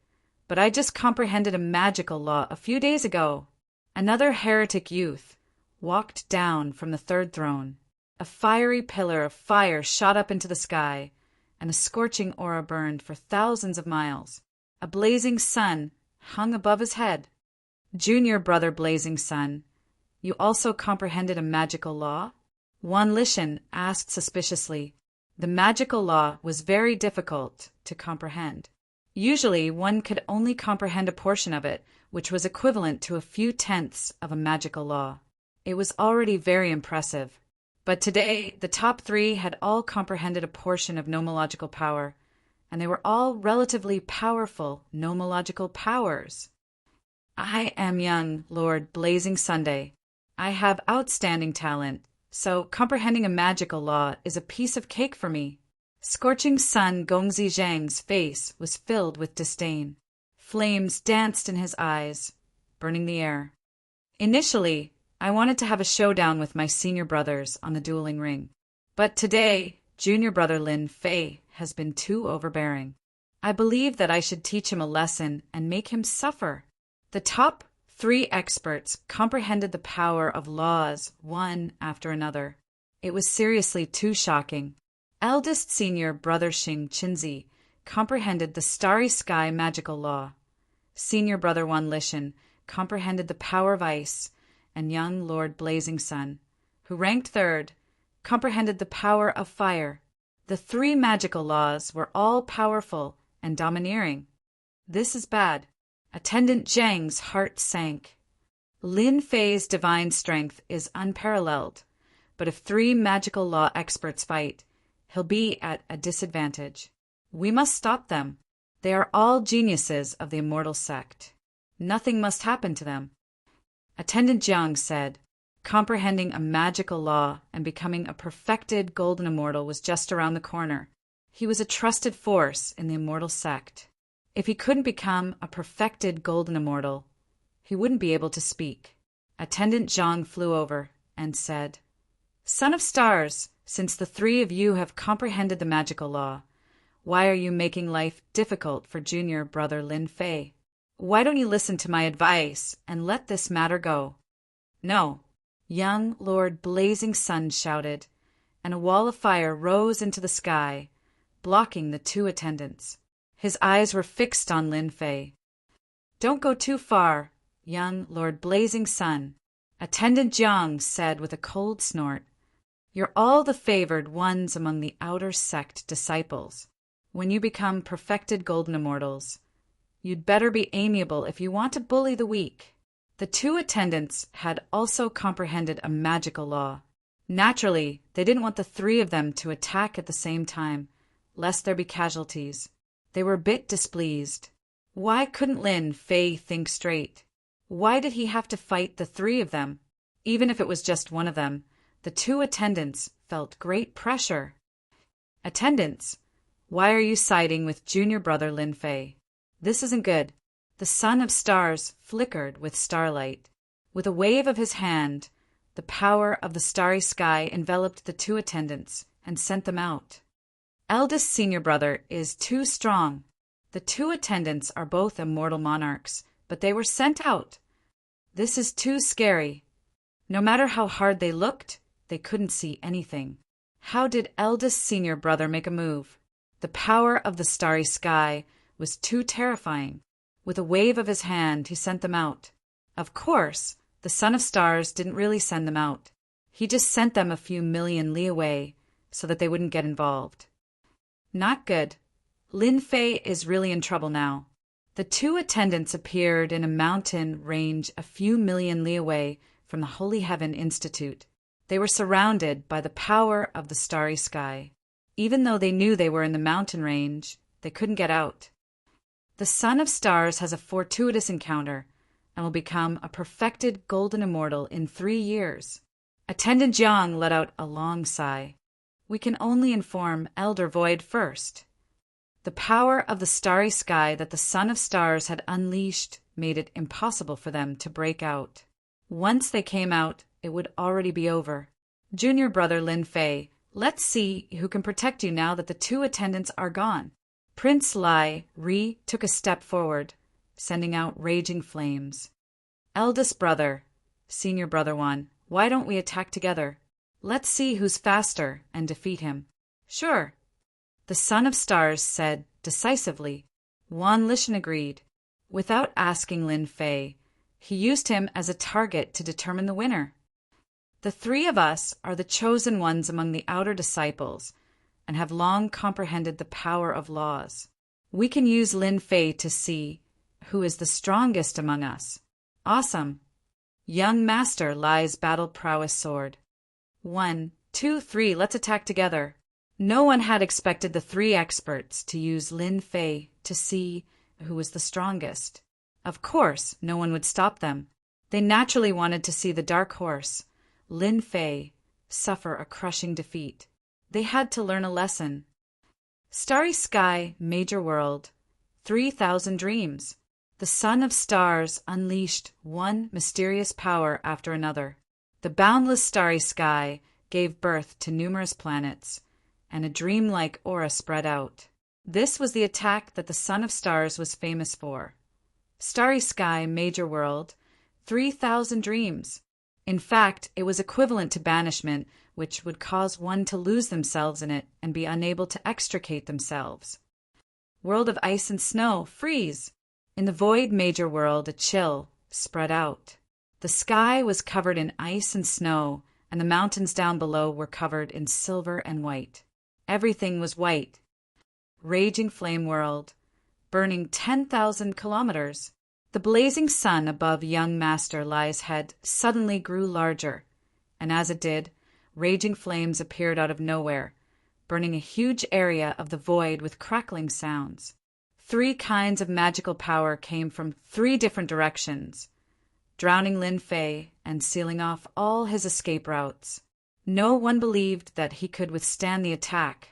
but I just comprehended a magical law a few days ago. Another heretic youth walked down from the 3rd throne. A fiery pillar of fire shot up into the sky, and a scorching aura burned for thousands of miles. A blazing sun hung above his head. Junior brother Blazing Sun, you also comprehended a magical law? Wan Lishan asked suspiciously. The magical law was very difficult to comprehend. Usually, one could only comprehend a portion of it, which was equivalent to a few tenths of a magical law. It was already very impressive. But today, the top three had all comprehended a portion of nomological power, and they were all relatively powerful nomological powers. I am young Lord Blazing Sunday. I have outstanding talent, so comprehending a magical law is a piece of cake for me. Scorching Sun Gongzi Zhang's face was filled with disdain. Flames danced in his eyes, burning the air. Initially, I wanted to have a showdown with my senior brothers on the dueling ring. But today, junior brother Lin Fei has been too overbearing. I believe that I should teach him a lesson and make him suffer. The top three experts comprehended the power of laws one after another. It was seriously too shocking. Eldest senior brother Xing Qinzi comprehended the starry sky magical law. Senior brother Wan Lishan comprehended the power of ice, and young Lord Blazing Sun, who ranked third, comprehended the power of fire. The three magical laws were all powerful and domineering. This is bad. Attendant Zhang's heart sank. Lin Fei's divine strength is unparalleled, but if three magical law experts fight, he'll be at a disadvantage. We must stop them. They are all geniuses of the immortal sect. Nothing must happen to them. Attendant Jiang said, comprehending a magical law and becoming a perfected golden immortal was just around the corner. He was a trusted force in the immortal sect. If he couldn't become a perfected golden immortal, he wouldn't be able to speak. Attendant Zhang flew over and said, Son of Stars, since the three of you have comprehended the magical law, why are you making life difficult for junior brother Lin Fei? Why don't you listen to my advice and let this matter go? No, young Lord Blazing Sun shouted, and a wall of fire rose into the sky, blocking the two attendants. His eyes were fixed on Lin Fei. Don't go too far, young Lord Blazing Sun, Attendant Jiang said with a cold snort. You're all the favored ones among the outer sect disciples. When you become perfected golden immortals, you'd better be amiable if you want to bully the weak. The two attendants had also comprehended a magical law. Naturally, they didn't want the three of them to attack at the same time, lest there be casualties. They were a bit displeased. Why couldn't Lin Fei think straight? Why did he have to fight the three of them? Even if it was just one of them, the two attendants felt great pressure. Attendants, why are you siding with junior brother Lin Fei? This isn't good. The sun of stars flickered with starlight. With a wave of his hand, the power of the starry sky enveloped the two attendants and sent them out. Eldest senior brother is too strong. The two attendants are both immortal monarchs, but they were sent out. This is too scary. No matter how hard they looked, they couldn't see anything. How did eldest senior brother make a move? The power of the starry sky was too terrifying. With a wave of his hand, he sent them out. Of course, the son of stars didn't really send them out. He just sent them a few million li away so that they wouldn't get involved. Not good. Lin Fei is really in trouble now. The two attendants appeared in a mountain range a few million li away from the Holy Heaven Institute. They were surrounded by the power of the starry sky. Even though they knew they were in the mountain range, they couldn't get out. The son of stars has a fortuitous encounter and will become a perfected golden immortal in 3 years. Attendant Jiang let out a long sigh. We can only inform Elder Void first. The power of the starry sky that the son of stars had unleashed made it impossible for them to break out. Once they came out, it would already be over. Junior brother Lin Fei, let's see who can protect you now that the two attendants are gone. Prince Lai Ri took a step forward, sending out raging flames. Eldest brother, senior brother Wan, why don't we attack together? Let's see who's faster and defeat him. Sure. The son of stars said decisively. Wan Lishan agreed. Without asking Lin Fei, he used him as a target to determine the winner. The three of us are the chosen ones among the outer disciples, and have long comprehended the power of laws. We can use Lin Fei to see who is the strongest among us. Awesome. Young Master Lai's battle prowess soared. 1, 2, 3, let's attack together. No one had expected the three experts to use Lin Fei to see who was the strongest. Of course, no one would stop them. They naturally wanted to see the dark horse, Lin Fei, suffer a crushing defeat. They had to learn a lesson. Starry Sky, Major World, 3,000 Dreams. The Son of Stars unleashed one mysterious power after another. The boundless starry sky gave birth to numerous planets, and a dreamlike aura spread out. This was the attack that the Son of Stars was famous for. Starry Sky, Major World, 3,000 Dreams. In fact, it was equivalent to banishment, which would cause one to lose themselves in it and be unable to extricate themselves. World of Ice and Snow, Freeze. In the void Major World, a chill spread out. The sky was covered in ice and snow, and the mountains down below were covered in silver and white. Everything was white. Raging Flame World, burning 10,000 kilometers. The blazing sun above young Master Lai's head suddenly grew larger, and as it did, raging flames appeared out of nowhere, burning a huge area of the void with crackling sounds. 3 kinds of magical power came from 3 different directions, drowning Lin Fei and sealing off all his escape routes. No one believed that he could withstand the attack.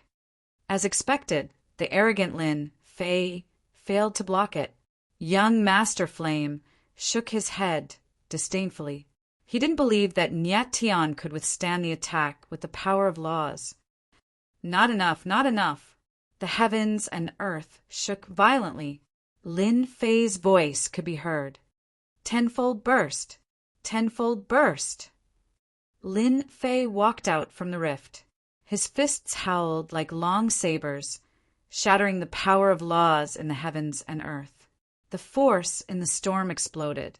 As expected, the arrogant Lin Fei failed to block it. Young Master Flame shook his head disdainfully. He didn't believe that Nyat Tian could withstand the attack with the power of laws. Not enough, not enough. The heavens and earth shook violently. Lin Fei's voice could be heard. Tenfold burst! Tenfold burst! Lin Fei walked out from the rift. His fists howled like long sabers, shattering the power of laws in the heavens and earth. The force in the storm exploded,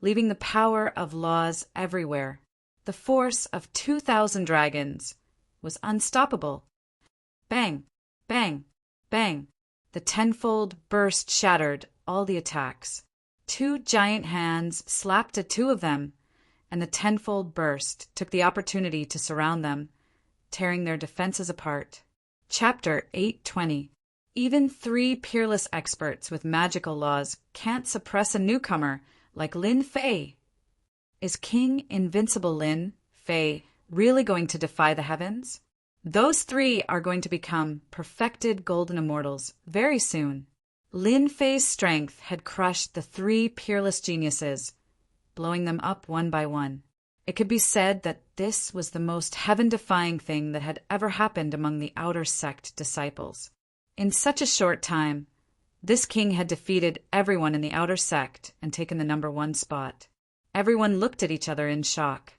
leaving the power of laws everywhere. The force of 2,000 dragons was unstoppable. Bang! Bang! Bang! The tenfold burst shattered all the attacks. 2 giant hands slapped at 2 of them, and the tenfold burst took the opportunity to surround them, tearing their defenses apart. Chapter 820. Even 3 peerless experts with magical laws can't suppress a newcomer like Lin Fei. Is King Invincible Lin Fei really going to defy the heavens? Those 3 are going to become perfected golden immortals very soon. Lin Fei's strength had crushed the 3 peerless geniuses, blowing them up one by one. It could be said that this was the most heaven-defying thing that had ever happened among the outer sect disciples. In such a short time, this king had defeated everyone in the outer sect and taken the number 1 spot. Everyone looked at each other in shock.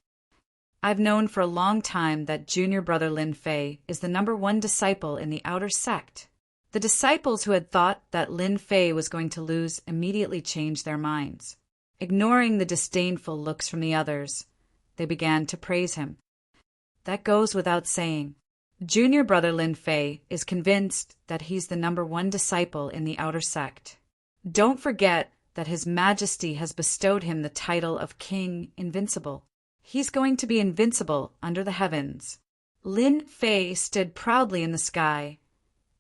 I've known for a long time that junior brother Lin Fei is the number 1 disciple in the outer sect. The disciples who had thought that Lin Fei was going to lose immediately changed their minds. Ignoring the disdainful looks from the others, they began to praise him. That goes without saying. Junior brother Lin Fei is convinced that he's the number 1 disciple in the outer sect. Don't forget that His Majesty has bestowed him the title of King Invincible. He's going to be invincible under the heavens. Lin Fei stood proudly in the sky,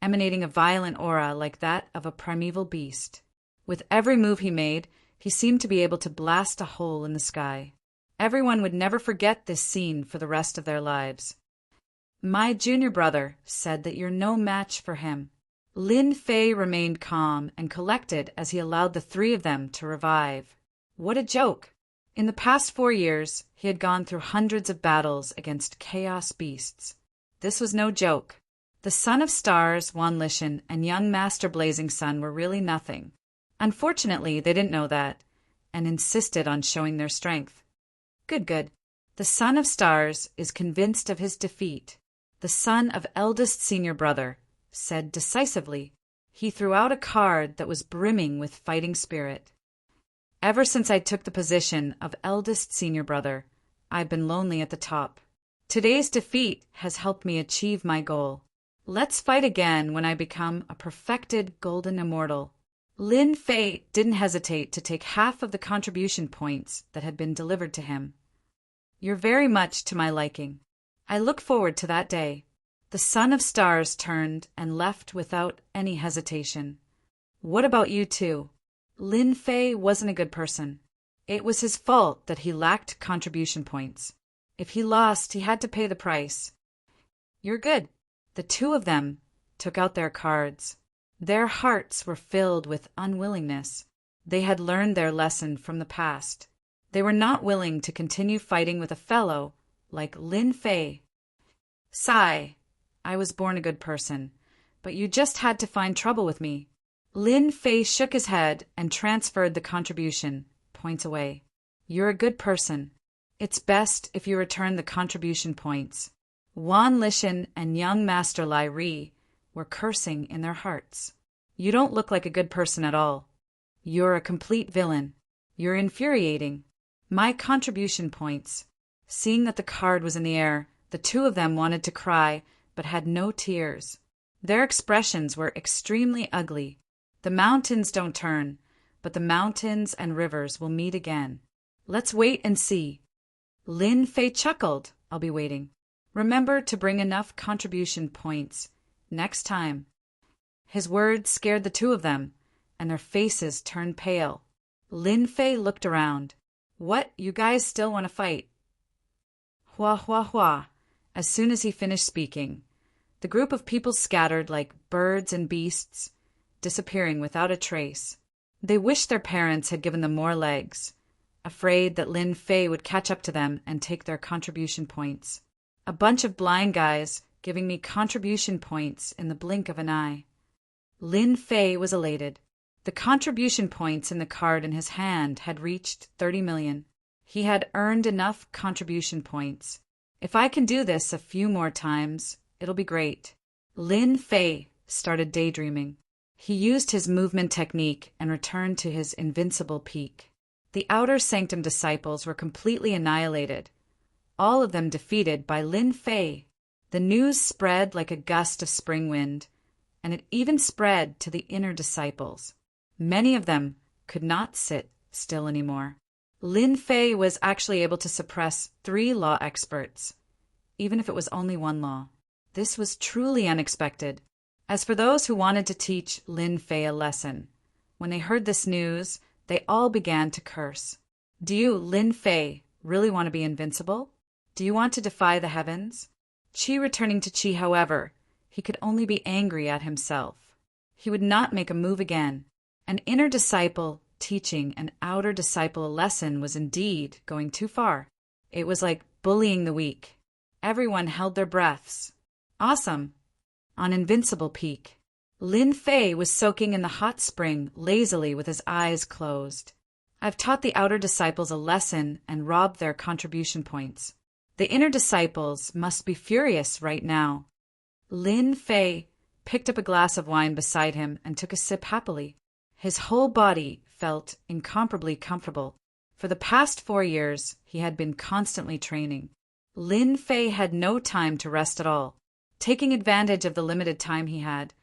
emanating a violent aura like that of a primeval beast. With every move he made, he seemed to be able to blast a hole in the sky. Everyone would never forget this scene for the rest of their lives. My junior brother said that you're no match for him. Lin Fei remained calm and collected as he allowed the 3 of them to revive. What a joke! In the past 4 years, he had gone through hundreds of battles against chaos beasts. This was no joke. The Son of Stars, Wan Lishan, and young Master Blazing Sun were really nothing. Unfortunately, they didn't know that, and insisted on showing their strength. Good. The Son of Stars is convinced of his defeat. The son of eldest senior brother said decisively. He threw out a card that was brimming with fighting spirit. Ever since I took the position of eldest senior brother, I've been lonely at the top. Today's defeat has helped me achieve my goal. Let's fight again when I become a perfected golden immortal. Lin Fei didn't hesitate to take half of the contribution points that had been delivered to him. You're very much to my liking. I look forward to that day. The son of stars turned and left without any hesitation. What about you two? Lin Fei wasn't a good person. It was his fault that he lacked contribution points. If he lost, he had to pay the price. You're good. The two of them took out their cards. Their hearts were filled with unwillingness. They had learned their lesson from the past. They were not willing to continue fighting with a fellow like Lin Fei. Sigh. I was born a good person, but you just had to find trouble with me. Lin Fei shook his head and transferred the contribution points away. You're a good person. It's best if you return the contribution points. Wan Lishan and young Master Lai Ri were cursing in their hearts. You don't look like a good person at all. You're a complete villain. You're infuriating. My contribution points. Seeing that the card was in the air, the two of them wanted to cry, but had no tears. Their expressions were extremely ugly. The mountains don't turn, but the mountains and rivers will meet again. Let's wait and see. Lin Fei chuckled. I'll be waiting. Remember to bring enough contribution points next time. His words scared the two of them, and their faces turned pale. Lin Fei looked around. What, you guys still want to fight? Hua hua hua. As soon as he finished speaking, the group of people scattered like birds and beasts, disappearing without a trace. They wished their parents had given them more legs, afraid that Lin Fei would catch up to them and take their contribution points. A bunch of blind guys giving me contribution points in the blink of an eye. Lin Fei was elated. The contribution points in the card in his hand had reached 30 million. He had earned enough contribution points. If I can do this a few more times, it'll be great. Lin Fei started daydreaming. He used his movement technique and returned to his invincible peak. The outer sanctum disciples were completely annihilated, all of them defeated by Lin Fei. The news spread like a gust of spring wind, and it even spread to the inner disciples. Many of them could not sit still anymore. Lin Fei was actually able to suppress 3 law experts, even if it was only 1 law. This was truly unexpected. As for those who wanted to teach Lin Fei a lesson, when they heard this news, they all began to curse. Do you, Lin Fei, really want to be invincible? Do you want to defy the heavens? Qi returning to Qi, however, he could only be angry at himself. He would not make a move again. An inner disciple teaching an outer disciple a lesson was indeed going too far. It was like bullying the weak. Everyone held their breaths. Awesome. On Invincible Peak, Lin Fei was soaking in the hot spring lazily with his eyes closed. I've taught the outer disciples a lesson and robbed their contribution points. The inner disciples must be furious right now. Lin Fei picked up a glass of wine beside him and took a sip happily. His whole body felt incomparably comfortable. For the past 4 years, he had been constantly training. Lin Fei had no time to rest at all. Taking advantage of the limited time he had,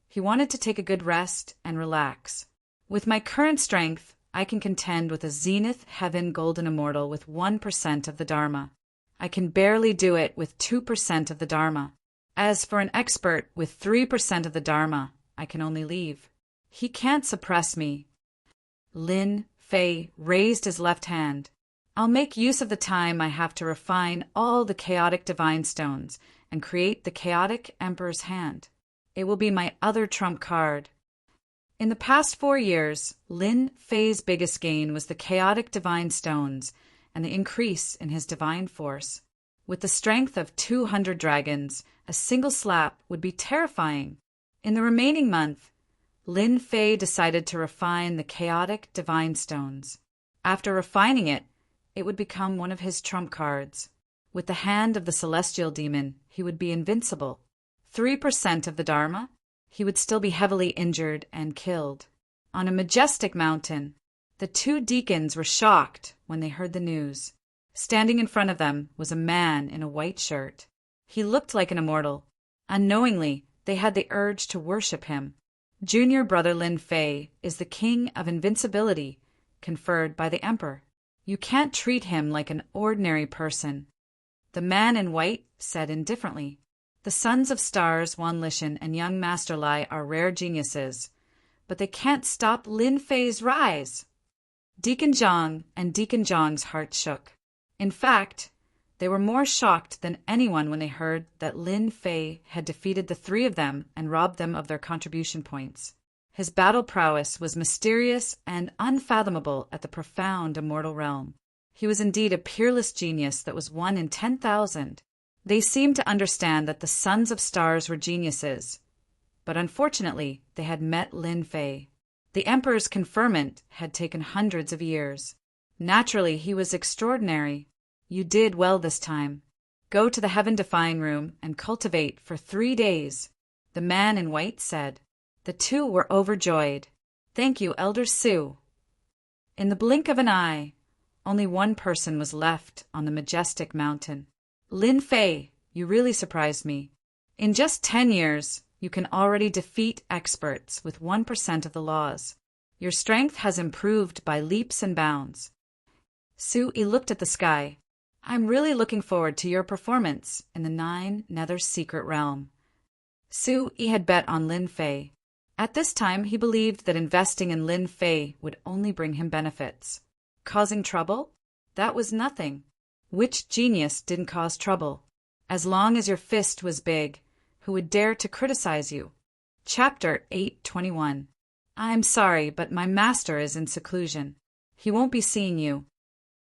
he wanted to take a good rest and relax. With my current strength, I can contend with a Zenith Heaven Golden Immortal with 1% of the Dharma. I can barely do it with 2% of the Dharma. As for an expert with 3% of the Dharma, I can only leave. He can't suppress me. Lin Fei raised his left hand. I'll make use of the time I have to refine all the chaotic divine stones and create the chaotic Emperor's hand. It will be my other trump card. In the past 4 years, Lin Fei's biggest gain was the chaotic divine stones and the increase in his divine force. With the strength of 200 dragons, a single slap would be terrifying. In the remaining month, Lin Fei decided to refine the chaotic divine stones. After refining it, it would become one of his trump cards. With the hand of the celestial demon, he would be invincible. 3% of the Dharma, he would still be heavily injured and killed. On a majestic mountain, the 2 deacons were shocked when they heard the news. Standing in front of them was a man in a white shirt. He looked like an immortal. Unknowingly, They had the urge to worship him. Junior brother Lin Fei is the king of invincibility, conferred by the emperor. You can't treat him like an ordinary person. The man in white said indifferently, the sons of stars, Wan Lishan and young Master Lai are rare geniuses, but they can't stop Lin Fei's rise. Deacon Zhang and Deacon Zhang's heart shook. In fact, they were more shocked than anyone when they heard that Lin Fei had defeated the three of them and robbed them of their contribution points. His battle prowess was mysterious and unfathomable at the profound immortal realm. He was indeed a peerless genius that was one in 10,000. They seemed to understand that the sons of stars were geniuses, but unfortunately they had met Lin Fei. The emperor's conferment had taken hundreds of years. Naturally, he was extraordinary. You did well this time. Go to the heaven-defying room and cultivate for 3 days, the man in white said. The two were overjoyed. Thank you, Elder Su. In the blink of an eye, only one person was left on the majestic mountain. Lin Fei, you really surprised me. In just 10 years, you can already defeat experts with 1% of the laws. Your strength has improved by leaps and bounds. Su-yi looked at the sky. I'm really looking forward to your performance in the 9 Nether Secret Realm. Su-yi had bet on Lin Fei. At this time, he believed that investing in Lin Fei would only bring him benefits. Causing trouble? That was nothing. Which genius didn't cause trouble? As long as your fist was big, who would dare to criticize you? Chapter 821. I'm sorry, but my master is in seclusion. He won't be seeing you.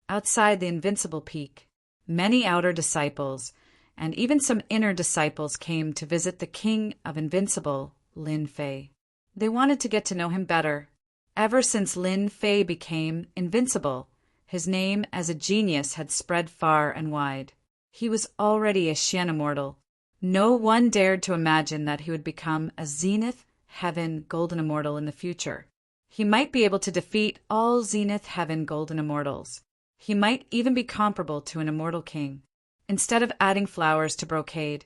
Outside the invincible peak, many outer disciples, and even some inner disciples came to visit the king of invincible, Lin Fei. They wanted to get to know him better. Ever since Lin Fei became invincible, his name as a genius had spread far and wide. He was already a Xian immortal. No one dared to imagine that he would become a Zenith Heaven Golden Immortal in the future. He might be able to defeat all Zenith Heaven Golden Immortals. He might even be comparable to an immortal king. Instead of adding flowers to brocade,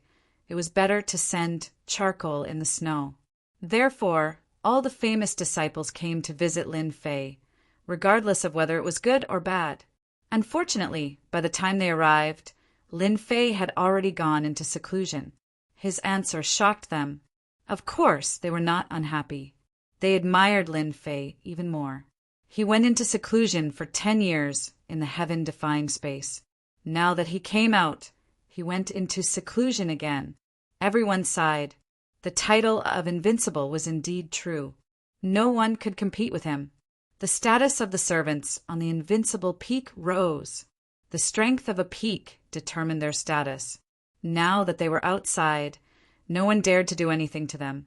it was better to send charcoal in the snow. Therefore, all the famous disciples came to visit Lin Fei, regardless of whether it was good or bad. Unfortunately, by the time they arrived, Lin Fei had already gone into seclusion. His answer shocked them. Of course, they were not unhappy. They admired Lin Fei even more. He went into seclusion for 10 years in the heaven-defying space. Now that he came out, he went into seclusion again. Everyone sighed. The title of invincible was indeed true. No one could compete with him. The status of the servants on the invincible peak rose. The strength of a peak determined their status. Now that they were outside, no one dared to do anything to them.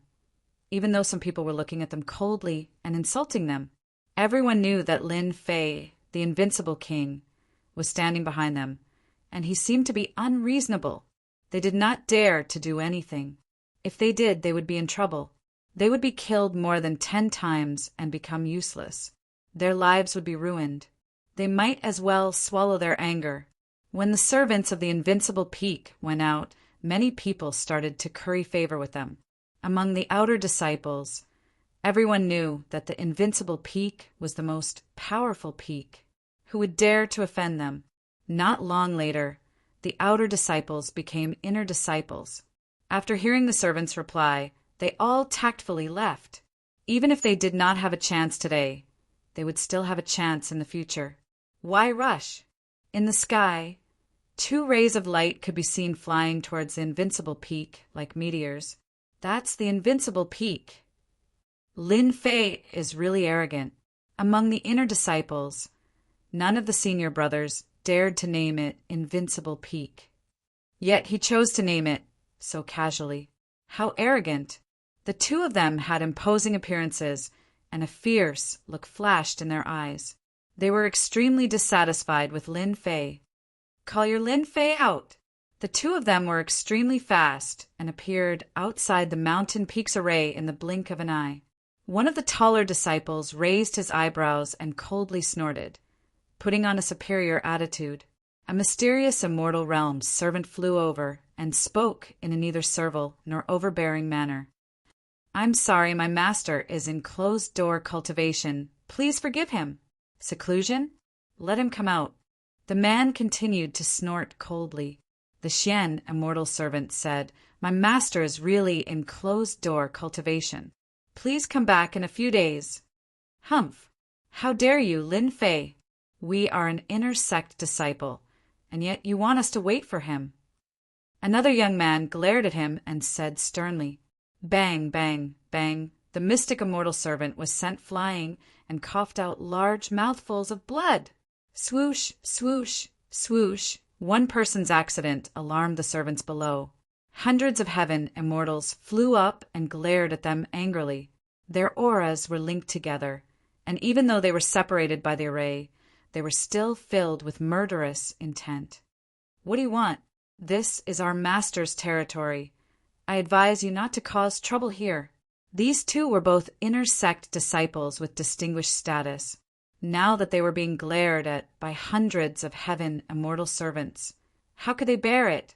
Even though some people were looking at them coldly and insulting them, everyone knew that Lin Fei, the invincible king, was standing behind them, and he seemed to be unreasonable. They did not dare to do anything. If they did, they would be in trouble. They would be killed more than 10 times and become useless. Their lives would be ruined. They might as well swallow their anger. When the servants of the invincible peak went out, many people started to curry favor with them. Among the outer disciples, everyone knew that the invincible peak was the most powerful peak. Who would dare to offend them? Not long later, the outer disciples became inner disciples. After hearing the servant's reply, they all tactfully left. Even if they did not have a chance today, they would still have a chance in the future. Why rush? In the sky, 2 rays of light could be seen flying towards the invincible peak like meteors. That's the invincible peak. Lin Fei is really arrogant. Among the inner disciples, none of the senior brothers dared to name it Invincible Peak. Yet he chose to name it so casually. How arrogant! The 2 of them had imposing appearances, and a fierce look flashed in their eyes. They were extremely dissatisfied with Lin Fei. Call your Lin Fei out! The 2 of them were extremely fast and appeared outside the mountain peak's array in the blink of an eye. One of the taller disciples raised his eyebrows and coldly snorted, putting on a superior attitude. A mysterious immortal realm servant flew over and spoke in a neither servile nor overbearing manner. "I'm sorry, my master is in closed-door cultivation. Please forgive him. Seclusion? Let him come out." The man continued to snort coldly. The Xian, immortal servant, said, "My master is really in closed-door cultivation. Please come back in a few days." "Humph! How dare you, Lin Fei? We are an inner sect disciple, and yet you want us to wait for him." Another young man glared at him and said sternly. Bang, bang, bang, the mystic immortal servant was sent flying and coughed out large mouthfuls of blood. Swoosh, swoosh, swoosh. One person's accident alarmed the servants below. Hundreds of heaven immortals flew up and glared at them angrily. Their auras were linked together, and even though they were separated by the array, they were still filled with murderous intent. "What do you want? This is our master's territory. I advise you not to cause trouble here." These two were both inner sect disciples with distinguished status. Now that they were being glared at by hundreds of heaven immortal servants, how could they bear it?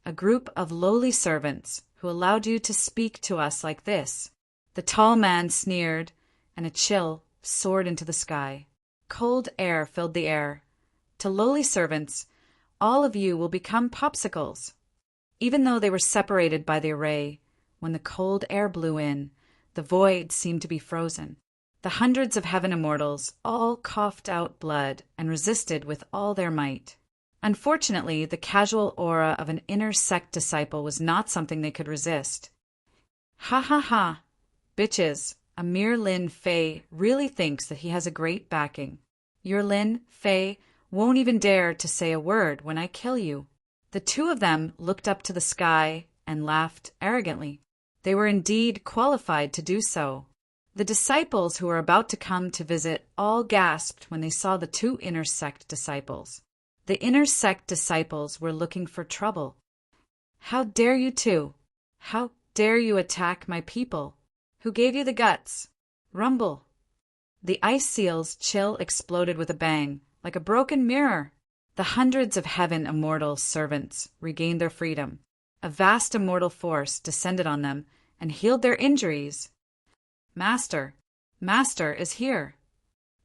"A group of lowly servants who allowed you to speak to us like this." The tall man sneered, and a chill soared into the sky. Cold air filled the air. "To lowly servants, all of you will become popsicles." Even though they were separated by the array, when the cold air blew in, the void seemed to be frozen. The hundreds of heaven immortals all coughed out blood and resisted with all their might. Unfortunately, the casual aura of an inner sect disciple was not something they could resist. "Ha ha ha! Bitches, a mere Lin Fei really thinks that he has a great backing. Your Lin Fei won't even dare to say a word when I kill you." The two of them looked up to the sky and laughed arrogantly. They were indeed qualified to do so. The disciples who were about to come to visit all gasped when they saw the two inner sect disciples. The inner sect disciples were looking for trouble. "How dare you two? How dare you attack my people? Who gave you the guts? Rumble!" The ice seal's chill exploded with a bang, like a broken mirror. The hundreds of heaven immortal servants regained their freedom. A vast immortal force descended on them and healed their injuries. "Master, Master is here."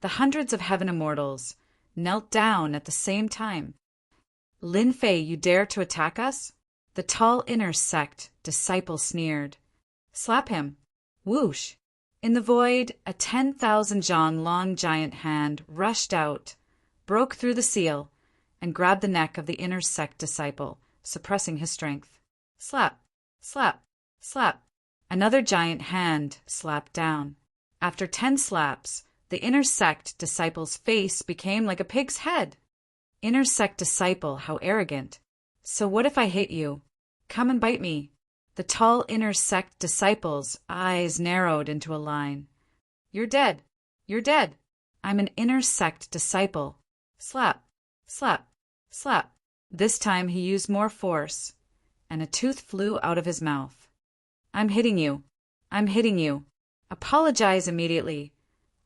The hundreds of heaven immortals knelt down at the same time. "Lin Fei, you dare to attack us?" The tall inner sect disciple sneered. "Slap him." Whoosh! In the void, a 10,000 zhang long giant hand rushed out, broke through the seal, and grabbed the neck of the inner sect disciple, suppressing his strength. Slap, slap, slap. Another giant hand slapped down. After 10 slaps, the inner sect disciple's face became like a pig's head. Inner sect disciple, how arrogant. "So what if I hit you? Come and bite me." The tall inner sect disciple's eyes narrowed into a line. "You're dead. You're dead. I'm an inner sect disciple." Slap, slap, slap. This time he used more force, and a tooth flew out of his mouth. "I'm hitting you. I'm hitting you. Apologize immediately,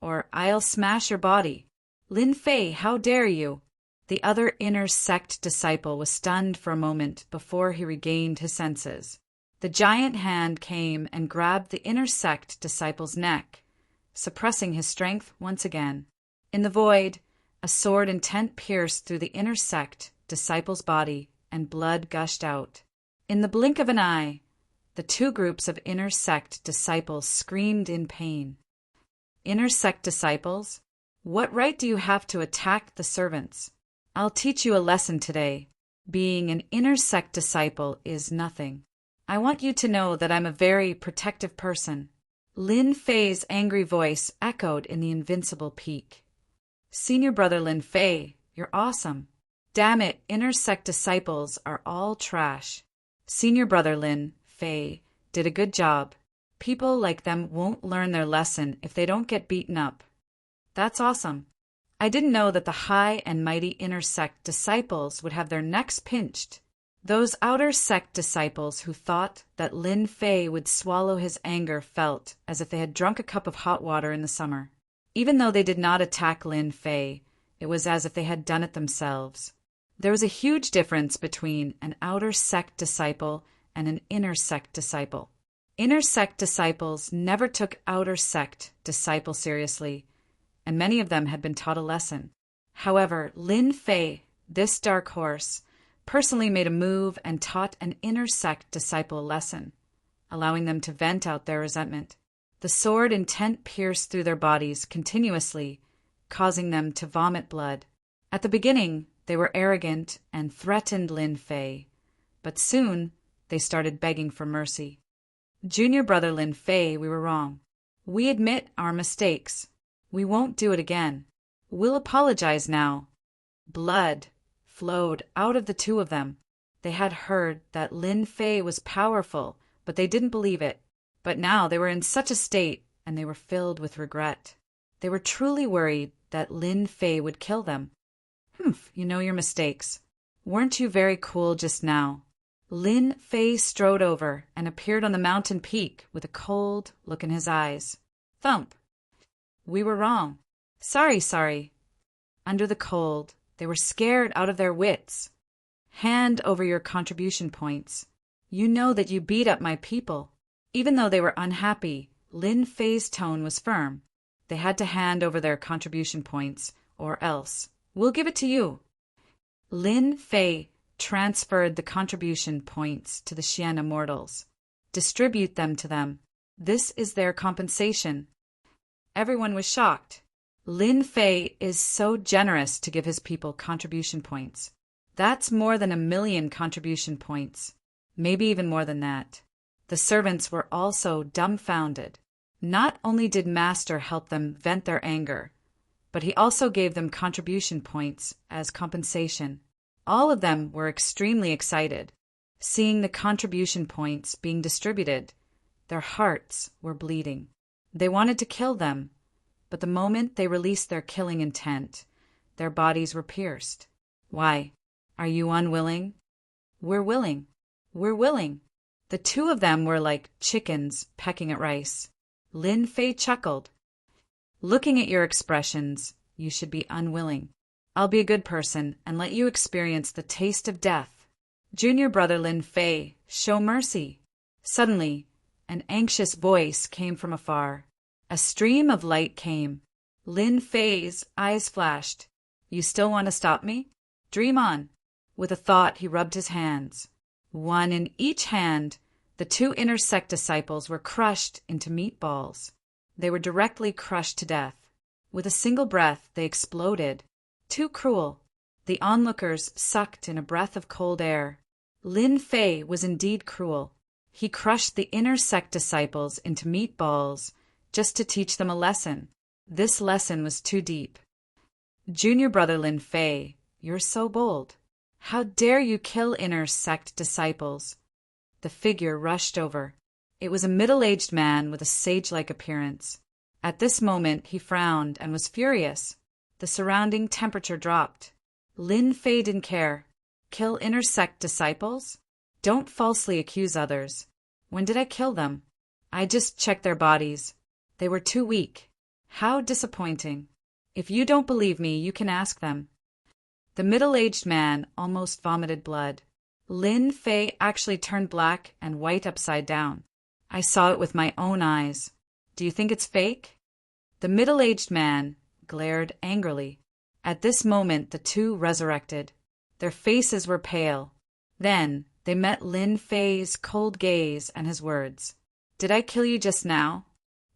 or I'll smash your body." "Lin Fei, how dare you?" The other inner sect disciple was stunned for a moment before he regained his senses. The giant hand came and grabbed the inner sect disciple's neck, suppressing his strength once again. In the void, a sword intent pierced through the inner sect disciple's body, and blood gushed out. In the blink of an eye, the two groups of inner sect disciples screamed in pain. "Inner sect disciples, what right do you have to attack the servants? I'll teach you a lesson today. Being an inner sect disciple is nothing. I want you to know that I'm a very protective person." Lin Fei's angry voice echoed in the invincible peak. "Senior brother Lin Fei, you're awesome. Damn it, inner sect disciples are all trash. Senior brother Lin Fei did a good job. People like them won't learn their lesson if they don't get beaten up." "That's awesome. I didn't know that the high and mighty inner sect disciples would have their necks pinched." Those outer sect disciples who thought that Lin Fei would swallow his anger felt as if they had drunk a cup of hot water in the summer. Even though they did not attack Lin Fei, it was as if they had done it themselves. There was a huge difference between an outer sect disciple and an inner sect disciple. Inner sect disciples never took outer sect disciple seriously, and many of them had been taught a lesson. However, Lin Fei, this dark horse, personally made a move and taught an inner sect disciple a lesson, allowing them to vent out their resentment. The sword intent pierced through their bodies continuously, causing them to vomit blood. At the beginning, they were arrogant and threatened Lin Fei, but soon they started begging for mercy. Junior brother Lin Fei, we were wrong. We admit our mistakes. We won't do it again. We'll apologize now. Blood flowed out of the two of them. They had heard that Lin Fei was powerful, but they didn't believe it. But now they were in such a state, and they were filled with regret. They were truly worried that Lin Fei would kill them. You know your mistakes. Weren't you very cool just now? Lin Fei strode over and appeared on the mountain peak with a cold look in his eyes. Thump. We were wrong. Sorry. Under the cold, they were scared out of their wits. Hand over your contribution points. You know that you beat up my people. Even though they were unhappy, Lin Fei's tone was firm. They had to hand over their contribution points, or else. We'll give it to you. Lin Fei transferred the contribution points to the Xian immortals. Distribute them to them. This is their compensation. Everyone was shocked. Lin Fei is so generous to give his people contribution points. That's more than 1 million contribution points. Maybe even more than that. The servants were also dumbfounded. Not only did Master help them vent their anger, but he also gave them contribution points as compensation. All of them were extremely excited. Seeing the contribution points being distributed, their hearts were bleeding. They wanted to kill them, but the moment they released their killing intent, their bodies were pierced. Why? Are you unwilling? We're willing. We're willing. The two of them were like chickens pecking at rice. Lin Fei chuckled. Looking at your expressions, you should be unwilling. I'll be a good person and let you experience the taste of death. Junior brother Lin Fei, show mercy. Suddenly, an anxious voice came from afar. A stream of light came. Lin Fei's eyes flashed. You still want to stop me? Dream on. With a thought, he rubbed his hands. One in each hand, the two inner sect disciples were crushed into meatballs. They were directly crushed to death. With a single breath, they exploded. Too cruel. The onlookers sucked in a breath of cold air. Lin Fei was indeed cruel. He crushed the inner sect disciples into meatballs just to teach them a lesson. This lesson was too deep. Junior brother Lin Fei, you're so bold. How dare you kill inner sect disciples? The figure rushed over. It was a middle-aged man with a sage-like appearance. At this moment he frowned and was furious. The surrounding temperature dropped. Lin Fei didn't care. Kill inner sect disciples? Don't falsely accuse others. When did I kill them? I just checked their bodies. They were too weak. How disappointing. If you don't believe me, you can ask them. The middle-aged man almost vomited blood. Lin Fei actually turned black and white upside down. I saw it with my own eyes. Do you think it's fake? The middle-aged man glared angrily. At this moment, the two resurrected. Their faces were pale. Then they met Lin Fei's cold gaze and his words. Did I kill you just now?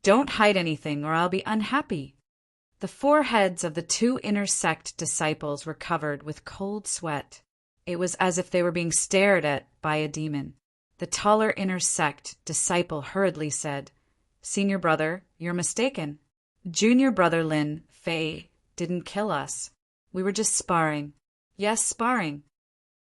Don't hide anything or I'll be unhappy. The foreheads of the two inner sect disciples were covered with cold sweat. It was as if they were being stared at by a demon. The taller inner sect disciple hurriedly said, Senior brother, you're mistaken. Junior brother Lin Fei didn't kill us. We were just sparring. Yes, sparring.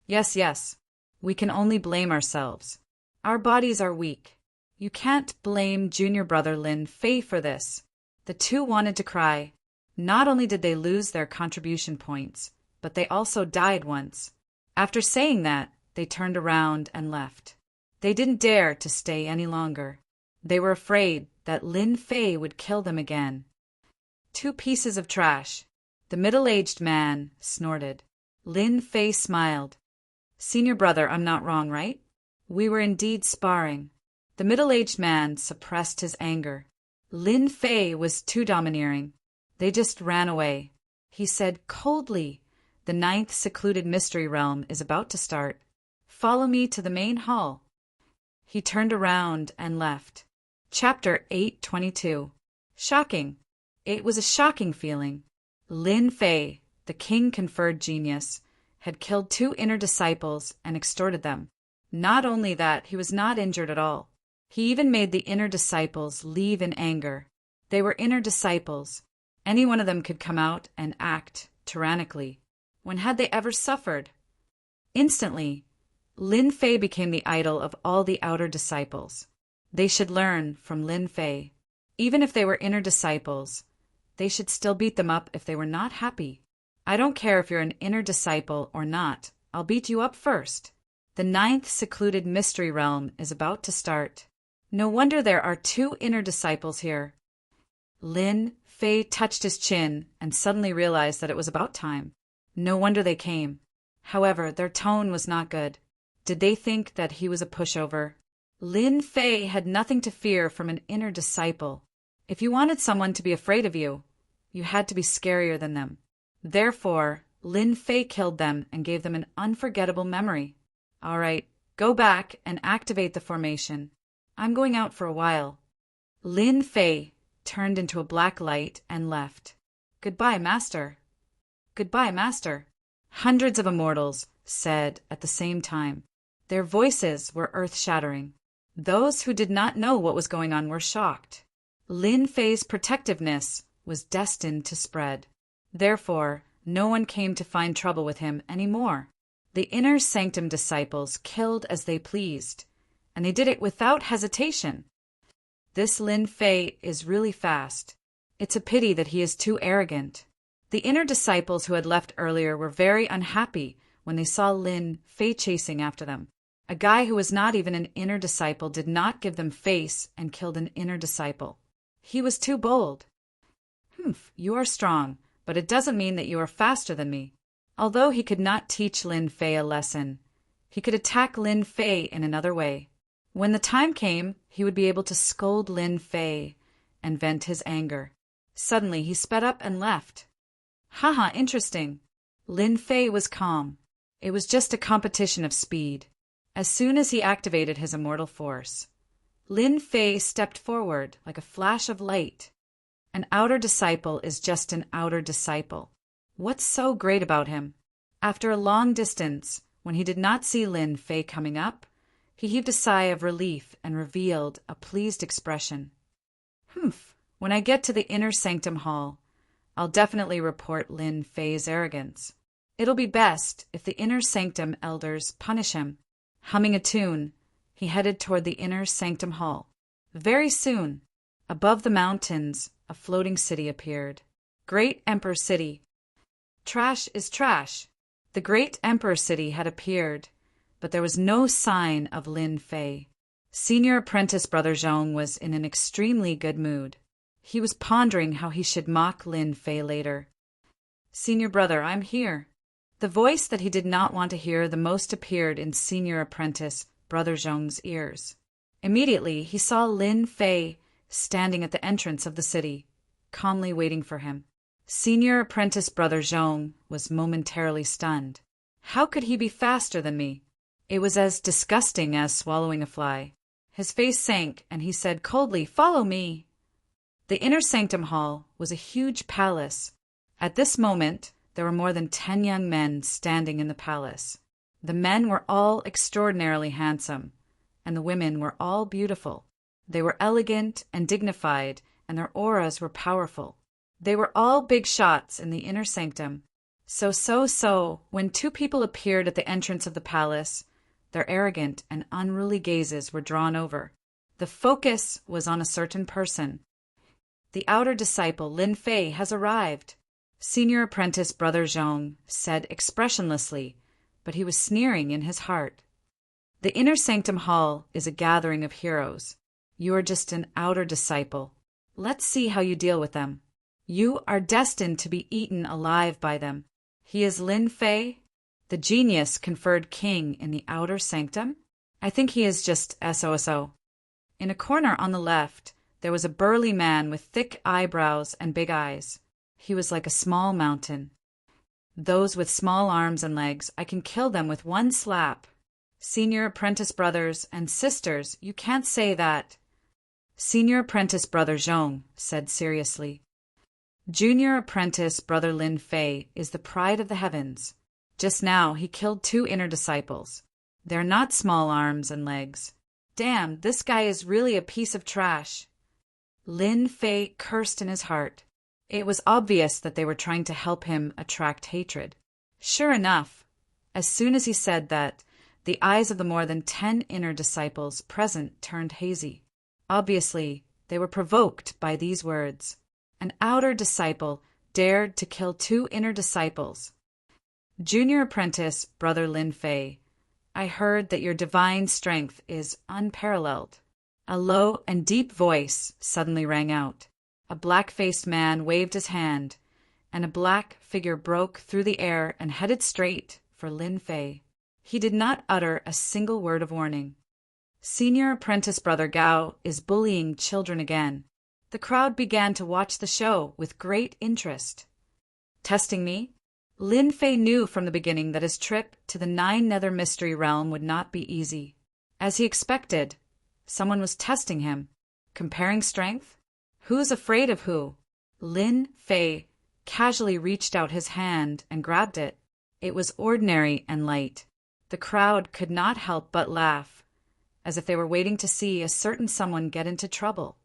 Yes. We can only blame ourselves. Our bodies are weak. You can't blame junior brother Lin Fei for this. The two wanted to cry. Not only did they lose their contribution points, but they also died once. After saying that, they turned around and left. They didn't dare to stay any longer. They were afraid that Lin Fei would kill them again. Two pieces of trash. The middle-aged man snorted. Lin Fei smiled. Senior brother, I'm not wrong, right? We were indeed sparring. The middle-aged man suppressed his anger. Lin Fei was too domineering. They just ran away. He said coldly, "The 9th secluded mystery realm is about to start. Follow me to the main hall." He turned around and left. Chapter 822. Shocking. It was a shocking feeling. Lin Fei, the king-conferred genius, had killed 2 inner disciples and extorted them. Not only that, he was not injured at all. He even made the inner disciples leave in anger. They were inner disciples. Any one of them could come out and act tyrannically. When had they ever suffered? Instantly, Lin Fei became the idol of all the outer disciples. They should learn from Lin Fei. Even if they were inner disciples, they should still beat them up if they were not happy. I don't care if you're an inner disciple or not, I'll beat you up first. The 9th secluded mystery realm is about to start. No wonder there are 2 inner disciples here. Lin Fei touched his chin and suddenly realized that it was about time. No wonder they came. However, their tone was not good. Did they think that he was a pushover? Lin Fei had nothing to fear from an inner disciple. If you wanted someone to be afraid of you, you had to be scarier than them. Therefore, Lin Fei killed them and gave them an unforgettable memory. All right, go back and activate the formation. I'm going out for a while. Lin Fei turned into a black light and left. Goodbye, Master. Goodbye, Master. Hundreds of immortals said at the same time. Their voices were earth-shattering. Those who did not know what was going on were shocked. Lin Fei's protectiveness was destined to spread. Therefore, no one came to find trouble with him anymore. The inner sanctum disciples killed as they pleased, and they did it without hesitation. This Lin Fei is really fast. It's a pity that he is too arrogant. The inner disciples who had left earlier were very unhappy when they saw Lin Fei chasing after them. A guy who was not even an inner disciple did not give them face and killed an inner disciple. He was too bold. You are strong, but it doesn't mean that you are faster than me. Although he could not teach Lin Fei a lesson, he could attack Lin Fei in another way. When the time came, he would be able to scold Lin Fei and vent his anger. Suddenly, he sped up and left. Haha, interesting. Lin Fei was calm. It was just a competition of speed. As soon as he activated his immortal force, Lin Fei stepped forward like a flash of light. An outer disciple is just an outer disciple. What's so great about him? After a long distance, when he did not see Lin Fei coming up, he heaved a sigh of relief and revealed a pleased expression. When I get to the inner sanctum hall, I'll definitely report Lin Fei's arrogance. It'll be best if the inner sanctum elders punish him. Humming a tune, he headed toward the inner sanctum hall. Very soon, above the mountains, a floating city appeared. Great Emperor City. Trash is trash. The Great Emperor City had appeared, but there was no sign of Lin Fei. Senior apprentice Brother Zhong was in an extremely good mood. He was pondering how he should mock Lin Fei later. Senior brother, I'm here. The voice that he did not want to hear the most appeared in senior apprentice Brother Zhong's ears. Immediately, he saw Lin Fei standing at the entrance of the city, calmly waiting for him. Senior apprentice Brother Zhong was momentarily stunned. How could he be faster than me? It was as disgusting as swallowing a fly. His face sank, and he said coldly, "Follow me." The inner sanctum hall was a huge palace. At this moment, there were more than 10 young men standing in the palace. The men were all extraordinarily handsome, and the women were all beautiful. They were elegant and dignified, and their auras were powerful. They were all big shots in the inner sanctum. So, when 2 people appeared at the entrance of the palace, their arrogant and unruly gazes were drawn over. The focus was on a certain person. The outer disciple, Lin Fei, has arrived. Senior apprentice Brother Zhong said expressionlessly, but he was sneering in his heart. The inner sanctum hall is a gathering of heroes. You are just an outer disciple. Let's see how you deal with them. You are destined to be eaten alive by them. He is Lin Fei. The genius conferred king in the outer sanctum? I think he is just SOSO. In a corner on the left, there was a burly man with thick eyebrows and big eyes. He was like a small mountain. Those with small arms and legs, I can kill them with one slap. Senior apprentice brothers and sisters, you can't say that. Senior apprentice brother Zhong said seriously. Junior apprentice brother Lin Fei is the pride of the heavens. Just now he killed 2 inner disciples. They're not small arms and legs. Damn, this guy is really a piece of trash. Lin Fei cursed in his heart. It was obvious that they were trying to help him attract hatred. Sure enough, as soon as he said that, the eyes of the more than 10 inner disciples present turned hazy. Obviously, they were provoked by these words. An outer disciple dared to kill 2 inner disciples. Junior apprentice, brother Lin Fei, I heard that your divine strength is unparalleled. A low and deep voice suddenly rang out. A black-faced man waved his hand, and a black figure broke through the air and headed straight for Lin Fei. He did not utter a single word of warning. Senior apprentice brother Gao is bullying children again. The crowd began to watch the show with great interest. Testing me? Lin Fei knew from the beginning that his trip to the 9 Nether Mystery Realm would not be easy. As he expected, someone was testing him, comparing strength. Who's afraid of who? Lin Fei casually reached out his hand and grabbed it. It was ordinary and light. The crowd could not help but laugh, as if they were waiting to see a certain someone get into trouble.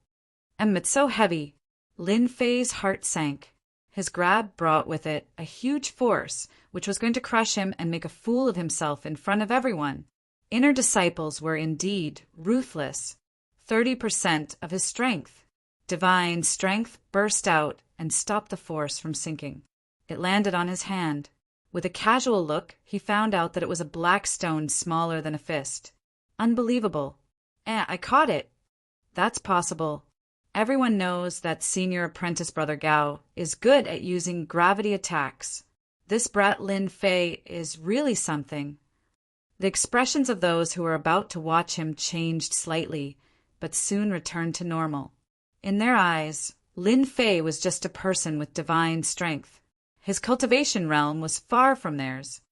It's so heavy. Lin Fei's heart sank. His grab brought with it a huge force, which was going to crush him and make a fool of himself in front of everyone. Inner disciples were indeed ruthless. 30% of his strength. Divine strength burst out and stopped the force from sinking. It landed on his hand. With a casual look, he found out that it was a black stone smaller than a fist. Unbelievable. I caught it. That's possible. Everyone knows that senior apprentice brother Gao is good at using gravity attacks. This brat Lin Fei is really something. The expressions of those who were about to watch him changed slightly, but soon returned to normal. In their eyes, Lin Fei was just a person with divine strength. His cultivation realm was far from theirs.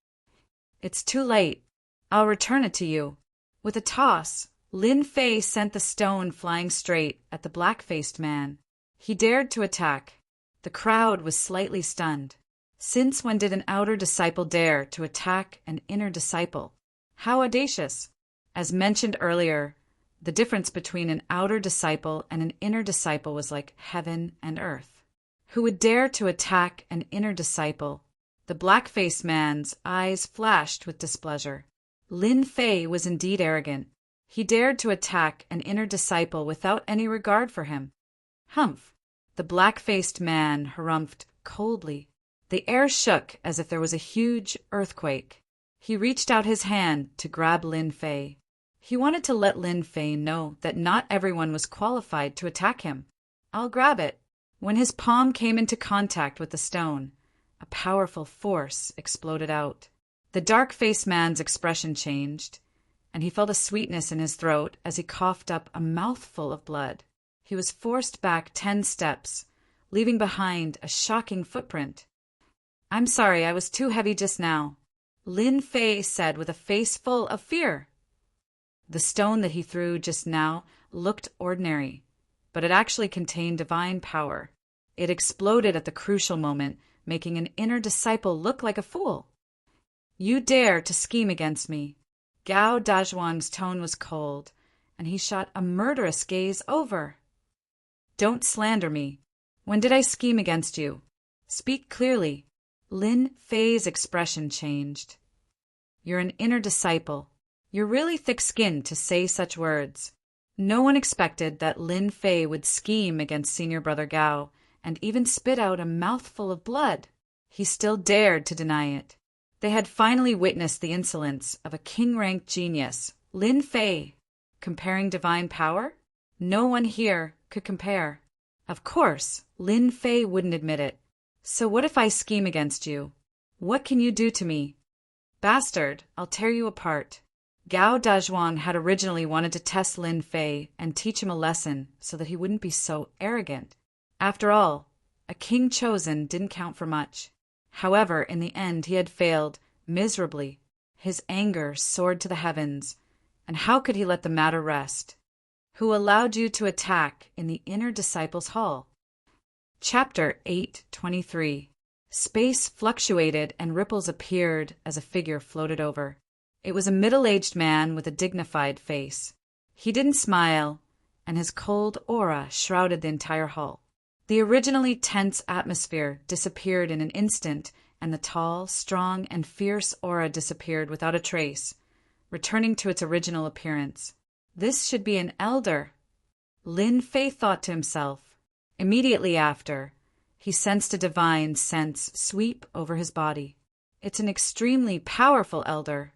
It's too late. I'll return it to you. With a toss, Lin Fei sent the stone flying straight at the black-faced man. He dared to attack. The crowd was slightly stunned. Since when did an outer disciple dare to attack an inner disciple? How audacious! As mentioned earlier, the difference between an outer disciple and an inner disciple was like heaven and earth. Who would dare to attack an inner disciple? The black-faced man's eyes flashed with displeasure. Lin Fei was indeed arrogant. He dared to attack an inner disciple without any regard for him. Humph! The black-faced man harumphed coldly. The air shook as if there was a huge earthquake. He reached out his hand to grab Lin Fei. He wanted to let Lin Fei know that not everyone was qualified to attack him. I'll grab it. When his palm came into contact with the stone, a powerful force exploded out. The dark-faced man's expression changed, and he felt a sweetness in his throat as he coughed up a mouthful of blood. He was forced back 10 steps, leaving behind a shocking footprint. I'm sorry, I was too heavy just now, Lin Fei said with a face full of fear. The stone that he threw just now looked ordinary, but it actually contained divine power. It exploded at the crucial moment, making an inner disciple look like a fool. You dare to scheme against me. Gao Dazhuang's tone was cold, and he shot a murderous gaze over. Don't slander me. When did I scheme against you? Speak clearly. Lin Fei's expression changed. You're an inner disciple. You're really thick-skinned to say such words. No one expected that Lin Fei would scheme against senior brother Gao and even spit out a mouthful of blood. He still dared to deny it. They had finally witnessed the insolence of a king-ranked genius, Lin Fei. Comparing divine power? No one here could compare. Of course, Lin Fei wouldn't admit it. So what if I scheme against you? What can you do to me? Bastard, I'll tear you apart. Gao Dazhuang had originally wanted to test Lin Fei and teach him a lesson so that he wouldn't be so arrogant. After all, a king chosen didn't count for much. However, in the end he had failed miserably. His anger soared to the heavens, and how could he let the matter rest? Who allowed you to attack in the inner disciples' hall? Chapter 8:23. Space fluctuated and ripples appeared as a figure floated over. It was a middle-aged man with a dignified face. He didn't smile, and his cold aura shrouded the entire hall. The originally tense atmosphere disappeared in an instant, and the tall, strong, and fierce aura disappeared without a trace, returning to its original appearance. This should be an elder, Lin Fei thought to himself. Immediately after, he sensed a divine sense sweep over his body. It's an extremely powerful elder.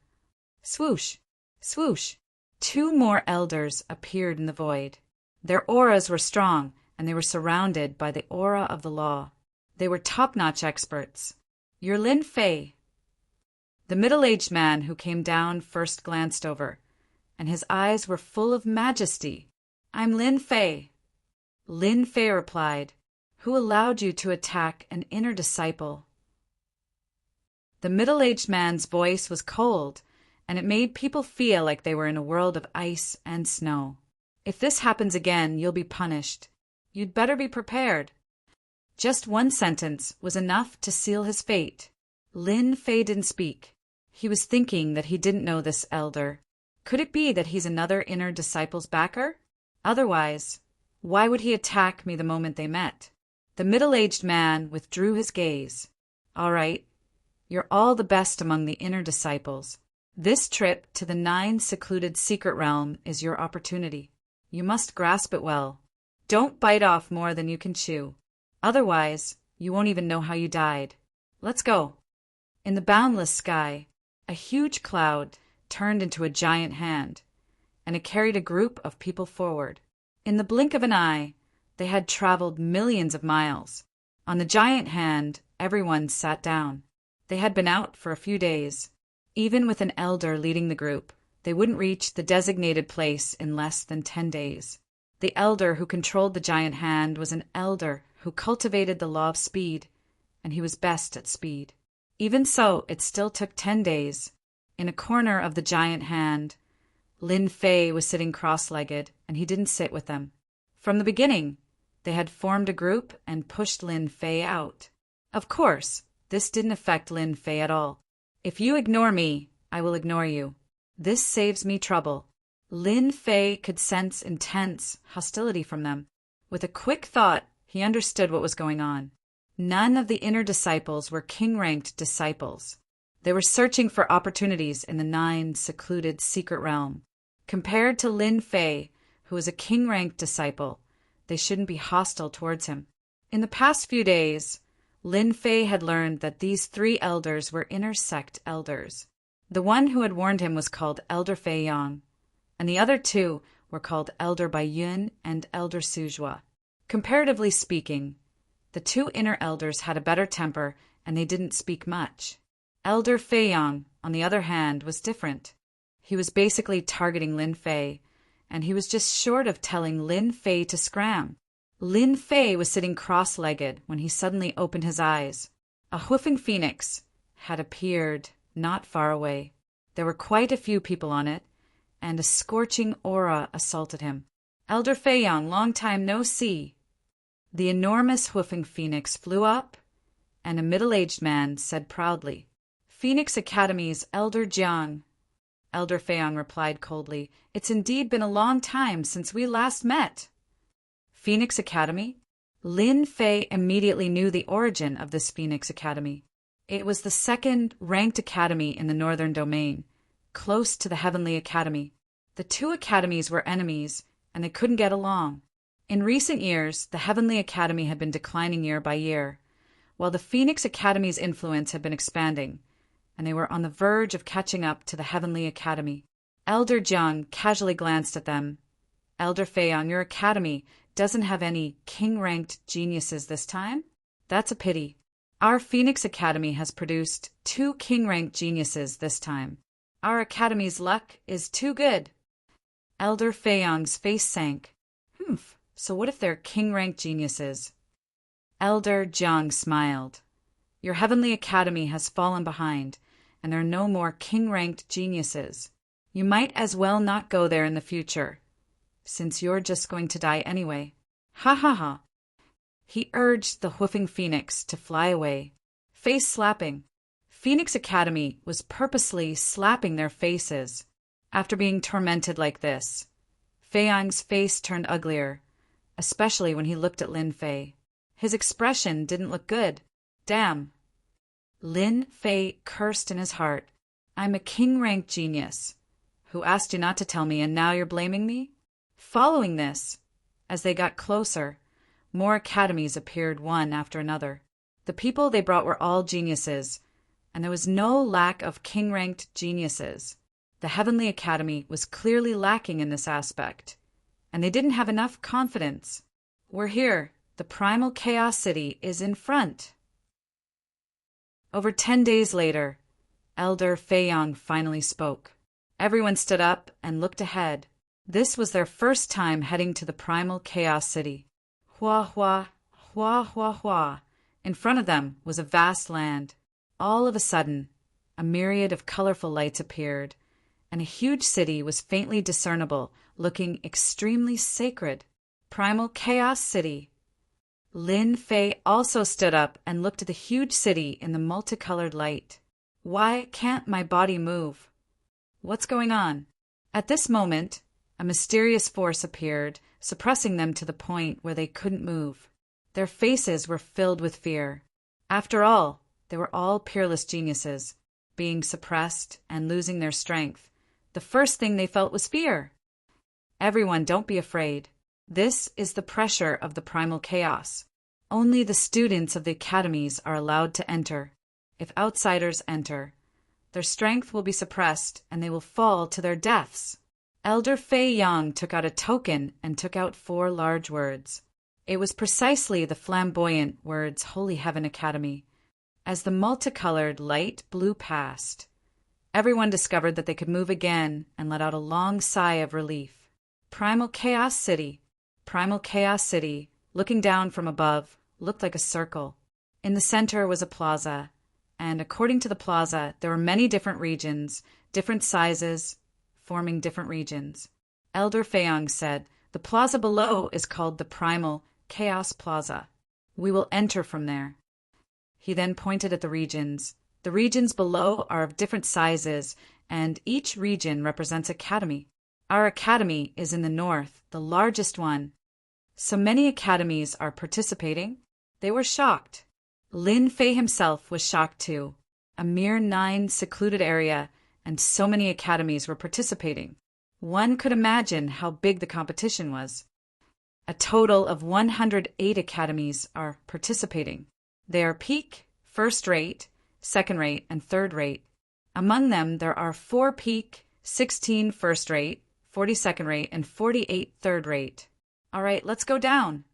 Swoosh! Swoosh! 2 more elders appeared in the void. Their auras were strong, and they were surrounded by the aura of the law. They were top-notch experts. You're Lin Fei. The middle-aged man who came down first glanced over, and his eyes were full of majesty. I'm Lin Fei. Lin Fei replied, Who allowed you to attack an inner disciple? The middle-aged man's voice was cold, and it made people feel like they were in a world of ice and snow. If this happens again, you'll be punished. You'd better be prepared. Just one sentence was enough to seal his fate. Lin Fei didn't speak. He was thinking that he didn't know this elder. Could it be that he's another inner disciple's backer? Otherwise, why would he attack me the moment they met? The middle-aged man withdrew his gaze. All right, you're all the best among the inner disciples. This trip to the 9 secluded secret realm is your opportunity. You must grasp it well. Don't bite off more than you can chew. Otherwise, you won't even know how you died. Let's go. In the boundless sky, a huge cloud turned into a giant hand, and it carried a group of people forward. In the blink of an eye, they had traveled millions of miles. On the giant hand, everyone sat down. They had been out for a few days. Even with an elder leading the group, they wouldn't reach the designated place in less than 10 days. The elder who controlled the giant hand was an elder who cultivated the law of speed, and he was best at speed. Even so, it still took 10 days. In a corner of the giant hand, Lin Fei was sitting cross-legged, and he didn't sit with them. From the beginning, they had formed a group and pushed Lin Fei out. Of course, this didn't affect Lin Fei at all. If you ignore me, I will ignore you. This saves me trouble. Lin Fei could sense intense hostility from them. With a quick thought, he understood what was going on. None of the inner disciples were king-ranked disciples. They were searching for opportunities in the 9 secluded secret realm. Compared to Lin Fei, who was a king-ranked disciple, they shouldn't be hostile towards him. In the past few days, Lin Fei had learned that these 3 elders were inner sect elders. The one who had warned him was called Elder Fei Yang, and the other 2 were called Elder Bai Yun and Elder Suzhua. Comparatively speaking, the 2 inner elders had a better temper, and they didn't speak much. Elder Fei Yang, on the other hand, was different. He was basically targeting Lin Fei, and he was just short of telling Lin Fei to scram. Lin Fei was sitting cross-legged when he suddenly opened his eyes. A hoofing phoenix had appeared not far away. There were quite a few people on it, and a scorching aura assaulted him. Elder Fei Yang, long time no see. The enormous hoofing phoenix flew up, and a middle-aged man said proudly, Phoenix Academy's Elder Jiang. Elder Fei Yang replied coldly, It's indeed been a long time since we last met. Phoenix Academy? Lin Fei immediately knew the origin of this Phoenix Academy. It was the 2nd ranked academy in the Northern Domain, close to the Heavenly Academy. The 2 academies were enemies, and they couldn't get along. In recent years, the Heavenly Academy had been declining year by year, while the Phoenix Academy's influence had been expanding, and they were on the verge of catching up to the Heavenly Academy. Elder Jiang casually glanced at them. Elder Fei Yang, your academy doesn't have any king-ranked geniuses this time? That's a pity. Our Phoenix Academy has produced 2 king-ranked geniuses this time. Our academy's luck is too good. Elder Feiyang's face sank. Humph, so what if they're king-ranked geniuses? Elder Jiang smiled. Your heavenly academy has fallen behind, and there are no more king-ranked geniuses. You might as well not go there in the future, since you're just going to die anyway. Ha ha ha. He urged the hoofing phoenix to fly away, face slapping. Phoenix Academy was purposely slapping their faces. After being tormented like this, Feiyang's face turned uglier, especially when he looked at Lin Fei. His expression didn't look good. Damn. Lin Fei cursed in his heart. I'm a king-ranked genius. Who asked you not to tell me, and now you're blaming me? Following this, as they got closer, more academies appeared one after another. The people they brought were all geniuses, and there was no lack of king-ranked geniuses. The Heavenly Academy was clearly lacking in this aspect, and they didn't have enough confidence. We're here. The Primal Chaos City is in front. Over 10 days later, Elder Feiyang finally spoke. Everyone stood up and looked ahead. This was their first time heading to the Primal Chaos City. Hua hua, hua hua hua. In front of them was a vast land. All of a sudden, a myriad of colorful lights appeared, and a huge city was faintly discernible, looking extremely sacred. Primal Chaos City. Lin Fei also stood up and looked at the huge city in the multicolored light. Why can't my body move? What's going on? At this moment, a mysterious force appeared, suppressing them to the point where they couldn't move. Their faces were filled with fear. After all, they were all peerless geniuses. Being suppressed and losing their strength, the first thing they felt was fear. Everyone, don't be afraid. This is the pressure of the primal chaos. Only the students of the academies are allowed to enter. If outsiders enter, their strength will be suppressed and they will fall to their deaths. Elder Feiyang took out a token and took out 4 large words. It was precisely the flamboyant words Holy Heaven Academy. As the multicolored light blew past, everyone discovered that they could move again and let out a long sigh of relief. Primal Chaos City. Primal Chaos City, looking down from above, looked like a circle. In the center was a plaza, and according to the plaza, there were many different regions, different sizes, forming different regions. Elder Feiyang said, the plaza below is called the Primal Chaos Plaza. We will enter from there. He then pointed at the regions. The regions below are of different sizes, and each region represents academy. Our academy is in the north, the largest one. So many academies are participating. They were shocked. Lin Fei himself was shocked too. A mere 9 secluded area, and so many academies were participating. One could imagine how big the competition was. A total of 108 academies are participating. They are peak, first rate, second rate, and third rate. Among them, there are 4 peak, 16 first rate, 40 second rate, and 48 third rate. All right, let's go down.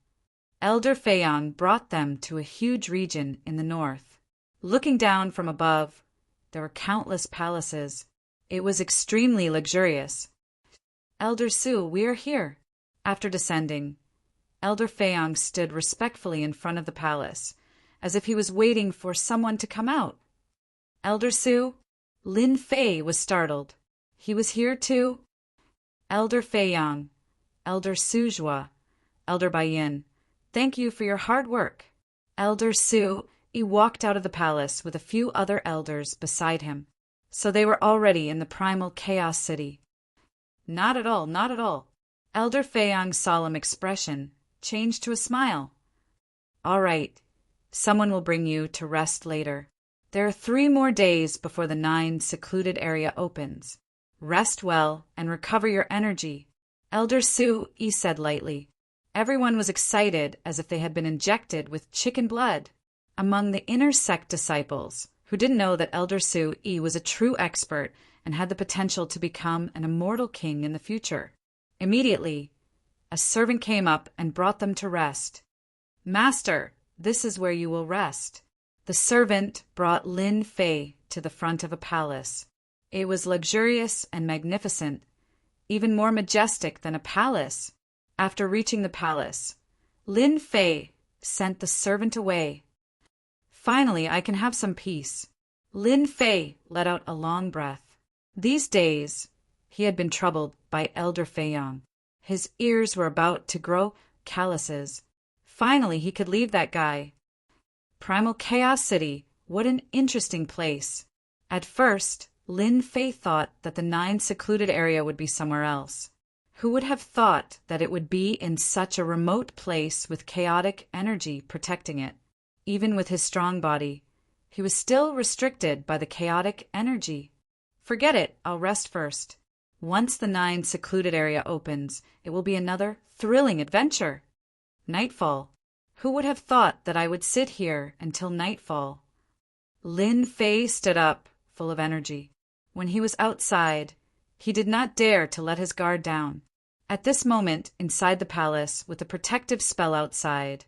Elder Feiyang brought them to a huge region in the north. Looking down from above, there were countless palaces. It was extremely luxurious. Elder Su, we are here. After descending, Elder Feiyang stood respectfully in front of the palace, as if he was waiting for someone to come out. Elder Su? Lin Fei was startled. He was here too? Elder Feiyang, Elder Suzhua, Elder Baiyin, thank you for your hard work. Elder Su, he walked out of the palace with a few other elders beside him. So they were already in the Primal Chaos City. Not at all, not at all. Elder Feiyang's solemn expression changed to a smile. All right, someone will bring you to rest later. There are 3 more days before the 9 secluded area opens. Rest well and recover your energy. Elder Su, he said lightly. Everyone was excited as if they had been injected with chicken blood. Among the inner sect disciples, who didn't know that Elder Su Yi was a true expert and had the potential to become an immortal king in the future. Immediately, a servant came up and brought them to rest. Master, this is where you will rest. The servant brought Lin Fei to the front of a palace. It was luxurious and magnificent, even more majestic than a palace. After reaching the palace, Lin Fei sent the servant away. Finally, I can have some peace. Lin Fei let out a long breath. These days, he had been troubled by Elder Fei Yang. His ears were about to grow calluses. Finally, he could leave that guy. Primal Chaos City, what an interesting place. At first, Lin Fei thought that the 9 secluded area would be somewhere else. Who would have thought that it would be in such a remote place with chaotic energy protecting it? Even with his strong body, he was still restricted by the chaotic energy. Forget it, I'll rest first. Once the 9 secluded area opens, it will be another thrilling adventure. Nightfall. Who would have thought that I would sit here until nightfall? Lin Fei stood up, full of energy. When he was outside, he did not dare to let his guard down. At this moment, inside the palace, with a protective spell outside,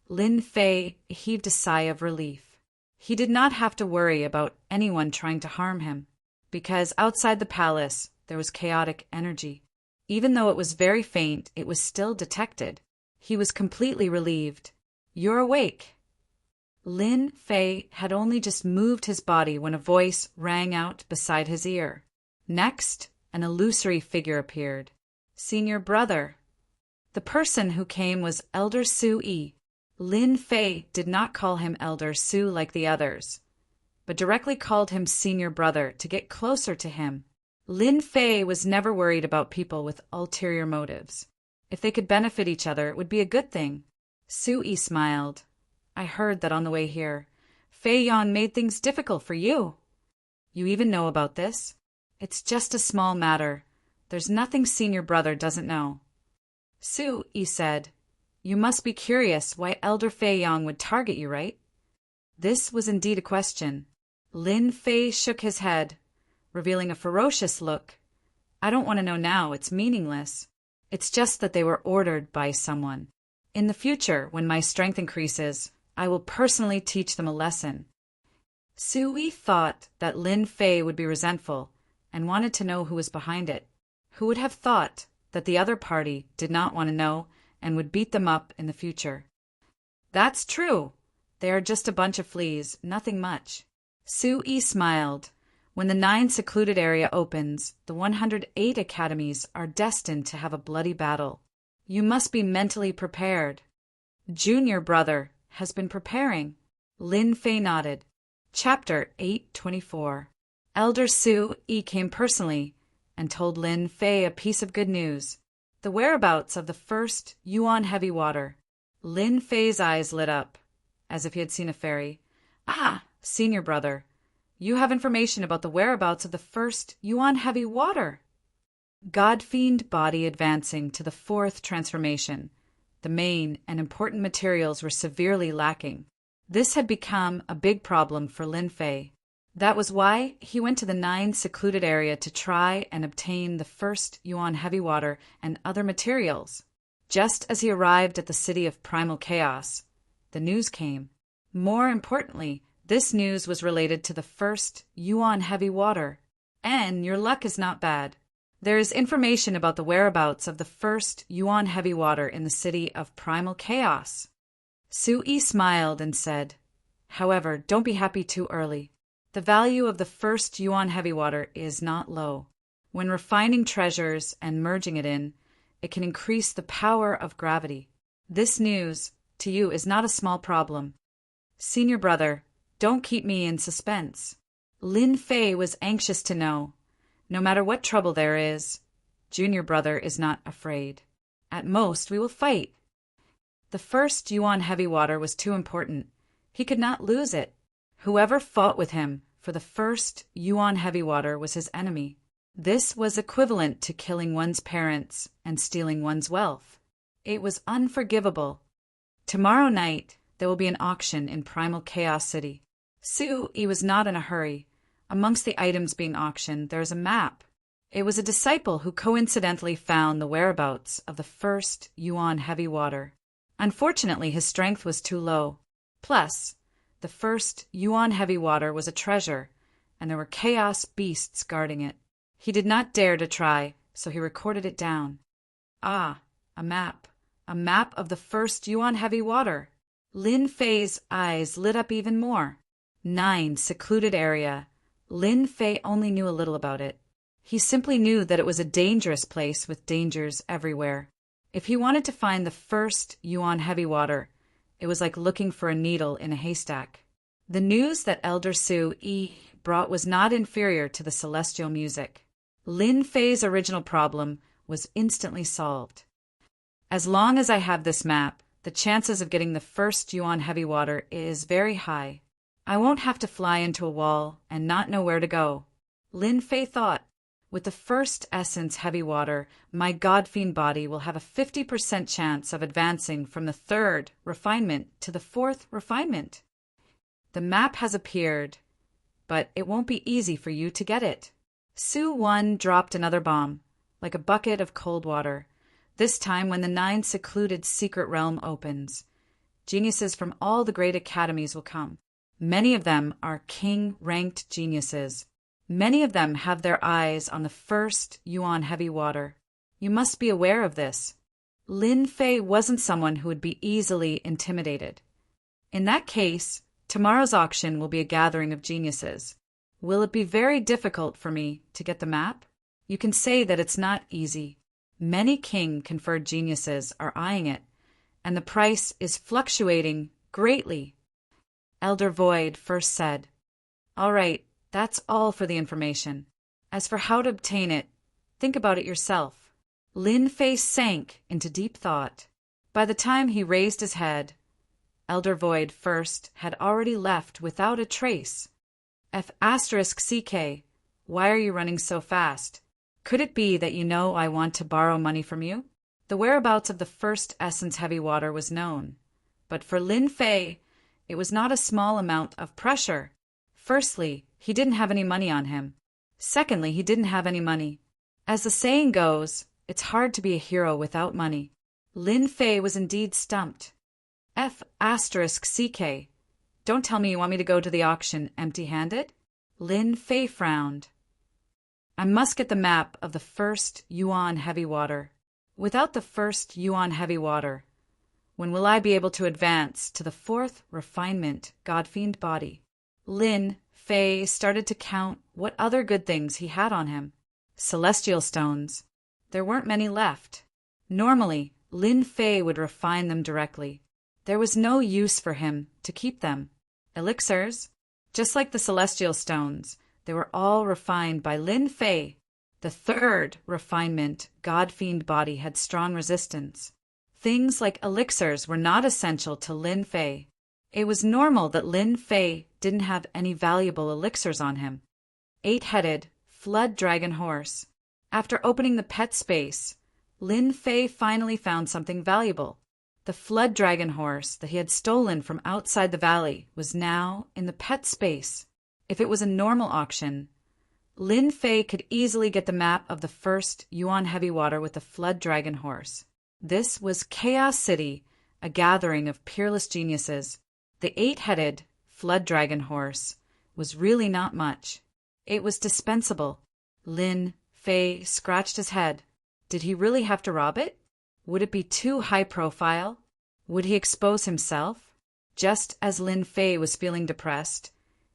Lin Fei heaved a sigh of relief. He did not have to worry about anyone trying to harm him, because outside the palace there was chaotic energy. Even though it was very faint, it was still detected. He was completely relieved. You're awake. Lin Fei had only just moved his body when a voice rang out beside his ear. Next, an illusory figure appeared. Senior brother. The person who came was Elder Su-yi. Lin Fei did not call him Elder Su like the others, but directly called him Senior Brother to get closer to him. Lin Fei was never worried about people with ulterior motives. If they could benefit each other, it would be a good thing. Su-yi smiled. I heard that on the way here. Fei Yan made things difficult for you. You even know about this? It's just a small matter. There's nothing Senior Brother doesn't know. Su-yi said, You must be curious why Elder Fei Yang would target you, right? This was indeed a question. Lin Fei shook his head, revealing a ferocious look. I don't want to know now, it's meaningless. It's just that they were ordered by someone. In the future, when my strength increases, I will personally teach them a lesson. Su-yi thought that Lin Fei would be resentful and wanted to know who was behind it. Who would have thought that the other party did not want to know and would beat them up in the future? That's true. They are just a bunch of fleas, nothing much. Su-yi smiled. When the 9 secluded area opens, the 108 academies are destined to have a bloody battle. You must be mentally prepared. Junior Brother has been preparing. Lin Fei nodded. Chapter 824. Elder Su-yi came personally and told Lin Fei a piece of good news. The whereabouts of the first Yuan heavy water. Lin Fei's eyes lit up, as if he had seen a fairy. Ah, Senior Brother, you have information about the whereabouts of the first Yuan heavy water. God-fiend body advancing to the 4th transformation. The main and important materials were severely lacking. This had become a big problem for Lin Fei. That was why he went to the 9 secluded area to try and obtain the first Yuan heavy water and other materials. Just as he arrived at the city of Primal Chaos, the news came. More importantly, this news was related to the first Yuan heavy water. And your luck is not bad. There is information about the whereabouts of the first Yuan heavy water in the city of Primal Chaos. Su-yi smiled and said, However, don't be happy too early. The value of the first Yuan heavy water is not low. When refining treasures and merging it in, it can increase the power of gravity. This news, to you, is not a small problem. Senior Brother, don't keep me in suspense. Lin Fei was anxious to know. No matter what trouble there is, Junior Brother is not afraid. At most, we will fight. The first Yuan heavy water was too important. He could not lose it. Whoever fought with him for the first Yuan heavy water was his enemy. This was equivalent to killing one's parents and stealing one's wealth. It was unforgivable. Tomorrow night, there will be an auction in Primal Chaos City. Su-yi was not in a hurry. Amongst the items being auctioned, there is a map. It was a disciple who coincidentally found the whereabouts of the first Yuan heavy water. Unfortunately, his strength was too low. Plus, The first Yuan heavy water was a treasure, and there were chaos beasts guarding it. He did not dare to try, so he recorded it down. Ah, a map. A map of the first Yuan heavy water. Lin Fei's eyes lit up even more. 9, secluded area. Lin Fei only knew a little about it. He simply knew that it was a dangerous place with dangers everywhere. If he wanted to find the first Yuan heavy water, it was like looking for a needle in a haystack. The news that Elder Su Yi brought was not inferior to the celestial music. Lin Fei's original problem was instantly solved. As long as I have this map, the chances of getting the first Yuan heavy water is very high. I won't have to fly into a wall and not know where to go. Lin Fei thought, with the first essence heavy water, my godfiend body will have a 50% chance of advancing from the 3rd refinement to the 4th refinement. The map has appeared, but it won't be easy for you to get it. Su Wan dropped another bomb, like a bucket of cold water. This time when the 9 secluded secret realm opens, geniuses from all the great academies will come. Many of them are king-ranked geniuses. Many of them have their eyes on the first Yuan heavy water. You must be aware of this. Lin Fei wasn't someone who would be easily intimidated. In that case, tomorrow's auction will be a gathering of geniuses. Will it be very difficult for me to get the map? You can say that it's not easy. Many king-conferred geniuses are eyeing it, and the price is fluctuating greatly. Elder Void first said, "All right, that's all for the information. As for how to obtain it, think about it yourself." Lin Fei sank into deep thought. By the time he raised his head, Elder Void first had already left without a trace. F***CK, why are you running so fast? Could it be that you know I want to borrow money from you? The whereabouts of the first essence heavy water was known, but for Lin Fei, it was not a small amount of pressure. Firstly, he didn't have any money on him. Secondly, he didn't have any money. As the saying goes, it's hard to be a hero without money. Lin Fei was indeed stumped. F***CK, don't tell me you want me to go to the auction empty-handed? Lin Fei frowned. I must get the map of the first Yuan heavy water. Without the first Yuan heavy water, when will I be able to advance to the 4th refinement godfiend body? Lin Fei started to count what other good things he had on him. Celestial stones. There weren't many left. Normally, Lin Fei would refine them directly. There was no use for him to keep them. Elixirs, just like the celestial stones, they were all refined by Lin Fei. The 3rd refinement godfiend body had strong resistance. Things like elixirs were not essential to Lin Fei. It was normal that Lin Fei didn't have any valuable elixirs on him. 8-headed flood dragon horse. After opening the pet space, Lin Fei finally found something valuable. The flood dragon horse that he had stolen from outside the valley was now in the pet space. If it was a normal auction, Lin Fei could easily get the map of the first Yuan heavy water with the flood dragon horse. This was Chaos City, a gathering of peerless geniuses. The 8-headed flood dragon horse was really not much. It was dispensable. Lin Fei scratched his head. Did he really have to rob it? Would it be too high profile? Would he expose himself? Just as Lin Fei was feeling depressed,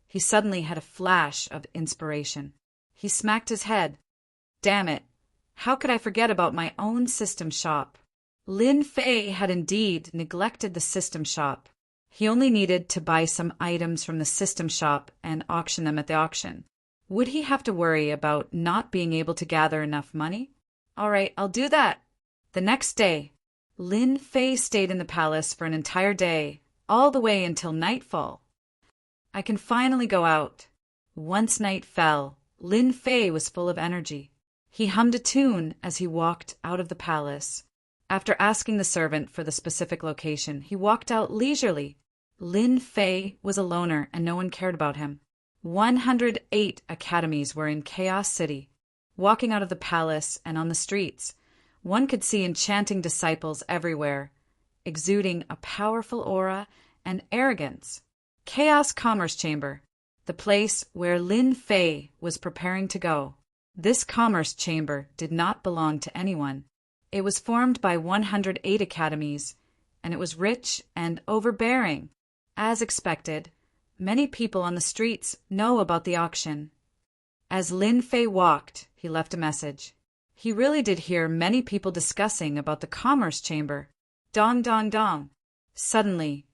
he suddenly had a flash of inspiration. He smacked his head. Damn it! How could I forget about my own system shop? Lin Fei had indeed neglected the system shop. He only needed to buy some items from the system shop and auction them at the auction. Would he have to worry about not being able to gather enough money? All right, I'll do that. The next day, Lin Fei stayed in the palace for an entire day, all the way until nightfall. I can finally go out. Once night fell, Lin Fei was full of energy. He hummed a tune as he walked out of the palace. After asking the servant for the specific location, he walked out leisurely. Lin Fei was a loner and no one cared about him. 108 academies were in Chaos City. Walking out of the palace and on the streets, one could see enchanting disciples everywhere, exuding a powerful aura and arrogance. Chaos Commerce Chamber, the place where Lin Fei was preparing to go. This commerce chamber did not belong to anyone. It was formed by 108 academies, and it was rich and overbearing. As expected, many people on the streets know about the auction. As Lin Fei walked, he left a message. He really did hear many people discussing about the commerce chamber. Dong dong dong. Suddenly,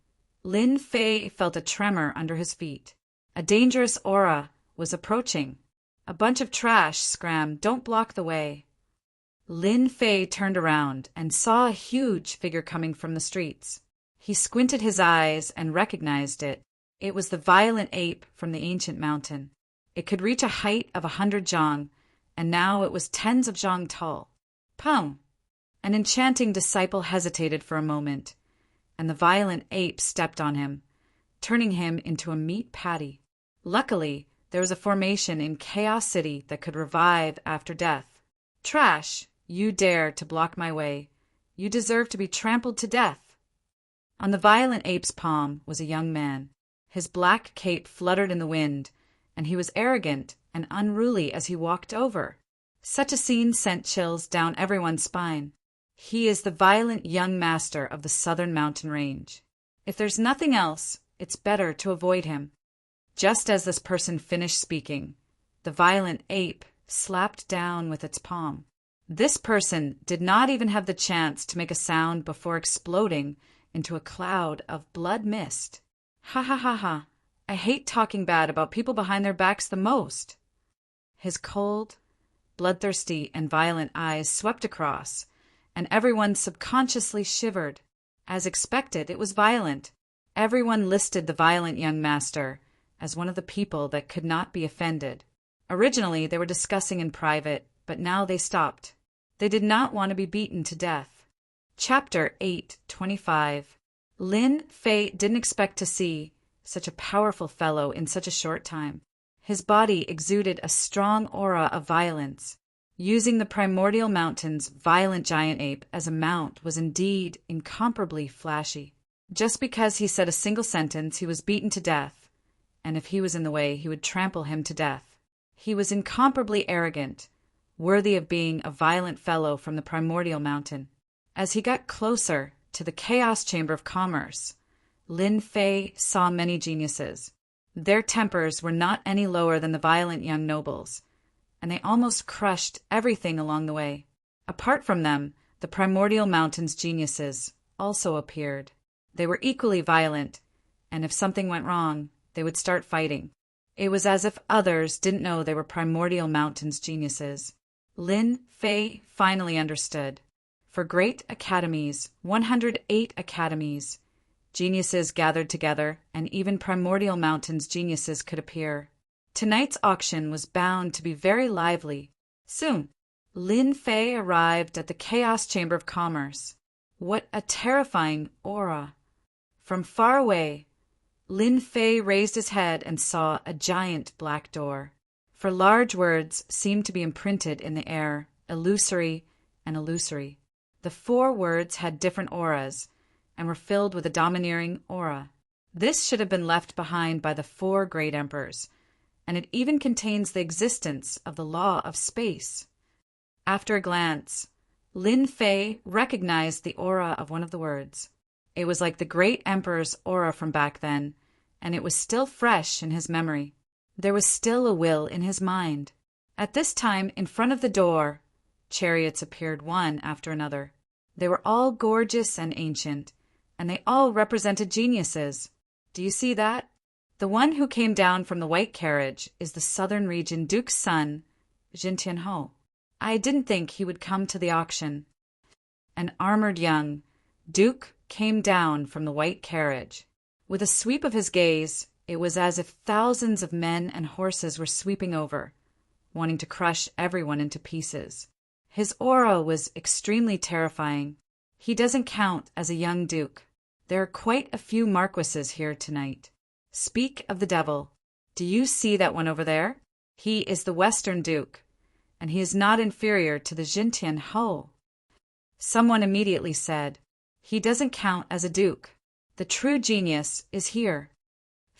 Lin Fei felt a tremor under his feet. A dangerous aura was approaching. A bunch of trash scram, don't block the way. Lin Fei turned around and saw a huge figure coming from the streets. He squinted his eyes and recognized it. It was the violent ape from the ancient mountain. It could reach a height of 100 zhang, and now it was tens of zhang tall. Pum! An enchanting disciple hesitated for a moment, and the violent ape stepped on him, turning him into a meat patty. Luckily, there was a formation in Chaos City that could revive after death. Trash! You dare to block my way. You deserve to be trampled to death. On the violent ape's palm was a young man. His black cape fluttered in the wind, and he was arrogant and unruly as he walked over. Such a scene sent chills down everyone's spine. He is the violent young master of the southern mountain range. If there's nothing else, it's better to avoid him. Just as this person finished speaking, the violent ape slapped down with its palm. This person did not even have the chance to make a sound before exploding into a cloud of blood mist. Ha ha ha ha. I hate talking bad about people behind their backs the most. His cold, bloodthirsty, and violent eyes swept across, and everyone subconsciously shivered. As expected, it was violent. Everyone listed the violent young master as one of the people that could not be offended. Originally, they were discussing in private, but now they stopped. They did not want to be beaten to death. Chapter 8:25. Lin Fei didn't expect to see such a powerful fellow in such a short time. His body exuded a strong aura of violence. Using the primordial mountain's violent giant ape as a mount was indeed incomparably flashy. Just because he said a single sentence, he was beaten to death, and if he was in the way, he would trample him to death. He was incomparably arrogant, worthy of being a violent fellow from the primordial mountain. As he got closer to the Chaos Chamber of Commerce, Lin Fei saw many geniuses. Their tempers were not any lower than the violent young nobles, and they almost crushed everything along the way. Apart from them, the primordial mountain's geniuses also appeared. They were equally violent, and if something went wrong, they would start fighting. It was as if others didn't know they were primordial mountain's geniuses. Lin Fei finally understood. For great academies, 108 academies, geniuses gathered together, and even primordial mountain's geniuses could appear. Tonight's auction was bound to be very lively. Soon, Lin Fei arrived at the Chaos Chamber of Commerce. What a terrifying aura! From far away, Lin Fei raised his head and saw a giant black door. For large words seemed to be imprinted in the air, illusory and illusory. The 4 words had different auras and were filled with a domineering aura. This should have been left behind by the 4 great emperors, and it even contains the existence of the law of space. After a glance, Lin Fei recognized the aura of one of the words. It was like the great emperor's aura from back then, and it was still fresh in his memory. There was still a will in his mind. At this time, in front of the door, chariots appeared one after another. They were all gorgeous and ancient, and they all represented geniuses. Do you see that? The one who came down from the white carriage is the southern region Duke's son, Jintianho. I didn't think he would come to the auction. An armored young Duke came down from the white carriage. With a sweep of his gaze, it was as if thousands of men and horses were sweeping over, wanting to crush everyone into pieces. His aura was extremely terrifying. He doesn't count as a young duke. There are quite a few marquises here tonight. Speak of the devil. Do you see that one over there? He is the Western Duke, and he is not inferior to the Jintian Ho. Someone immediately said, he doesn't count as a duke. The true genius is here.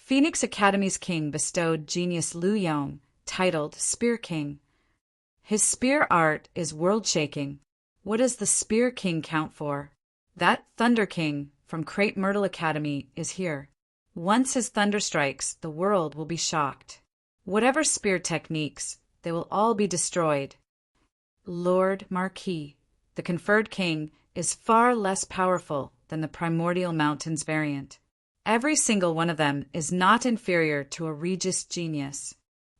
Phoenix Academy's king bestowed genius Lu Yong, titled Spear King. His spear art is world-shaking. What does the Spear King count for? That Thunder King from Crepe Myrtle Academy is here. Once his thunder strikes, the world will be shocked. Whatever spear techniques, they will all be destroyed. Lord Marquis, the conferred king, is far less powerful than the Primordial Mountains variant. Every single one of them is not inferior to a Regis genius.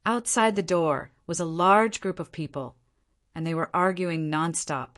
Outside the door was a large group of people, and they were arguing nonstop.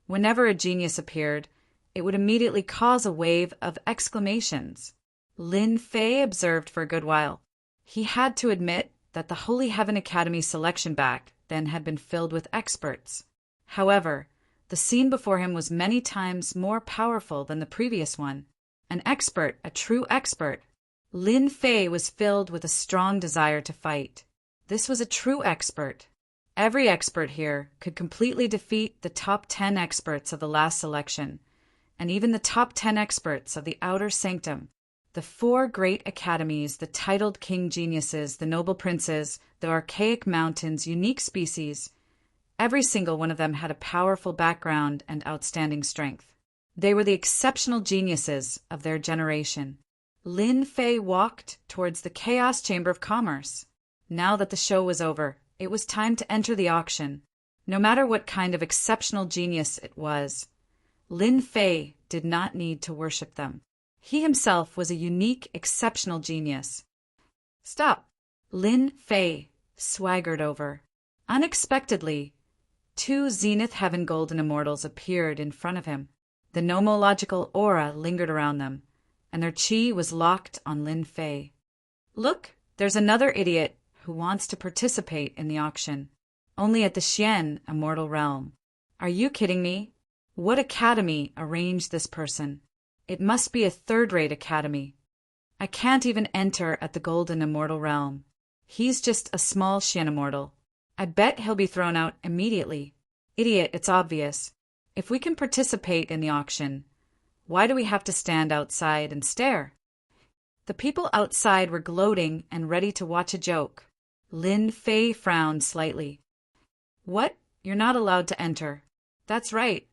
Whenever a genius appeared, it would immediately cause a wave of exclamations. Lin Fei observed for a good while. He had to admit that the Holy Heaven Academy selection back then had been filled with experts. However, the scene before him was many times more powerful than the previous one. An expert, a true expert. Lin Fei was filled with a strong desire to fight. This was a true expert. Every expert here could completely defeat the top 10 experts of the last selection, and even the top 10 experts of the Outer Sanctum. The 4 great academies, the titled king geniuses, the noble princes, the archaic mountains, unique species, every single one of them had a powerful background and outstanding strength. They were the exceptional geniuses of their generation. Lin Fei walked towards the Chaos Chamber of Commerce. Now that the show was over, it was time to enter the auction. No matter what kind of exceptional genius it was, Lin Fei did not need to worship them. He himself was a unique, exceptional genius. Stop! Lin Fei swaggered over. Unexpectedly, 2 Zenith Heaven Golden Immortals appeared in front of him. The nomological aura lingered around them, and their chi was locked on Lin Fei. Look, there's another idiot who wants to participate in the auction. Only at the Xian Immortal Realm. Are you kidding me? What academy arranged this person? It must be a third-rate academy. I can't even enter at the Golden Immortal Realm. He's just a small Xian Immortal. I bet he'll be thrown out immediately. Idiot, it's obvious. If we can participate in the auction, why do we have to stand outside and stare? The people outside were gloating and ready to watch a joke. Lin Fei frowned slightly. What? You're not allowed to enter. That's right.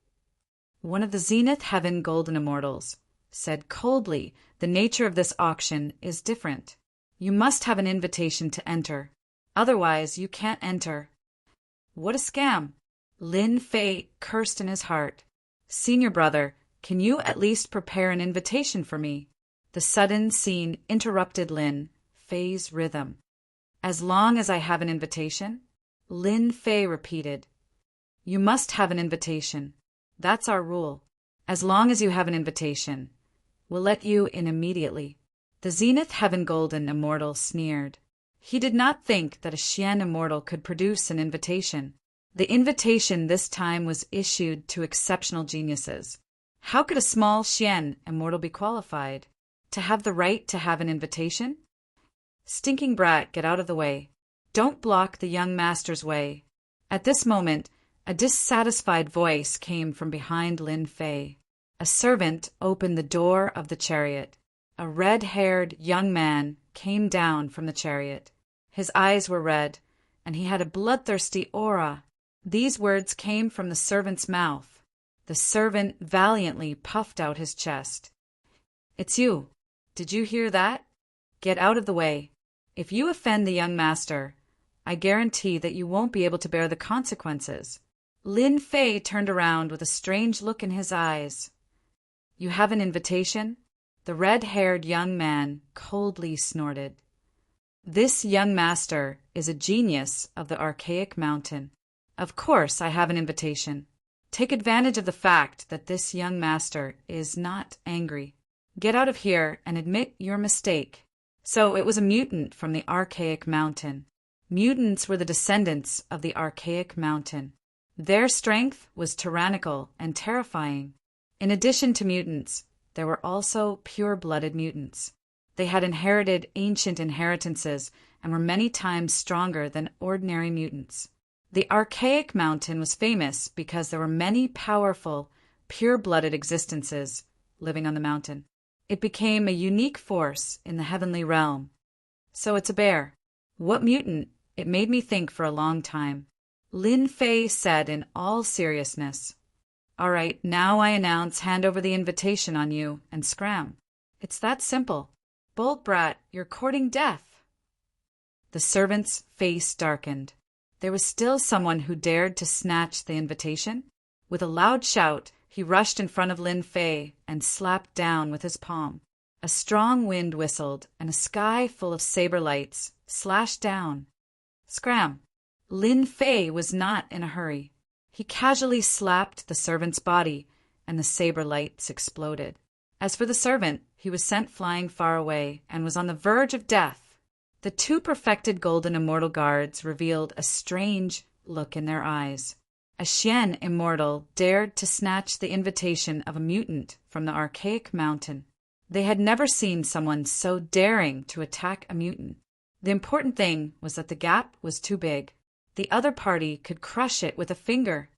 One of the Zenith Heaven Golden Immortals said coldly, the nature of this auction is different. You must have an invitation to enter. Otherwise, you can't enter. What a scam! Lin Fei cursed in his heart. Senior brother, can you at least prepare an invitation for me? The sudden scene interrupted Lin Fei's rhythm. As long as I have an invitation? Lin Fei repeated. You must have an invitation. That's our rule. As long as you have an invitation, we'll let you in immediately. The Zenith Heaven Golden Immortal sneered. He did not think that a Xian Immortal could produce an invitation. The invitation this time was issued to exceptional geniuses. How could a small Xian Immortal be qualified to have the right to have an invitation? Stinking brat, get out of the way. Don't block the young master's way. At this moment, a dissatisfied voice came from behind Lin Fei. A servant opened the door of the chariot. A red-haired young man came down from the chariot. His eyes were red, and he had a bloodthirsty aura. These words came from the servant's mouth. The servant valiantly puffed out his chest. It's you. Did you hear that? Get out of the way. If you offend the young master, I guarantee that you won't be able to bear the consequences. Lin Fei turned around with a strange look in his eyes. You have an invitation? The red-haired young man coldly snorted. This young master is a genius of the archaic mountain. Of course I have an invitation. Take advantage of the fact that this young master is not angry. Get out of here and admit your mistake. So it was a mutant from the archaic mountain. Mutants were the descendants of the archaic mountain. Their strength was tyrannical and terrifying. In addition to mutants, there were also pure-blooded mutants. They had inherited ancient inheritances and were many times stronger than ordinary mutants. The archaic mountain was famous because there were many powerful, pure-blooded existences living on the mountain. It became a unique force in the heavenly realm. So it's a bear. What mutant? It made me think for a long time. Lin Fei said in all seriousness. All right, now I announce, hand over the invitation on you, and scram. It's that simple. Bold brat, you're courting death. The servant's face darkened. There was still someone who dared to snatch the invitation. With a loud shout, he rushed in front of Lin Fei and slapped down with his palm. A strong wind whistled, and a sky full of saber lights slashed down. Scram! Lin Fei was not in a hurry. He casually slapped the servant's body, and the saber lights exploded. As for the servant, he was sent flying far away and was on the verge of death. The two perfected golden immortal guards revealed a strange look in their eyes. A Xian immortal dared to snatch the invitation of a mutant from the archaic mountain. They had never seen someone so daring to attack a mutant. The important thing was that the gap was too big. The other party could crush it with a finger.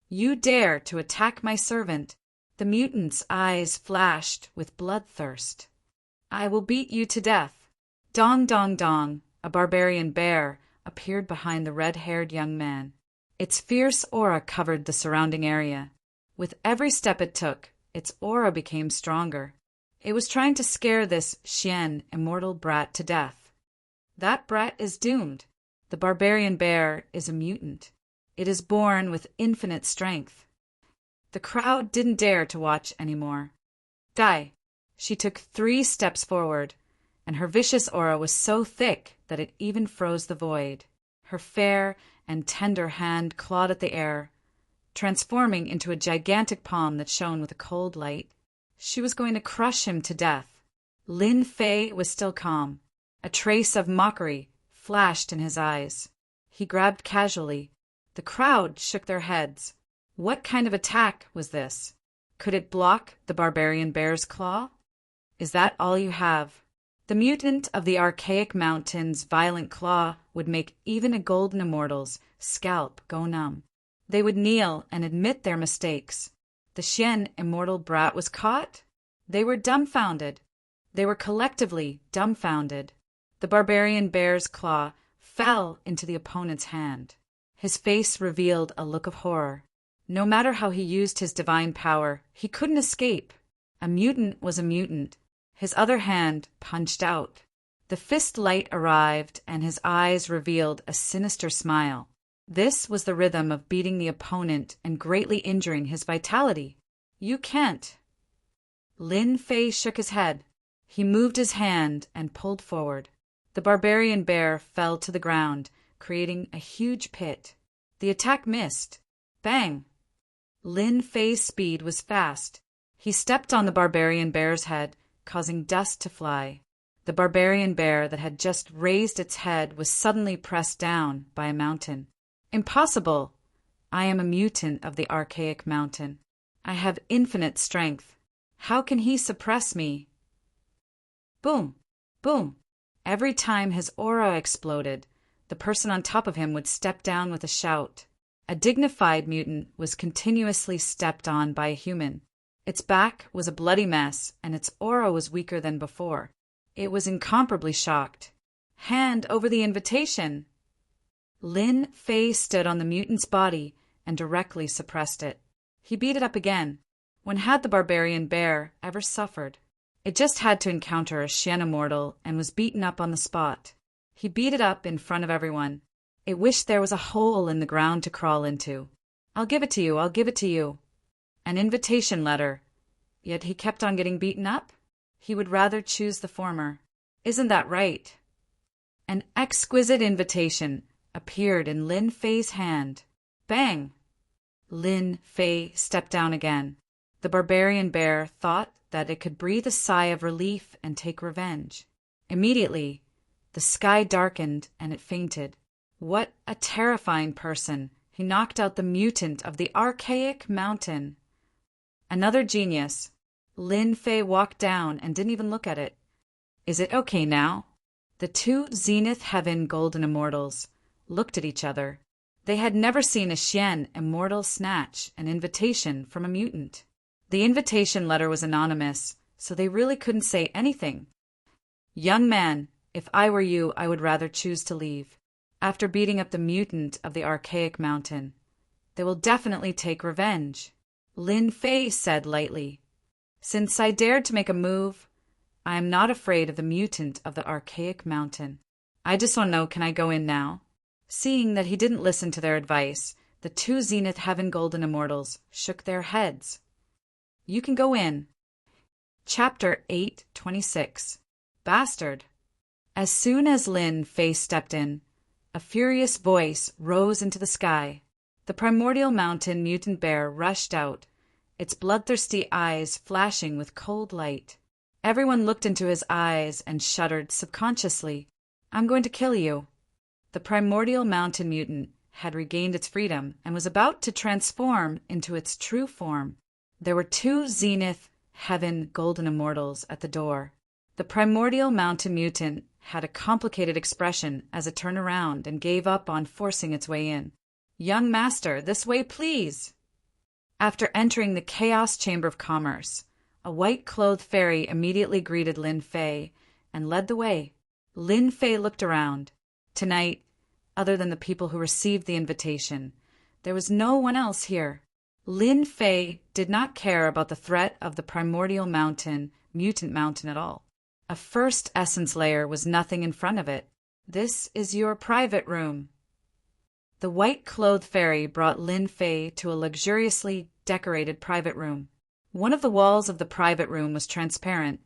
You dare to attack my servant? The mutant's eyes flashed with bloodthirst. I will beat you to death. Dong, dong, dong. A barbarian bear appeared behind the red-haired young man. Its fierce aura covered the surrounding area. With every step it took, its aura became stronger. It was trying to scare this Xian immortal brat to death. That brat is doomed. The barbarian bear is a mutant. It is born with infinite strength. The crowd didn't dare to watch anymore. Die! She took 3 steps forward, and her vicious aura was so thick that it even froze the void. Her fair and tender hand clawed at the air, transforming into a gigantic palm that shone with a cold light. She was going to crush him to death. Lin Fei was still calm. A trace of mockery flashed in his eyes. He grabbed casually. The crowd shook their heads. What kind of attack was this? Could it block the barbarian bear's claw? Is that all you have? The mutant of the archaic mountain's violent claw would make even a golden immortal's scalp go numb. They would kneel and admit their mistakes. The Xian immortal brat was caught? They were dumbfounded. They were collectively dumbfounded. The barbarian bear's claw fell into the opponent's hand. His face revealed a look of horror. No matter how he used his divine power, he couldn't escape. A mutant was a mutant. His other hand punched out. The fist light arrived, and his eyes revealed a sinister smile. This was the rhythm of beating the opponent and greatly injuring his vitality. You can't. Lin Fei shook his head. He moved his hand and pulled forward. The barbarian bear fell to the ground, creating a huge pit. The attack missed. Bang! Lin Fei's speed was fast. He stepped on the barbarian bear's head, causing dust to fly. The barbarian bear that had just raised its head was suddenly pressed down by a mountain. Impossible! I am a mutant of the archaic mountain. I have infinite strength. How can he suppress me? Boom! Boom! Every time his aura exploded, the person on top of him would step down with a shout. A dignified mutant was continuously stepped on by a human. Its back was a bloody mess, and its aura was weaker than before. It was incomparably shocked. Hand over the invitation! Lin Fei stood on the mutant's body and directly suppressed it. He beat it up again. When had the barbarian bear ever suffered? It just had to encounter a Xian immortal and was beaten up on the spot. He beat it up in front of everyone. It wished there was a hole in the ground to crawl into. I'll give it to you, I'll give it to you. An invitation letter. Yet he kept on getting beaten up? He would rather choose the former. Isn't that right? An exquisite invitation appeared in Lin Fei's hand. Bang! Lin Fei stepped down again. The barbarian bear thought that it could breathe a sigh of relief and take revenge. Immediately, the sky darkened and it fainted. What a terrifying person! He knocked out the mutant of the archaic mountain. Another genius. Lin Fei walked down and didn't even look at it. Is it okay now? The two Zenith Heaven Golden Immortals looked at each other. They had never seen a Xian immortal snatch an invitation from a mutant. The invitation letter was anonymous, so they really couldn't say anything. Young man, If I were you, I would rather choose to leave. After beating up the mutant of the archaic mountain, they will definitely take revenge. Lin Fei said lightly. Since I dared to make a move, I am not afraid of the mutant of the archaic mountain. I just want to know, can I go in now? Seeing that he didn't listen to their advice, the two Zenith Heaven Golden Immortals shook their heads. You can go in. Chapter 8:26. Bastard. As soon as Lin Fei stepped in, a furious voice rose into the sky. The primordial mountain mutant bear rushed out, its bloodthirsty eyes flashing with cold light. Everyone looked into his eyes and shuddered subconsciously. I'm going to kill you. The primordial mountain mutant had regained its freedom and was about to transform into its true form. There were two Zenith Heaven Golden Immortals at the door. The primordial mountain mutant had a complicated expression as it turned around and gave up on forcing its way in. Young master, this way, please. After entering the Chaos Chamber of Commerce, a white-clothed fairy immediately greeted Lin Fei and led the way. Lin Fei looked around. Tonight, other than the people who received the invitation, there was no one else here. Lin Fei did not care about the threat of the primordial mountain, mutant mountain at all. A first essence layer was nothing in front of it. This is your private room. The white-clothed fairy brought Lin Fei to a luxuriously decorated private room. One of the walls of the private room was transparent,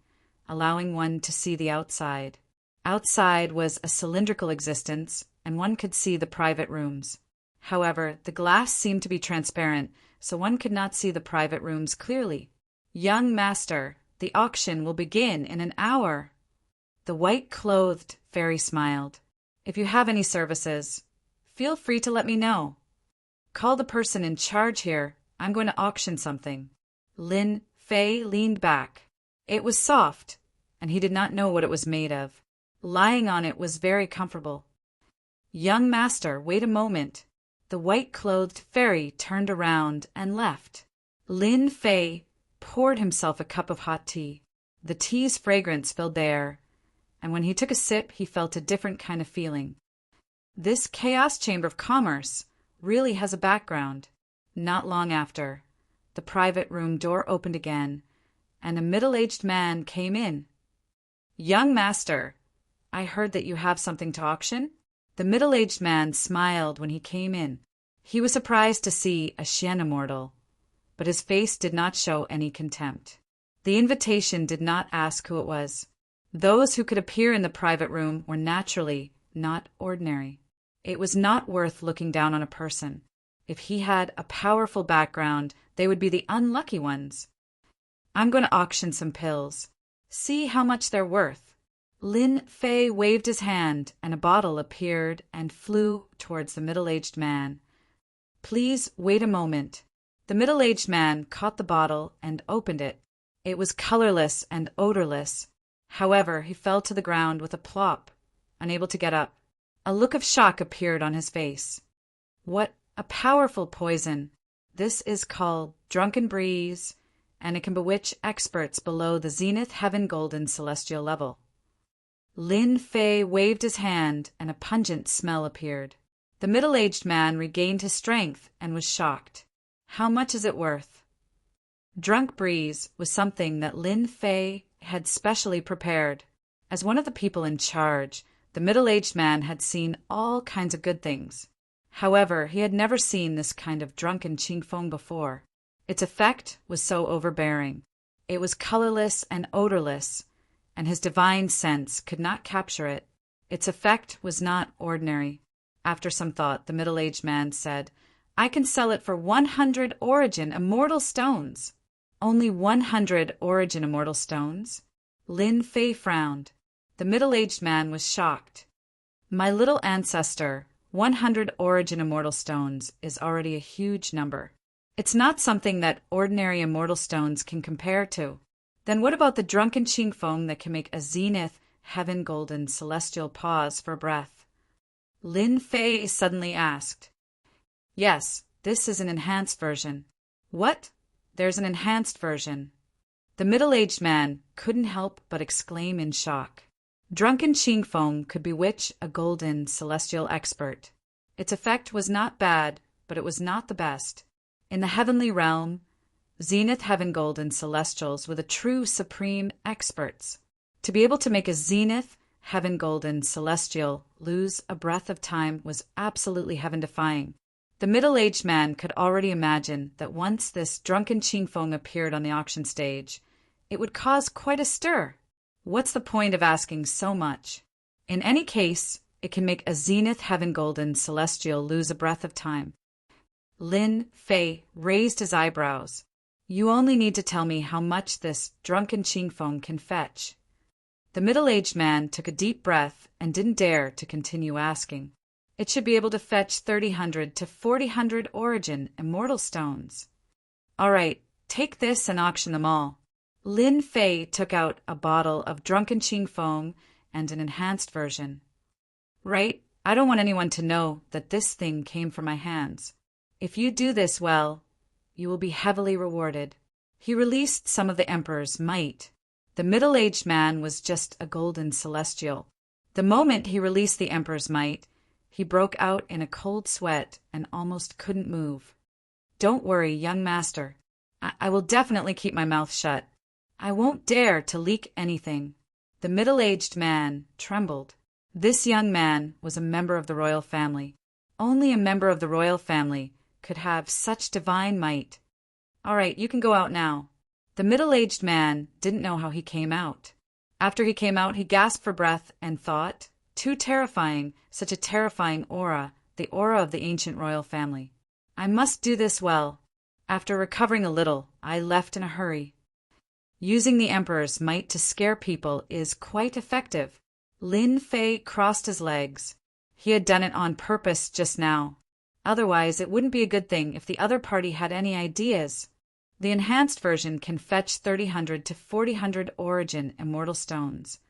allowing one to see the outside. Outside was a cylindrical existence, and one could see the private rooms. However, the glass seemed to be transparent, so one could not see the private rooms clearly. Young master, the auction will begin in an hour. The white-clothed fairy smiled. If you have any services, feel free to let me know. Call the person in charge here. I'm going to auction something. Lin Fei leaned back. It was soft, and he did not know what it was made of. Lying on it was very comfortable. Young master, wait a moment. The white-clothed fairy turned around and left. Lin Fei poured himself a cup of hot tea. The tea's fragrance filled the air, and when he took a sip, he felt a different kind of feeling. This Chaos Chamber of Commerce really has a background. Not long after, the private room door opened again, and a middle-aged man came in. Young master, I heard that you have something to auction? The middle-aged man smiled when he came in. He was surprised to see a Xian immortal, but his face did not show any contempt. The invitation did not ask who it was. Those who could appear in the private room were naturally not ordinary. It was not worth looking down on a person. If he had a powerful background, they would be the unlucky ones. I'm going to auction some pills. See how much they're worth. Lin Fei waved his hand, and a bottle appeared and flew towards the middle-aged man. Please wait a moment. The middle-aged man caught the bottle and opened it. It was colorless and odorless. However, he fell to the ground with a plop, unable to get up. A look of shock appeared on his face. What a powerful poison! This is called Drunken Breeze, and it can bewitch experts below the Zenith Heaven Golden Celestial level. Lin Fei waved his hand, and a pungent smell appeared. The middle-aged man regained his strength and was shocked. How much is it worth? Drunk Breeze was something that Lin Fei had specially prepared. As one of the people in charge, the middle-aged man had seen all kinds of good things. However, he had never seen this kind of drunken qingfeng before. Its effect was so overbearing. It was colorless and odorless, and his divine sense could not capture it. Its effect was not ordinary. After some thought, the middle-aged man said, I can sell it for 100 origin immortal stones. Only 100 origin immortal stones? Lin Fei frowned. The middle-aged man was shocked. My little ancestor, 100 origin immortal stones is already a huge number. It's not something that ordinary immortal stones can compare to. Then what about the drunken qingfeng that can make a zenith, heaven golden, celestial pause for breath? Lin Fei suddenly asked. Yes, this is an enhanced version. What? There's an enhanced version. The middle-aged man couldn't help but exclaim in shock. Drunken Qingfeng could bewitch a golden celestial expert. Its effect was not bad, but it was not the best. In the heavenly realm, Zenith Heaven Golden Celestials were the true supreme experts. To be able to make a Zenith Heaven Golden Celestial lose a breath of time was absolutely heaven-defying. The middle-aged man could already imagine that once this drunken Qingfeng appeared on the auction stage, it would cause quite a stir. What's the point of asking so much? In any case, it can make a Zenith Heaven Golden Celestial lose a breath of time. Lin Fei raised his eyebrows. You only need to tell me how much this drunken Qingfeng can fetch. The middle-aged man took a deep breath and didn't dare to continue asking. It should be able to fetch 300 to 400 origin immortal stones. All right, take this and auction them all. Lin Fei took out a bottle of drunken Qingfeng and an enhanced version. Right, I don't want anyone to know that this thing came from my hands. If you do this well, you will be heavily rewarded. He released some of the Emperor's might. The middle-aged man was just a golden celestial. The moment he released the Emperor's might, he broke out in a cold sweat and almost couldn't move. Don't worry, young master. I will definitely keep my mouth shut. I won't dare to leak anything. The middle-aged man trembled. This young man was a member of the royal family. Only a member of the royal family could have such divine might. All right, you can go out now. The middle-aged man didn't know how he came out. After he came out, he gasped for breath and thought, too terrifying, such a terrifying aura, the aura of the ancient royal family. I must do this well. After recovering a little, I left in a hurry. Using the Emperor's might to scare people is quite effective. Lin Fei crossed his legs. He had done it on purpose just now. Otherwise, it wouldn't be a good thing if the other party had any ideas. The enhanced version can fetch 300 to 400 origin immortal stones,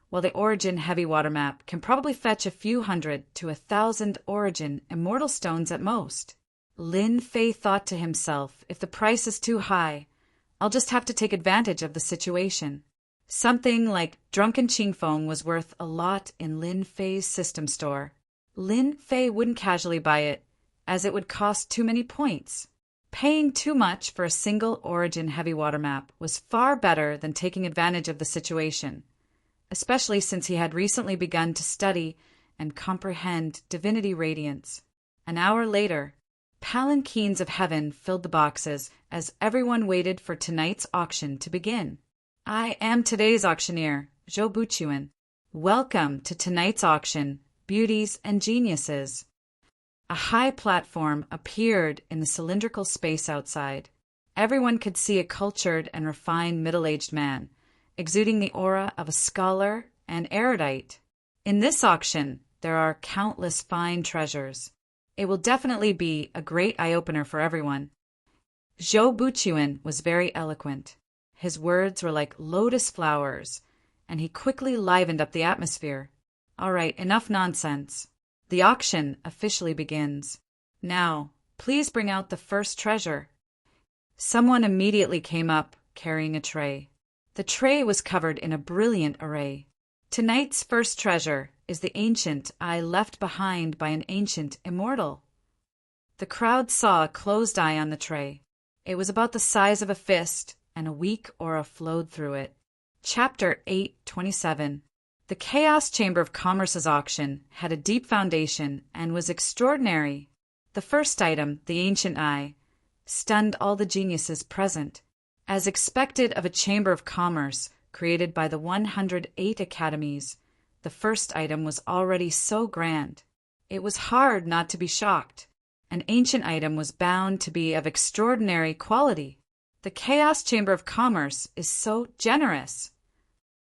while the origin heavy water map can probably fetch a few hundred to 1,000 origin immortal stones at most. Lin Fei thought to himself, if the price is too high, I'll just have to take advantage of the situation. Something like drunken Qingfeng was worth a lot in Lin Fei's system store. Lin Fei wouldn't casually buy it, as it would cost too many points. Paying too much for a single origin heavy water map was far better than taking advantage of the situation, especially since he had recently begun to study and comprehend divinity radiance. An hour later, palanquins of heaven filled the boxes as everyone waited for tonight's auction to begin. I am today's auctioneer, Zhou Buchuan. Welcome to tonight's auction, beauties and geniuses. A high platform appeared in the cylindrical space outside. Everyone could see a cultured and refined middle-aged man, exuding the aura of a scholar and erudite. In this auction, there are countless fine treasures. It will definitely be a great eye-opener for everyone. Zhou Buchuan was very eloquent. His words were like lotus flowers, and he quickly livened up the atmosphere. All right, enough nonsense. The auction officially begins. Now, please bring out the first treasure. Someone immediately came up, carrying a tray. The tray was covered in a brilliant array. Tonight's first treasure is the ancient eye left behind by an ancient immortal. The crowd saw a closed eye on the tray. It was about the size of a fist, and a weak aura flowed through it. Chapter 827. The Chaos Chamber of Commerce's auction had a deep foundation and was extraordinary. The first item, the ancient eye, stunned all the geniuses present. As expected of a Chamber of Commerce created by the 108 academies, the first item was already so grand. It was hard not to be shocked. An ancient item was bound to be of extraordinary quality. The Chaos Chamber of Commerce is so generous.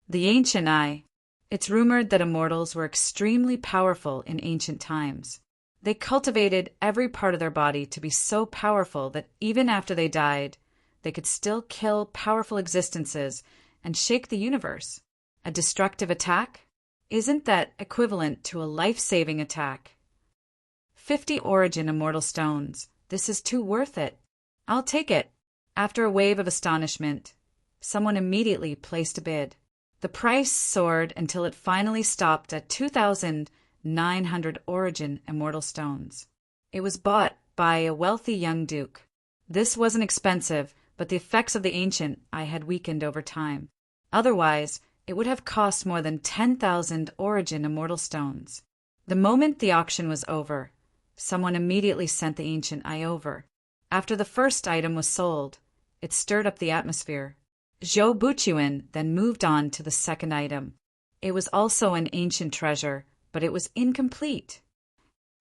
The ancient eye. It's rumored that immortals were extremely powerful in ancient times. They cultivated every part of their body to be so powerful that even after they died, they could still kill powerful existences and shake the universe. A destructive attack? Isn't that equivalent to a life-saving attack? 50 origin immortal stones. This is too worth it. I'll take it. After a wave of astonishment, someone immediately placed a bid. The price soared until it finally stopped at 2,900 origin immortal stones. It was bought by a wealthy young duke. This wasn't expensive, but the effects of the ancient eye had weakened over time. Otherwise, it would have cost more than 10,000 origin immortal stones. The moment the auction was over, someone immediately sent the ancient eye over. After the first item was sold, it stirred up the atmosphere. Zhou Buchuan then moved on to the second item. It was also an ancient treasure, but it was incomplete.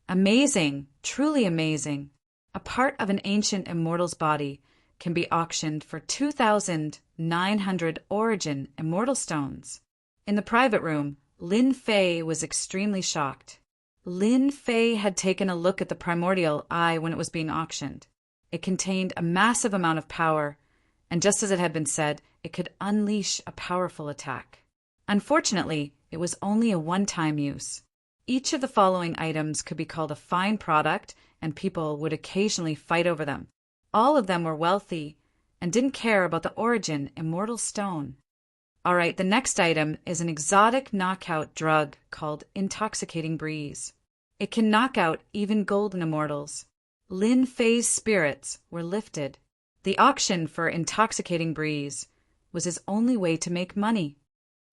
Amazing, truly amazing. A part of an ancient immortal's body can be auctioned for 2,900 origin immortal stones. In the private room, Lin Fei was extremely shocked. Lin Fei had taken a look at the primordial eye when it was being auctioned. It contained a massive amount of power, and just as it had been said, it could unleash a powerful attack. Unfortunately, it was only a one-time use. Each of the following items could be called a fine product, and people would occasionally fight over them. All of them were wealthy and didn't care about the origin immortal stone. Alright, the next item is an exotic knockout drug called Intoxicating Breeze. It can knock out even golden immortals. Lin Fei's spirits were lifted. The auction for Intoxicating Breeze was his only way to make money.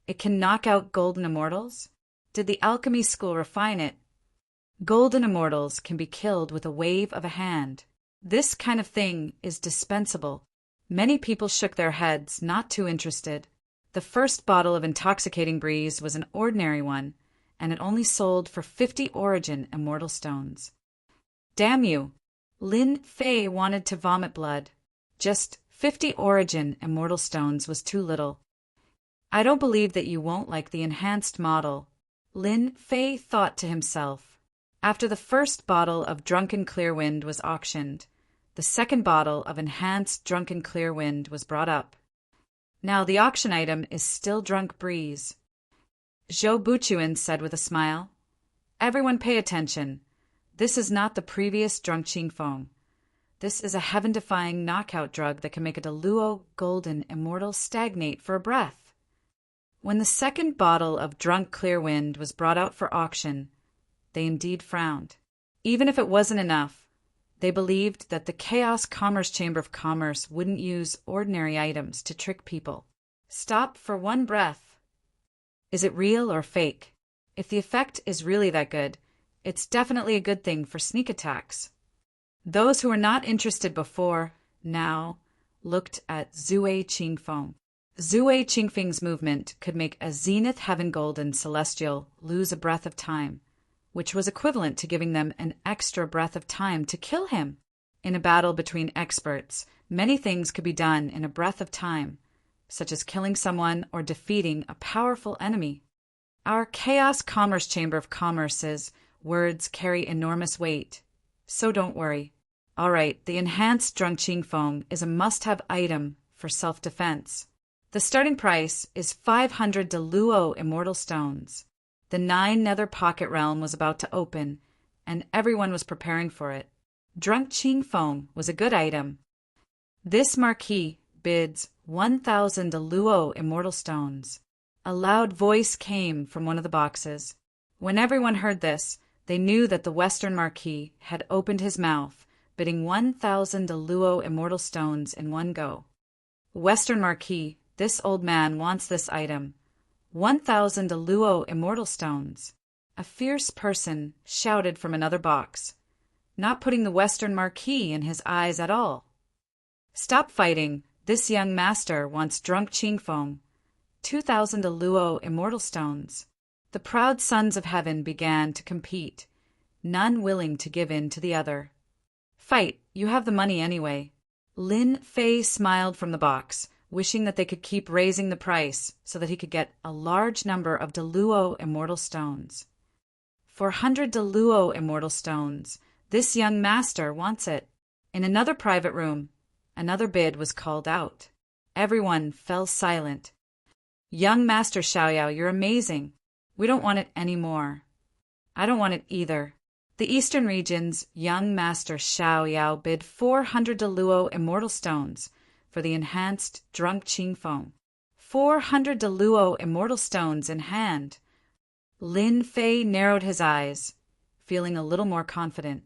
It can knock out golden immortals? Did the alchemy school refine it? Golden immortals can be killed with a wave of a hand. This kind of thing is dispensable. Many people shook their heads, not too interested. The first bottle of Intoxicating Breeze was an ordinary one, and it only sold for 50 origin immortal stones. Damn you! Lin Fei wanted to vomit blood. Just 50 origin immortal stones was too little. I don't believe that you won't like the enhanced model, Lin Fei thought to himself. After the first bottle of Drunken Clearwind was auctioned, the second bottle of Enhanced Drunken Clearwind was brought up. Now the auction item is still Drunk Breeze. Zhou Buchuan said with a smile, "Everyone pay attention. This is not the previous Drunk Qingfeng. This is a heaven-defying knockout drug that can make a Deluo golden immortal stagnate for a breath." When the second bottle of Drunk Clearwind was brought out for auction, they indeed frowned. Even if it wasn't enough, they believed that the Chaos Commerce Chamber of Commerce wouldn't use ordinary items to trick people. Stop for one breath. Is it real or fake? If the effect is really that good, it's definitely a good thing for sneak attacks. Those who were not interested before now looked at Zue Qingfeng. Zue Qingfeng's movement could make a Zenith Heaven Golden Celestial lose a breath of time, which was equivalent to giving them an extra breath of time to kill him. In a battle between experts, many things could be done in a breath of time, such as killing someone or defeating a powerful enemy. Our Chaos Commerce Chamber of Commerce's words carry enormous weight, so don't worry. All right, the Enhanced Drunk Qingfeng is a must-have item for self-defense. The starting price is 500 Deluo Immortal Stones. The 9 Nether Pocket Realm was about to open, and everyone was preparing for it. Drunk Qingfeng was a good item. This marquee bids 1,000 Deluo Immortal Stones. A loud voice came from one of the boxes. When everyone heard this, they knew that the Western Marquis had opened his mouth, bidding 1,000 Deluo Immortal Stones in one go. Western Marquis, this old man wants this item. 1,000 Deluo Immortal Stones. A fierce person shouted from another box, not putting the Western Marquis in his eyes at all. Stop fighting. This young master wants Drunk Qingfeng. 2,000 Deluo Immortal Stones. The proud sons of heaven began to compete, none willing to give in to the other. Fight, you have the money anyway. Lin Fei smiled from the box, wishing that they could keep raising the price so that he could get a large number of Deluo Immortal Stones. 400 Deluo Immortal Stones. This young master wants it. In another private room, another bid was called out. Everyone fell silent. Young Master Xiaoyao, you're amazing. We don't want it anymore. I don't want it either. The Eastern Region's young Master Xiaoyao bid 400 Deluo Immortal Stones for the Enhanced Drunk Qingfeng. 400 Deluo immortal stones in hand. Lin Fei narrowed his eyes, feeling a little more confident.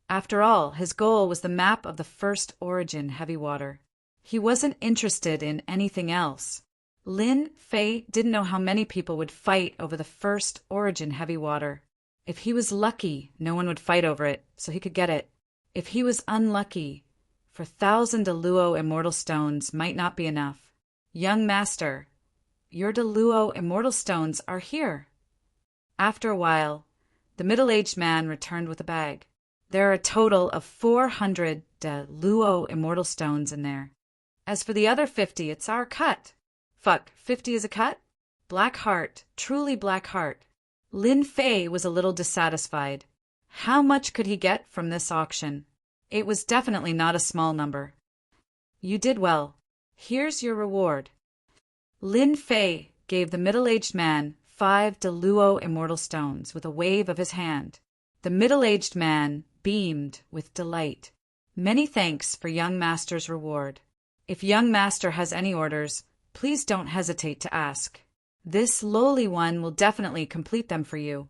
After all, his goal was the map of the first origin heavy water. He wasn't interested in anything else. Lin Fei didn't know how many people would fight over the first origin heavy water. If he was lucky, no one would fight over it, so he could get it. If he was unlucky, 4,000 Deluo immortal stones might not be enough. Young master, your Deluo immortal stones are here. After a while, the middle-aged man returned with a bag. There are a total of 400 Deluo immortal stones in there. As for the other 50, it's our cut. Fuck, 50 is a cut? Black heart, truly black heart. Lin Fei was a little dissatisfied. How much could he get from this auction? It was definitely not a small number. You did well. Here's your reward. Lin Fei gave the middle-aged man 5 Deluo immortal stones with a wave of his hand. The middle-aged man beamed with delight. Many thanks for young master's reward. If young master has any orders, please don't hesitate to ask. This lowly one will definitely complete them for you.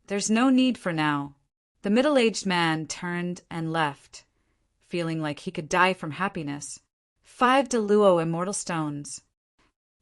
There's no need for now. The middle-aged man turned and left, feeling like he could die from happiness. 5 Deluo immortal stones.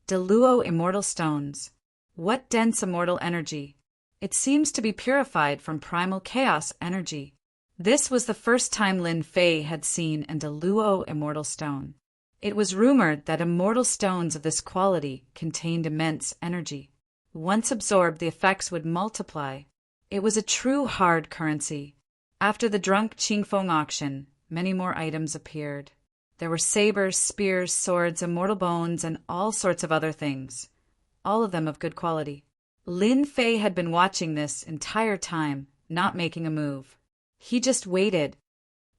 Deluo immortal stones. What dense immortal energy! It seems to be purified from primal chaos energy. This was the first time Lin Fei had seen a Deluo immortal stone. It was rumored that immortal stones of this quality contained immense energy. Once absorbed, the effects would multiply. It was a true hard currency. After the drunk Qingfeng auction, many more items appeared. There were sabers, spears, swords, immortal bones, and all sorts of other things, all of them of good quality. Lin Fei had been watching this entire time, not making a move. He just waited.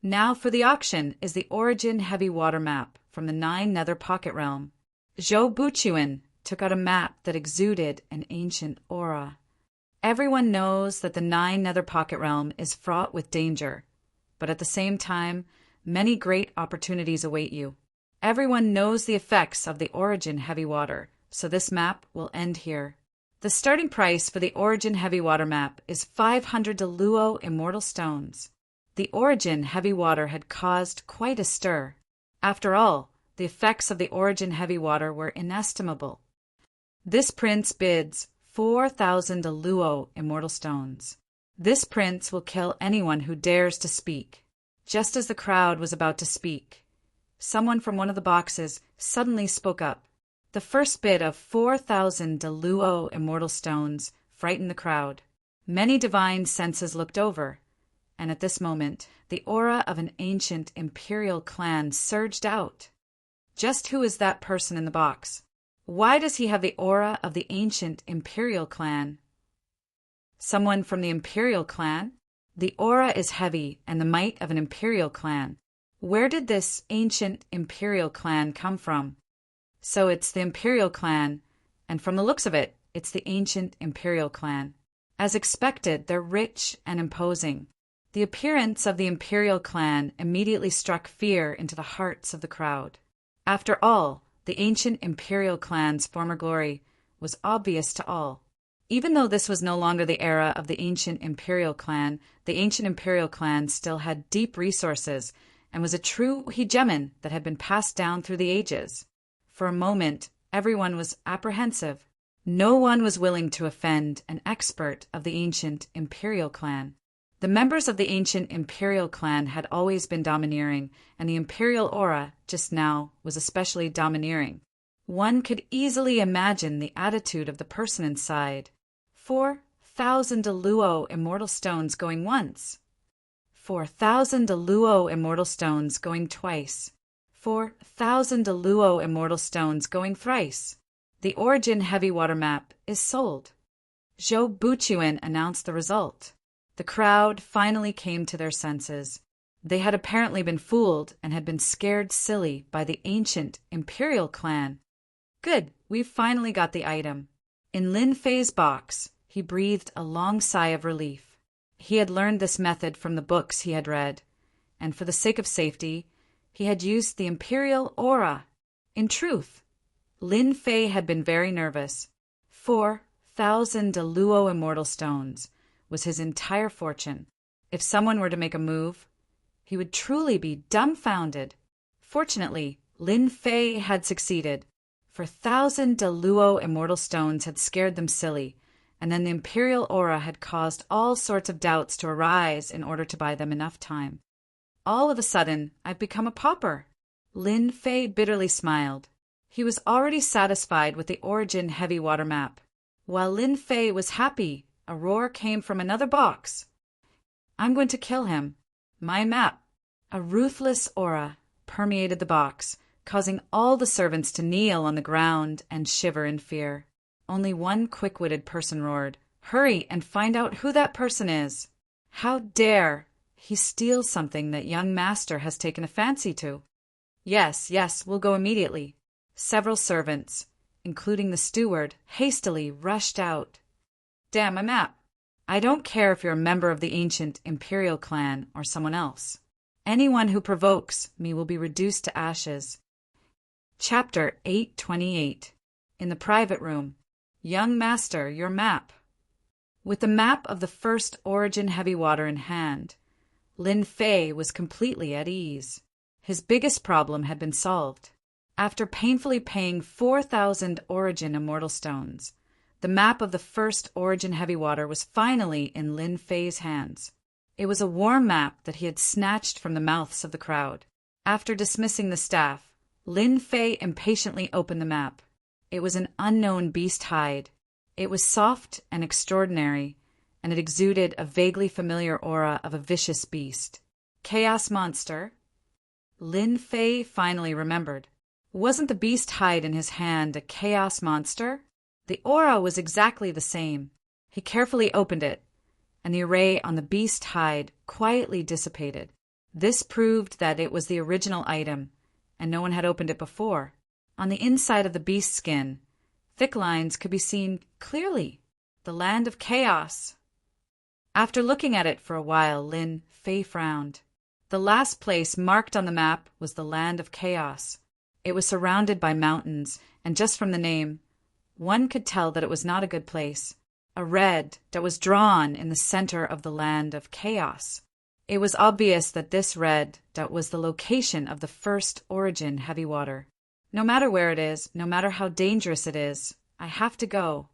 Now for the auction is the origin heavy water map from the 9 Nether Pocket Realm. Zhou Buchuan took out a map that exuded an ancient aura. Everyone knows that the 9 Nether Pocket Realm is fraught with danger, but at the same time, many great opportunities await you. Everyone knows the effects of the origin heavy water, so this map will end here. The starting price for the origin heavy water map is 500 Deluo immortal stones. The origin heavy water had caused quite a stir. After all, the effects of the origin heavy water were inestimable. This prince bids 4,000 Deluo immortal stones. This prince will kill anyone who dares to speak. Just as the crowd was about to speak, someone from one of the boxes suddenly spoke up. The first bid of 4,000 Deluo immortal stones frightened the crowd. Many divine senses looked over, and at this moment, the aura of an ancient imperial clan surged out. Just who is that person in the box? Why does he have the aura of the ancient imperial clan? Someone from the imperial clan? The aura is heavy and the might of an imperial clan. Where did this ancient imperial clan come from? So it's the imperial clan, and from the looks of it, it's the ancient imperial clan. As expected, they're rich and imposing. The appearance of the imperial clan immediately struck fear into the hearts of the crowd. After all, the ancient imperial clan's former glory was obvious to all. Even though this was no longer the era of the ancient imperial clan still had deep resources and was a true hegemon that had been passed down through the ages. For a moment, everyone was apprehensive. No one was willing to offend an expert of the ancient imperial clan. The members of the ancient imperial clan had always been domineering, and the imperial aura just now was especially domineering. One could easily imagine the attitude of the person inside. 4,000 Deluo immortal stones going once. 4,000 Deluo immortal stones going twice. 4,000 Deluo immortal stones going thrice. The origin heavy water map is sold. Zhou Buchuan announced the result. The crowd finally came to their senses. They had apparently been fooled and had been scared silly by the ancient imperial clan. Good, we've finally got the item. In Lin Fei's box, he breathed a long sigh of relief. He had learned this method from the books he had read, and for the sake of safety, he had used the imperial aura. In truth, Lin Fei had been very nervous. 4,000 Luo immortal stones was his entire fortune. If someone were to make a move, he would truly be dumbfounded. Fortunately, Lin Fei had succeeded. 4,000 Luo immortal stones had scared them silly, and then the imperial aura had caused all sorts of doubts to arise in order to buy them enough time. All of a sudden, I've become a pauper. Lin Fei bitterly smiled. He was already satisfied with the origin heavy water map. While Lin Fei was happy, a roar came from another box. I'm going to kill him. My map. A ruthless aura permeated the box, causing all the servants to kneel on the ground and shiver in fear. Only one quick-witted person roared, "Hurry and find out who that person is. How dare he steal something that young master has taken a fancy to?" Yes, we'll go immediately. Several servants, including the steward, hastily rushed out. Damn my map. I don't care if you're a member of the ancient imperial clan or someone else. Anyone who provokes me will be reduced to ashes. Chapter 828. In the private room. Young master, your map. With the map of the first origin heavy water in hand, Lin Fei was completely at ease. His biggest problem had been solved. After painfully paying 4,000 origin immortal stones, the map of the first origin heavy water was finally in Lin Fei's hands. It was a warm map that he had snatched from the mouths of the crowd. After dismissing the staff, Lin Fei impatiently opened the map. It was an unknown beast hide. It was soft and extraordinary, and it exuded a vaguely familiar aura of a vicious beast. Chaos monster? Lin Fei finally remembered. Wasn't the beast hide in his hand a chaos monster? The aura was exactly the same. He carefully opened it, and the array on the beast hide quietly dissipated. This proved that it was the original item, and no one had opened it before. On the inside of the beast skin, thick lines could be seen clearly. The land of chaos. After looking at it for a while, Lin Fei frowned. The last place marked on the map was the land of chaos. It was surrounded by mountains, and just from the name, one could tell that it was not a good place. A red that was drawn in the center of the land of chaos. It was obvious that this red that was the location of the first origin heavy water. No matter where it is, no matter how dangerous it is, I have to go.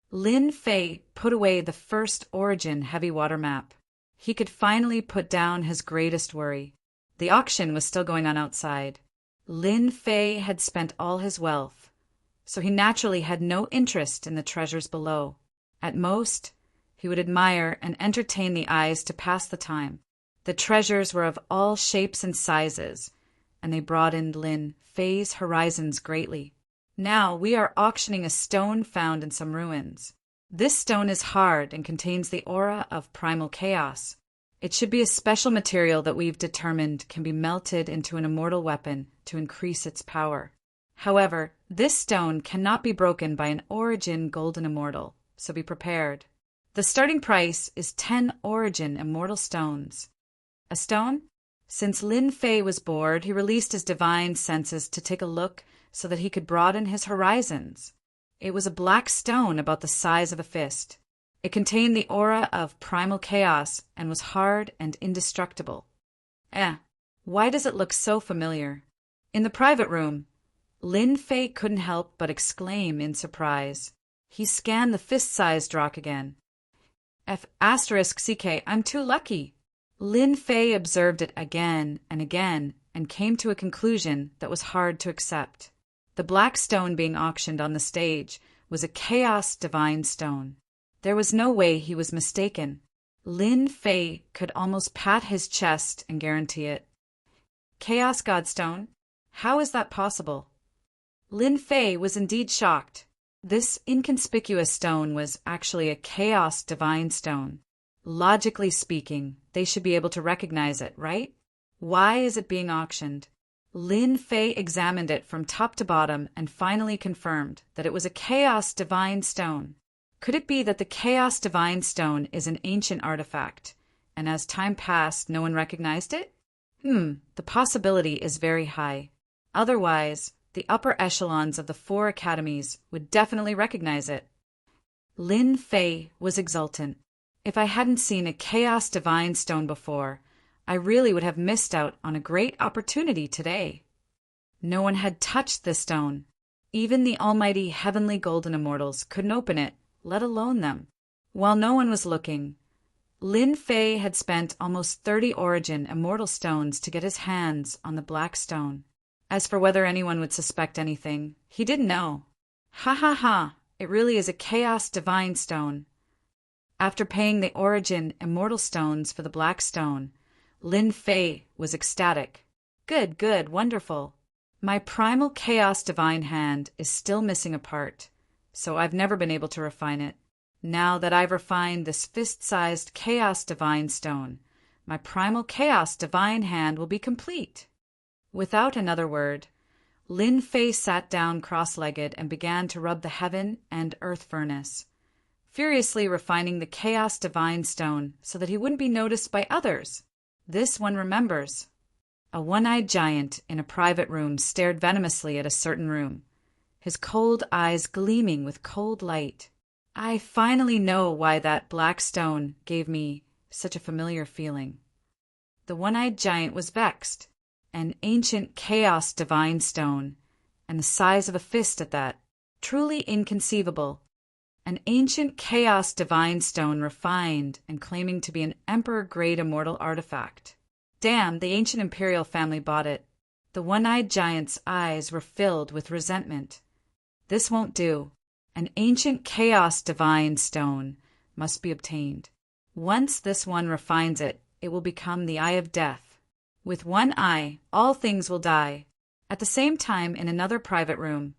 Lin Fei put away the first origin heavy water map. He could finally put down his greatest worry. The auction was still going on outside. Lin Fei had spent all his wealth, so he naturally had no interest in the treasures below. At most, he would admire and entertain the eyes to pass the time. The treasures were of all shapes and sizes, and they broadened Lin Fei's horizons greatly. Now we are auctioning a stone found in some ruins. This stone is hard and contains the aura of primal chaos. It should be a special material that we've determined can be melted into an immortal weapon to increase its power. However, this stone cannot be broken by an origin golden immortal, so be prepared. The starting price is 10 origin immortal stones. A stone? Since Lin Fei was bored, he released his divine senses to take a look so that he could broaden his horizons. It was a black stone about the size of a fist. It contained the aura of primal chaos and was hard and indestructible. Why does it look so familiar? In the private room, Lin Fei couldn't help but exclaim in surprise. He scanned the fist-sized rock again. F*CK, I'm too lucky. Lin Fei observed it again and came to a conclusion that was hard to accept. The black stone being auctioned on the stage was a chaos divine stone. There was no way he was mistaken. Lin Fei could almost pat his chest and guarantee it. Chaos Godstone? How is that possible? Lin Fei was indeed shocked. This inconspicuous stone was actually a chaos divine stone. Logically speaking, they should be able to recognize it, right? Why is it being auctioned? Lin Fei examined it from top to bottom and finally confirmed that it was a chaos divine stone. Could it be that the chaos divine stone is an ancient artifact, and as time passed, no one recognized it? The possibility is very high. Otherwise, The upper echelons of the 4 academies would definitely recognize it. Lin Fei was exultant. If I hadn't seen a Chaos Divine Stone before, I really would have missed out on a great opportunity today. No one had touched the stone. Even the almighty heavenly golden immortals couldn't open it, let alone them. While no one was looking, Lin Fei had spent almost 30 origin immortal stones to get his hands on the black stone. As for whether anyone would suspect anything, he didn't know. Ha ha ha, it really is a Chaos Divine Stone. After paying the origin immortal stones for the black stone, Lin Fei was ecstatic. Good, good, wonderful. My primal Chaos Divine hand is still missing a part, so I've never been able to refine it. Now that I've refined this fist-sized Chaos Divine Stone, my primal Chaos Divine hand will be complete. Without another word, Lin Fei sat down cross-legged and began to rub the heaven and earth furnace, furiously refining the Chaos Divine Stone so that he wouldn't be noticed by others. This one remembers. A one-eyed giant in a private room stared venomously at a certain room, his cold eyes gleaming with cold light. I finally know why that black stone gave me such a familiar feeling. The one-eyed giant was vexed. An ancient Chaos Divine Stone, and the size of a fist at that. Truly inconceivable. An ancient Chaos Divine Stone refined and claiming to be an Emperor-grade immortal artifact. Damn, the ancient imperial family bought it. The one-eyed giant's eyes were filled with resentment. This won't do. An ancient Chaos Divine Stone must be obtained. Once this one refines it, it will become the Eye of Death. With one eye, all things will die. At the same time, in another private room,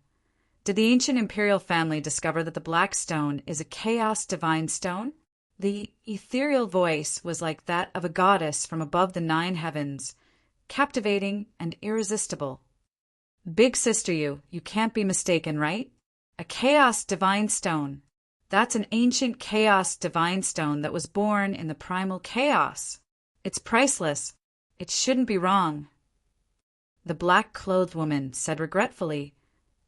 did the ancient imperial family discover that the black stone is a Chaos Divine Stone? The ethereal voice was like that of a goddess from above the 9 heavens, captivating and irresistible. Big sister, you can't be mistaken, right? A Chaos Divine Stone. That's an ancient Chaos Divine Stone that was born in the primal chaos. It's priceless. It shouldn't be wrong. The black-clothed woman said regretfully,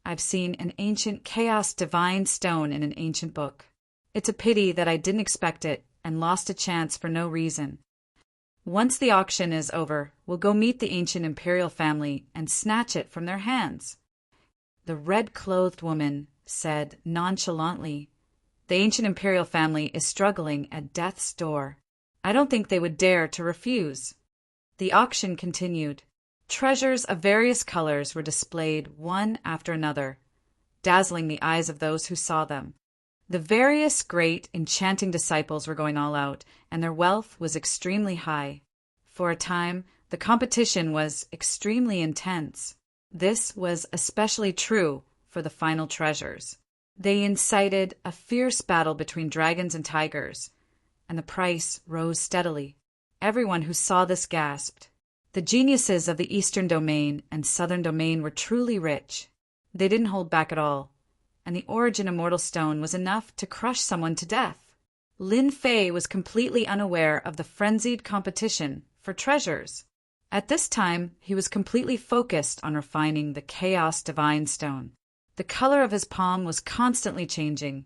I've seen an ancient Chaos Divine Stone in an ancient book. It's a pity that I didn't expect it and lost a chance for no reason. Once the auction is over, we'll go meet the ancient imperial family and snatch it from their hands. The red-clothed woman said nonchalantly, the ancient imperial family is struggling at death's door. I don't think they would dare to refuse. The auction continued. Treasures of various colors were displayed one after another, dazzling the eyes of those who saw them. The various great, enchanting disciples were going all out, and their wealth was extremely high. For a time, the competition was extremely intense. This was especially true for the final treasures. They incited a fierce battle between dragons and tigers, and the price rose steadily. Everyone who saw this gasped. The geniuses of the Eastern Domain and Southern Domain were truly rich. They didn't hold back at all, and the Origin Immortal Stone was enough to crush someone to death. Lin Fei was completely unaware of the frenzied competition for treasures. At this time, he was completely focused on refining the Chaos Divine Stone. The color of his palm was constantly changing,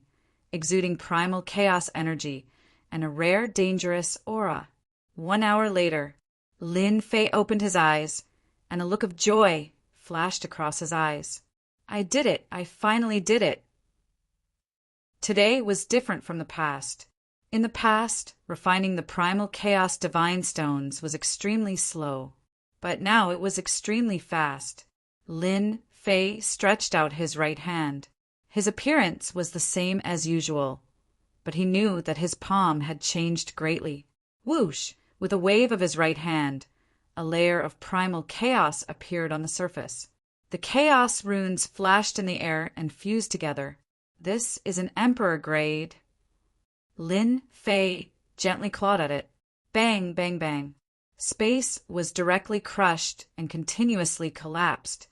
exuding primal chaos energy and a rare, dangerous aura. 1 hour later, Lin Fei opened his eyes, and a look of joy flashed across his eyes. I did it! I finally did it! Today was different from the past. In the past, refining the primal Chaos Divine Stones was extremely slow, but now it was extremely fast. Lin Fei stretched out his right hand. His appearance was the same as usual, but he knew that his palm had changed greatly. Whoosh! With a wave of his right hand, a layer of primal chaos appeared on the surface. The chaos runes flashed in the air and fused together. This is an Emperor grade. Lin Fei gently clawed at it. Bang, bang, bang. Space was directly crushed and continuously collapsed.